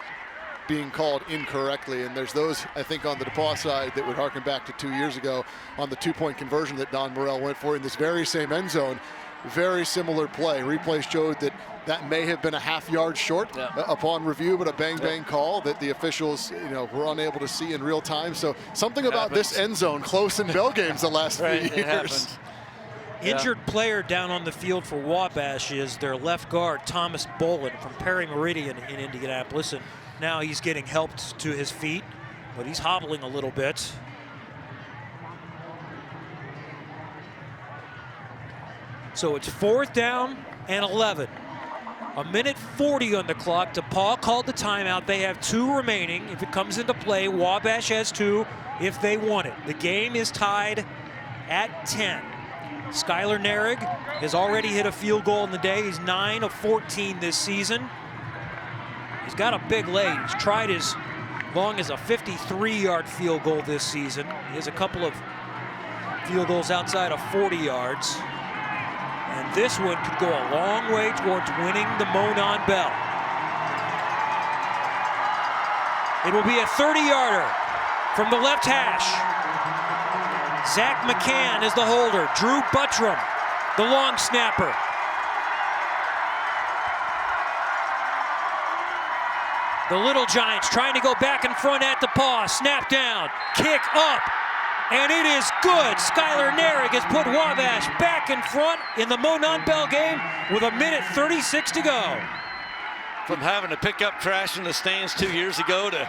being called incorrectly. And there's those, I think, on the DePaul side that would harken back to 2 years ago on the 2-point conversion that Don Morell went for in this very same end zone. Very similar play. Replay showed that may have been a half yard short upon review, but a bang call that the officials were unable to see in real time. So something about this end zone close in bell games the last few years. Injured player down on the field for Wabash is their left guard, Thomas Bolin from Perry Meridian in Indianapolis. And now he's getting helped to his feet, but he's hobbling a little bit. So it's 4th down and 11. A minute 40 on the clock. DePaul called the timeout. They have 2 remaining. If it comes into play, Wabash has 2 if they want it. The game is tied at 10. Skylar Narig has already hit a field goal in the day. He's 9 of 14 this season. He's got a big leg. He's tried as long as a 53-yard field goal this season. He has a couple of field goals outside of 40 yards. And this one could go a long way towards winning the Monon Bell. It will be a 30-yarder from the left hash. Zach McCann is the holder. Drew Buttram, the long snapper. The Little Giants trying to go back in front at the paw. Snap down, kick up, and it is good. Skylar Narig has put Wabash back in front in the Monon Bell game with 1:36 to go. From having to pick up trash in the stands 2 years ago to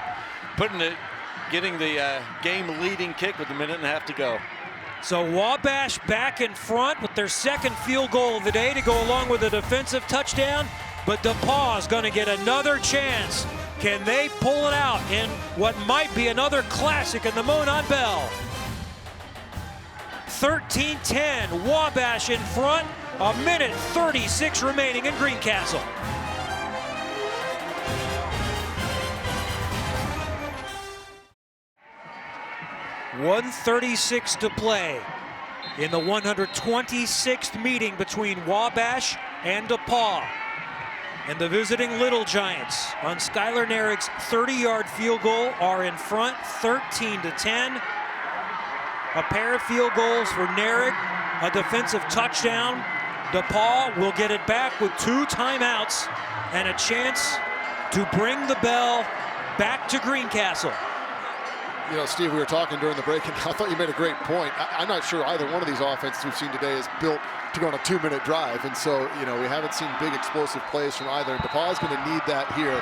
getting the game-leading kick with 1.5 minutes to go. So Wabash back in front with their second field goal of the day to go along with a defensive touchdown. But DePauw is going to get another chance. Can they pull it out in what might be another classic in the Monon Bell? 13-10, Wabash in front, 1:36 remaining in Greencastle. .136 to play in the 126th meeting between Wabash and DePauw. And the visiting Little Giants on Skylar Narig's 30-yard field goal are in front, 13-10. A pair of field goals for Narig, a defensive touchdown. DePauw will get it back with 2 timeouts and a chance to bring the Bell back to Greencastle. You know, Steve, we were talking during the break, and I thought you made a great point. I'm not sure either one of these offenses we've seen today is built to go on a 2-minute drive. And so, you know, we haven't seen big explosive plays from either. And DePauw's going to need that here.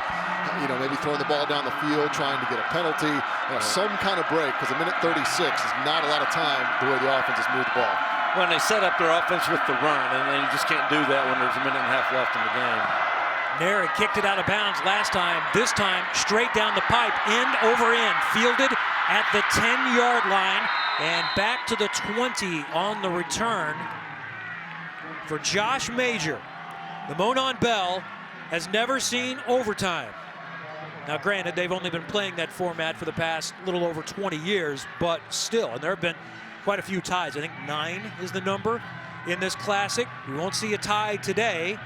You know, maybe throwing the ball down the field, trying to get a penalty, some kind of break, because 1:36 is not a lot of time the way the offense has moved the ball. When they set up their offense with the run, and then you just can't do that when there's 1.5 minutes left in the game. Narig kicked it out of bounds last time. This time, straight down the pipe, end over end, fielded at the 10-yard line and back to the 20 on the return for Josh Major. The Monon Bell has never seen overtime. Now, granted, they've only been playing that format for the past little over 20 years, but still, and there have been quite a few ties. I think 9 is the number in this classic. We won't see a tie today.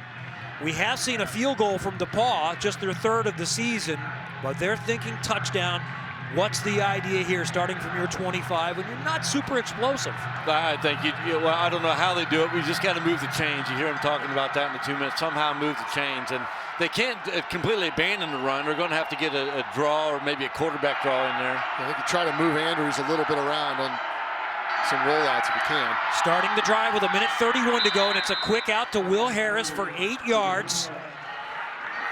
We have seen a field goal from DePauw, just their 3rd of the season, but they're thinking touchdown. What's the idea here, starting from your 25 when you're not super explosive? I think, well, I don't know how they do it. We just got to move the chains. You hear them talking about that in the 2 minutes. Somehow move the chains. And they can't completely abandon the run. They're going to have to get a draw or maybe a quarterback draw in there. I think you try to move Andrews a little bit around on some rollouts if you can. Starting the drive with 1:31 to go, and it's a quick out to Will Harris for 8 yards.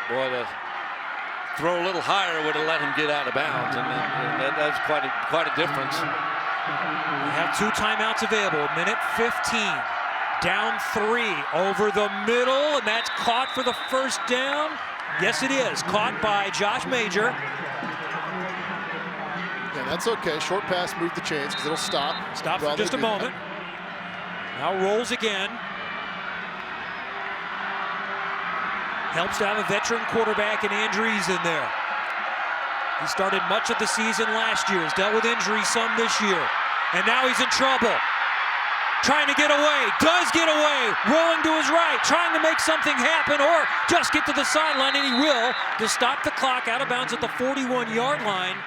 Boy, the throw a little higher would have let him get out of bounds, and that's quite a difference. We have 2 timeouts available. 1:15. Down 3 over the middle, and that's caught for the first down. Yes, it is. Caught by Josh Major. Yeah, that's okay. Short pass, move the chains, because it'll stop. Stop for just a moment. Now rolls again. Helps to have a veteran quarterback in Andrews in there. He started much of the season last year. Has dealt with injuries some this year. And now he's in trouble. Trying to get away. Does get away. Rolling to his right. Trying to make something happen or just get to the sideline, and he will, to stop the clock out of bounds at the 41-yard line.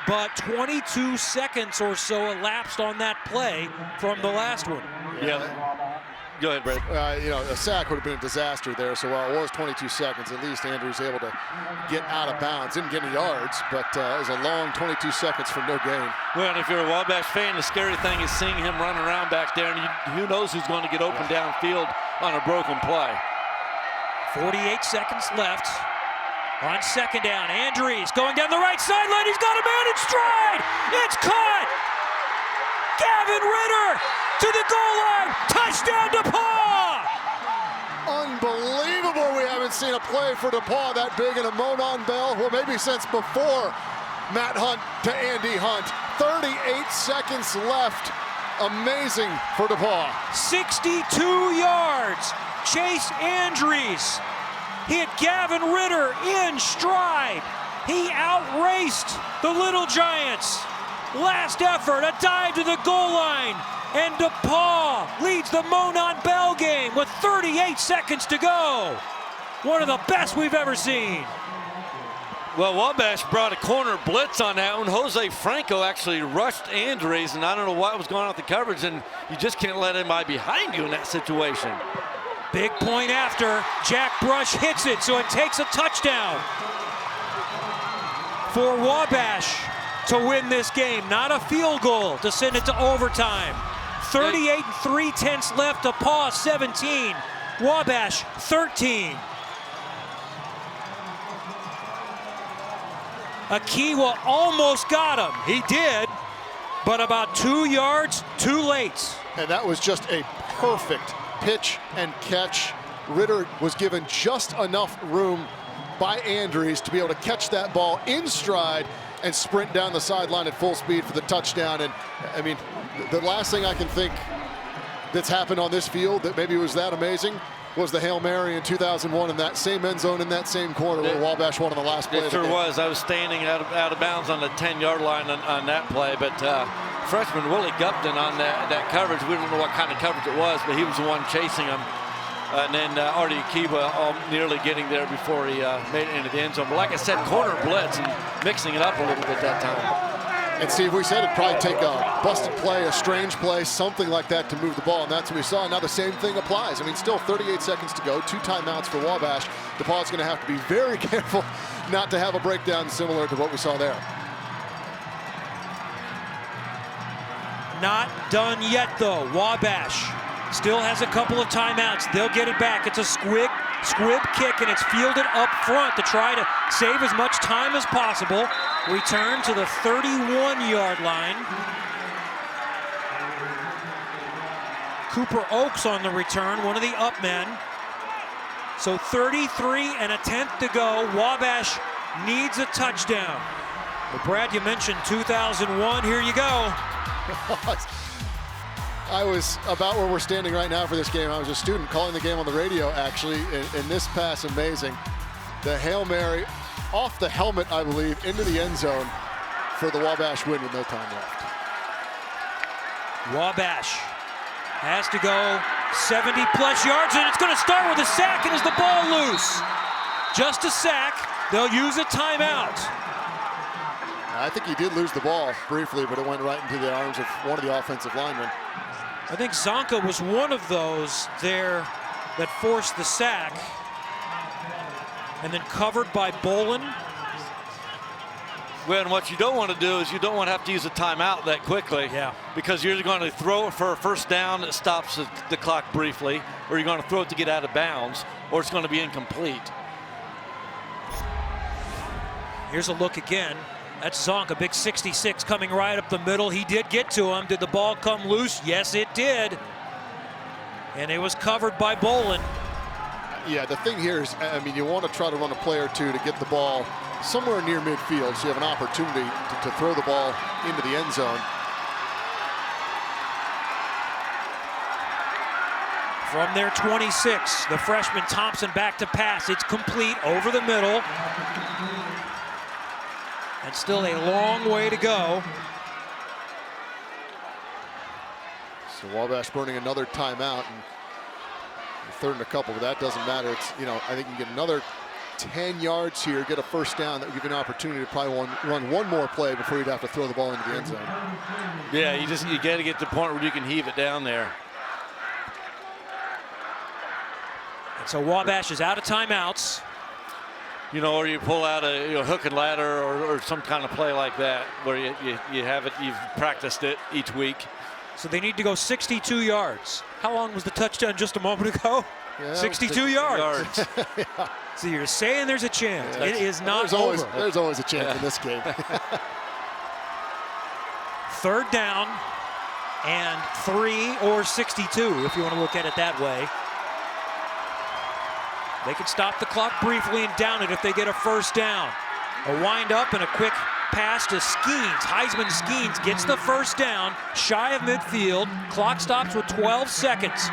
But 22 seconds or so elapsed on that play from the last one. Yeah. Go ahead, Brad. You know, a sack would have been a disaster there. So while it was 22 seconds, at least Andrews able to get out of bounds. Didn't get any yards, but it was a long 22 seconds for no gain. Well, and if you're a Wabash fan, the scary thing is seeing him running around back there, and who knows who's going to get open downfield on a broken play. 48 seconds left on second down. Andrews going down the right sideline. He's got a man in stride. It's caught. Gavin Ritter to the goal line. Touchdown, DePauw. Unbelievable. We haven't seen a play for DePauw that big in a Monon Bell. Well, maybe since before Matt Hunt to Andy Hunt. 38 seconds left Amazing for DePaul. 62 yards. Chase Andrews hit Gavin Ritter in stride. He outraced the Little Giants. Last effort, a dive to the goal line. And DePaul leads the Monon Bell game with 38 seconds to go. One of the best we've ever seen. Well, Wabash brought a corner blitz on that one. Jose Franco actually rushed Andres, and I don't know what was going on with the coverage, and you just can't let anybody behind you in that situation. Big point after. Jack Brush hits it, so it takes a touchdown for Wabash to win this game. Not a field goal to send it to overtime. 38 3/10 left. DePaul 17. Wabash 13. Akiwa almost got him. He did, but about 2 yards too late. And that was just a perfect pitch and catch. Ritter was given just enough room by Andrews to be able to catch that ball in stride and sprint down the sideline at full speed for the touchdown. And I mean, the last thing I can think that's happened on this field that maybe was that amazing was the Hail Mary in 2001 in that same end zone in that same corner where Wabash won on the last play. It sure was. I was standing out of bounds on the 10-yard line on that play, but freshman Willie Gupton on that coverage, we don't know what kind of coverage it was, but he was the one chasing him. And then Artie Akiwa nearly getting there before he made it into the end zone. But like I said, corner blitz and mixing it up a little bit that time. And Steve, we said it'd probably take a busted play, a strange play, something like that to move the ball, and that's what we saw. Now the same thing applies. I mean, still 38 seconds to go, 2 timeouts for Wabash. DePaul's going to have to be very careful not to have a breakdown similar to what we saw there. Not done yet, though. Wabash still has a couple of timeouts. They'll get it back. It's a squib kick, and it's fielded up front to try to save as much time as possible. Return to the 31-yard line. Cooper Oaks on the return, one of the up men. So 33 and a tenth to go. Wabash needs a touchdown. Well, Brad, you mentioned 2001. Here you go. I was about where we're standing right now for this game. I was a student calling the game on the radio, actually, and this pass, amazing. The Hail Mary off the helmet, I believe, into the end zone for the Wabash win with no time left. Wabash has to go 70-plus yards, and it's going to start with a sack, and is the ball loose? Just a sack. They'll use a timeout. I think he did lose the ball briefly, but it went right into the arms of one of the offensive linemen. I think Zonka was one of those there that forced the sack. And then covered by Bolin. Well, and what you don't want to do is you don't want to have to use a timeout that quickly. Yeah. Because you're going to throw it for a first down that stops the clock briefly, or you're going to throw it to get out of bounds, or it's going to be incomplete. Here's a look again. That's Zonk, a big 66 coming right up the middle. He did get to him. Did the ball come loose? Yes, it did. And it was covered by Bolin. Yeah, the thing here is, I mean, you want to try to run a play or two to get the ball somewhere near midfield so you have an opportunity to throw the ball into the end zone. From their 26, the freshman Thompson back to pass. It's complete over the middle. And still a long way to go. So Wabash burning another timeout, and third and a couple, but that doesn't matter. It's, you know, I think you can get another 10 yards here, get a first down. That would give you an opportunity to probably run one more play before you'd have to throw the ball into the end zone. Yeah, you got to get to the point where you can heave it down there. And so Wabash is out of timeouts. You know, or you pull out a hook and ladder or some kind of play like that where you have it, you've practiced it each week. So they need to go 62 yards. How long was the touchdown just a moment ago? Yeah, 62 yards. Yeah. So you're saying there's a chance. Yeah, it is not over. over. There's always a chance in this game. Third down and 3 or 62, if you want to look at it that way. They can stop the clock briefly and down it if they get a first down. A wind up and a quick pass to Skeens. Heisman Skeens gets the first down, shy of midfield. Clock stops with 12 seconds.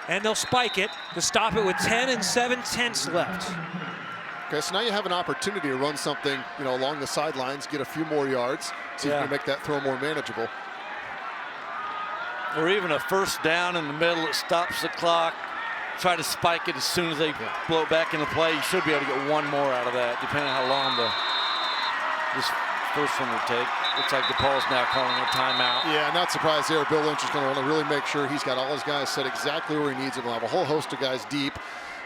And they'll spike it to stop it with 10 and 7/10 left. Okay, so now you have an opportunity to run something, along the sidelines, get a few more yards, see if you can make that throw more manageable. Or even a first down in the middle that stops the clock. Try to spike it as soon as they blow it back into play. You should be able to get one more out of that, depending on how long this first one would take. Looks like DePaul's now calling a timeout. Yeah, not surprised there. Bill Lynch is going to want to really make sure he's got all his guys set exactly where he needs them. He'll have a whole host of guys deep.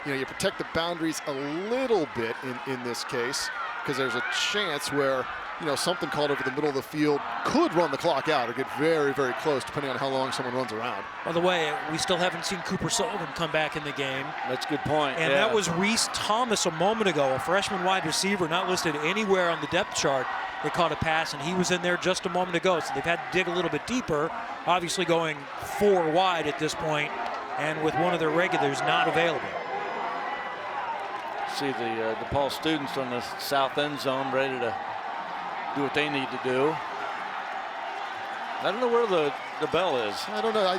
You protect the boundaries a little bit in this case, because there's a chance where, something called over the middle of the field could run the clock out or get very, very close, depending on how long someone runs around. By the way, we still haven't seen Cooper Sullivan come back in the game. That's a good point. And that was Reese Thomas a moment ago, a freshman wide receiver not listed anywhere on the depth chart. They caught a pass, and he was in there just a moment ago. So they've had to dig a little bit deeper, obviously going 4 wide at this point, and with one of their regulars not available. See the DePaul students on the south end zone ready to do what they need to do. I don't know where the bell is. I don't know.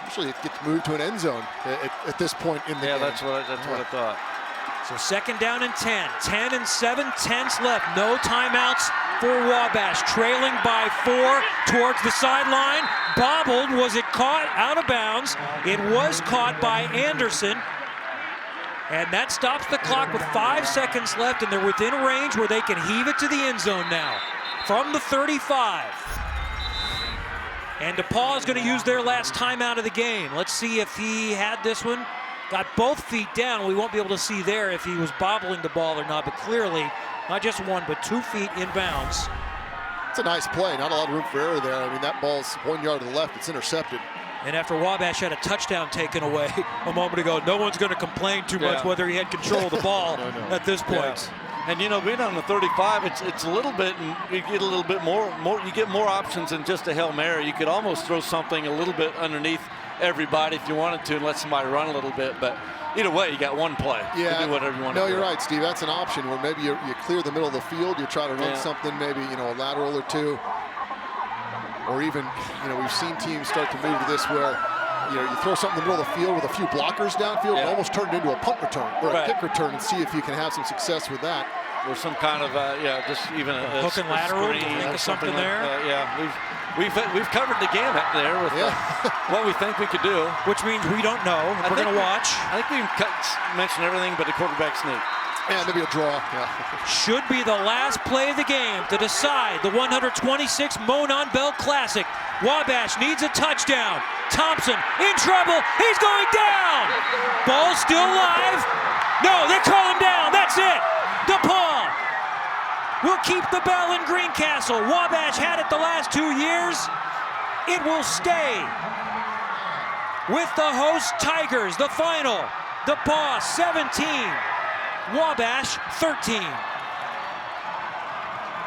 Usually it gets moved to an end zone at this point in the game. Yeah, that's what I thought. So second down and 10. 10 and 7/10 left. No timeouts for Wabash. Trailing by 4 towards the sideline. Bobbled. Was it caught? Out of bounds. It was caught by Anderson. And that stops the clock with 5 seconds left, and they're within a range where they can heave it to the end zone now from the 35. And DePaul is going to use their last timeout of the game. Let's see if he had this one. Got both feet down. We won't be able to see there if he was bobbling the ball or not, but clearly not just 1, but 2 feet in bounds. It's a nice play. Not a lot of room for error there. I mean, that ball's 1 yard to the left. It's intercepted. And after Wabash had a touchdown taken away a moment ago, no one's going to complain too much whether he had control of the ball at this point. Yeah. And being on the 35, it's a little bit, and you get a little bit more. You get more options than just a Hail Mary. You could almost throw something a little bit underneath everybody if you wanted to and let somebody run a little bit. But either way, you got one play. Yeah, you do whatever you want to do. No, you're right, Steve. That's an option where maybe you clear the middle of the field, you try to run something, maybe a lateral or two, or even we've seen teams start to move to this where. You throw something in the middle of the field with a few blockers downfield and almost turn it into a punt return or a kick return and see if you can have some success with that. Or some kind of, just even a hook and lateral, think of something there. We've covered the gamut there with what we think we could do. Which means we don't know. We're going to watch. I think we can mention everything but a quarterback sneak. And maybe a draw. Should be the last play of the game to decide the 126th Monon Bell Classic. Wabash needs a touchdown. Thompson in trouble. He's going down. Ball still live. No, they call him down. That's it. DePaul will keep the bell in Greencastle. Wabash had it the last 2 years. It will stay with the host Tigers. The final, DePaul 17. Wabash 13.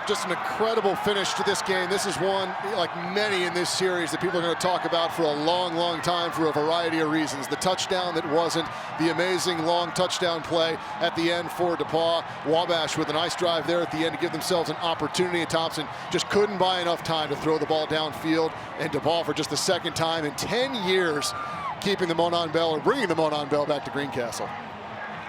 Just an incredible finish to this game. This is one, like many in this series, that people are going to talk about for a long, long time for a variety of reasons. The touchdown that wasn't, the amazing long touchdown play at the end for DePaul. Wabash with a nice drive there at the end to give themselves an opportunity, and Thompson just couldn't buy enough time to throw the ball downfield. And DePaul, for just the second time in 10 years, keeping the Monon Bell, or bringing the Monon Bell back to Greencastle.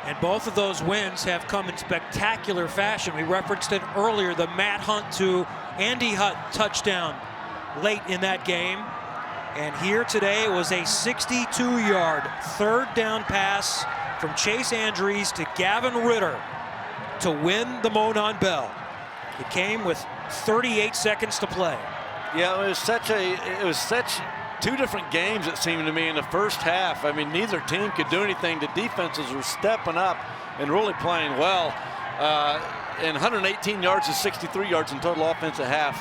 And both of those wins have come in spectacular fashion. We referenced it earlier, the Matt Hunt to Andy Hutt touchdown late in that game. And here today it was a 62-yard third down pass from Chase Andrews to Gavin Ritter to win the Monon Bell. It came with 38 seconds to play. Yeah, it was such 2 different games, it seemed to me, in the first half. I mean, neither team could do anything. The defenses were stepping up and really playing well. And 118 yards to 63 yards in total offense at half.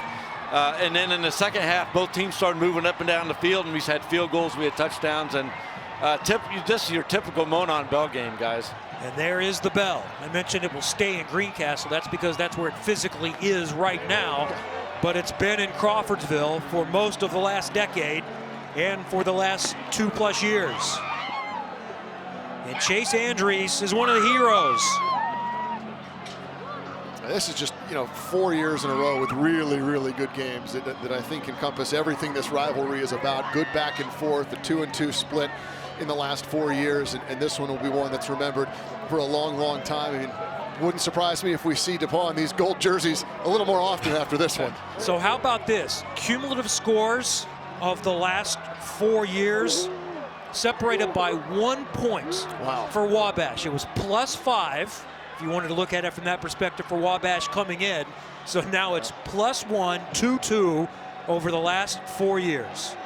And then in the second half, both teams started moving up and down the field, and we had field goals, we had touchdowns, and this is your typical Monon Bell game, guys. And there is the bell. I mentioned it will stay in Greencastle. That's because that's where it physically is right now. But it's been in Crawfordsville for most of the last decade and for the last 2+ years. And Chase Andrews is one of the heroes. This is just, 4 years in a row with really, really good games that I think encompass everything this rivalry is about. Good back and forth, the 2-2 split in the last 4 years, and this one will be one that's remembered for a long, long time. I mean, wouldn't surprise me if we see DePaul in these gold jerseys a little more often after this one. So how about this? Cumulative scores of the last 4 years separated by 1 point. Wow. For Wabash. It was +5, if you wanted to look at it from that perspective, for Wabash coming in. So now it's +1, 2-2 over the last 4 years.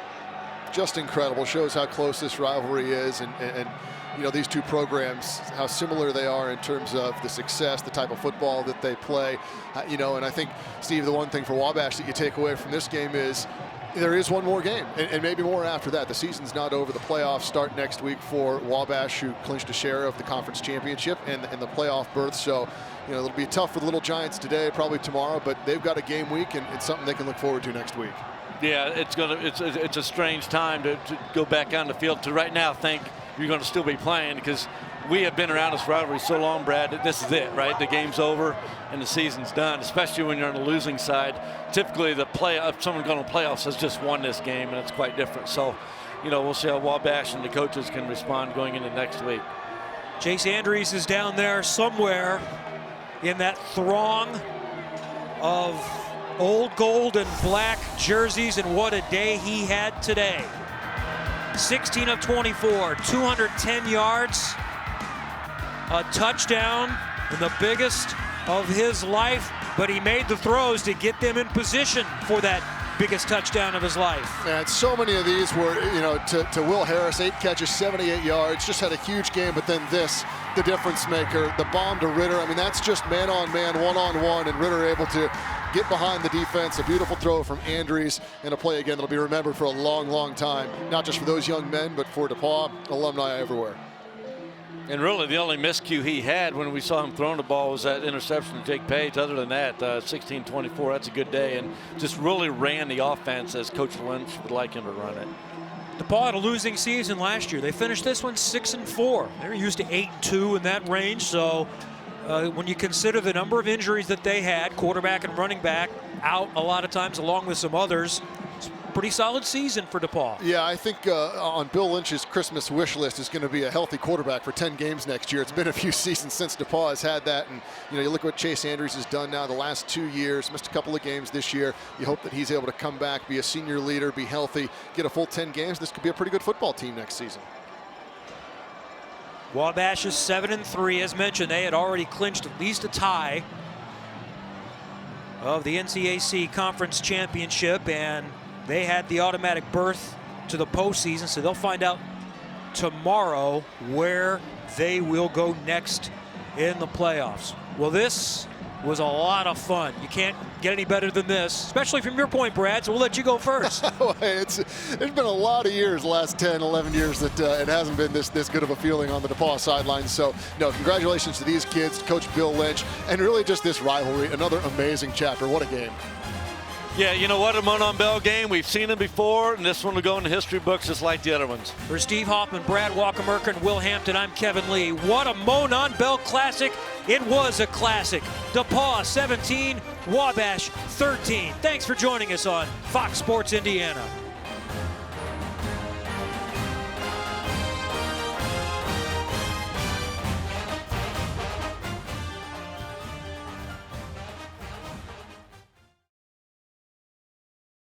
Just incredible. Shows how close this rivalry is, and these two programs, how similar they are in terms of the success, the type of football that they play. And I think, Steve, the one thing for Wabash that you take away from this game is there is one more game, and maybe more after that. The season's not over. The playoffs start next week for Wabash, who clinched a share of the conference championship and the playoff berth. So, it'll be tough for the Little Giants today, probably tomorrow, but they've got a game week, and it's something they can look forward to next week. Yeah, it's a strange time to go back on the field. To right now think you're going to still be playing, because we have been around this rivalry so long, Brad, that this is it, right? The game's over and the season's done, especially when you're on the losing side. Typically, if someone going to playoffs has just won this game, and it's quite different. So, we'll see how Wabash and the coaches can respond going into next week. Chase Andrews is down there somewhere in that throng of old gold and black jerseys, and what a day he had today. 16 of 24, 210 yards, a touchdown, and the biggest of his life, but he made the throws to get them in position for that biggest touchdown of his life. And so many of these were, to Will Harris, 8 catches, 78 yards, just had a huge game, but then this, the difference maker, the bomb to Ritter. I mean, that's just man-on-man, one-on-one, and Ritter able to get behind the defense. A beautiful throw from Andrews, and a play again that'll be remembered for a long, long time, not just for those young men, but for DePaul alumni everywhere. And really, the only miscue he had when we saw him throwing the ball was that interception to Jake Page. Other than that, 16-24, that's a good day, and just really ran the offense as Coach Lynch would like him to run it. DePaul had a losing season last year. They finished this one 6-4. They're used to 8-2 in that range. So when you consider the number of injuries that they had, quarterback and running back out a lot of times along with some others, it's a pretty solid season for DePaul. Yeah, I think on Bill Lynch's Christmas wish list is going to be a healthy quarterback for 10 games next year. It's been a few seasons since DePaul has had that, and you look at what Chase Andrews has done now the last 2 years, missed a couple of games this year. You hope that he's able to come back, be a senior leader, be healthy, get a full 10 games. This could be a pretty good football team next season. Wabash is 7-3. As mentioned, they had already clinched at least a tie of the NCAC Conference Championship, and they had the automatic berth to the postseason, so they'll find out tomorrow where they will go next in the playoffs. Well, this was a lot of fun. You can't get any better than this, especially from your point, Brad, so we'll let you go first. There's been a lot of years, the last 10, 11 years, that it hasn't been this good of a feeling on the DePaul sidelines. So, no, congratulations to these kids, to Coach Bill Lynch, and really just this rivalry, another amazing chapter. What a game. Yeah, you know what, a Monon Bell game, we've seen them before, and this one will go in the history books just like the other ones. For Steve Hoffman, Brad Walker-Merker, and Will Hampton, I'm Kevin Lee. What a Monon Bell classic. It was a classic. DePaul 17, Wabash 13. Thanks for joining us on Fox Sports Indiana.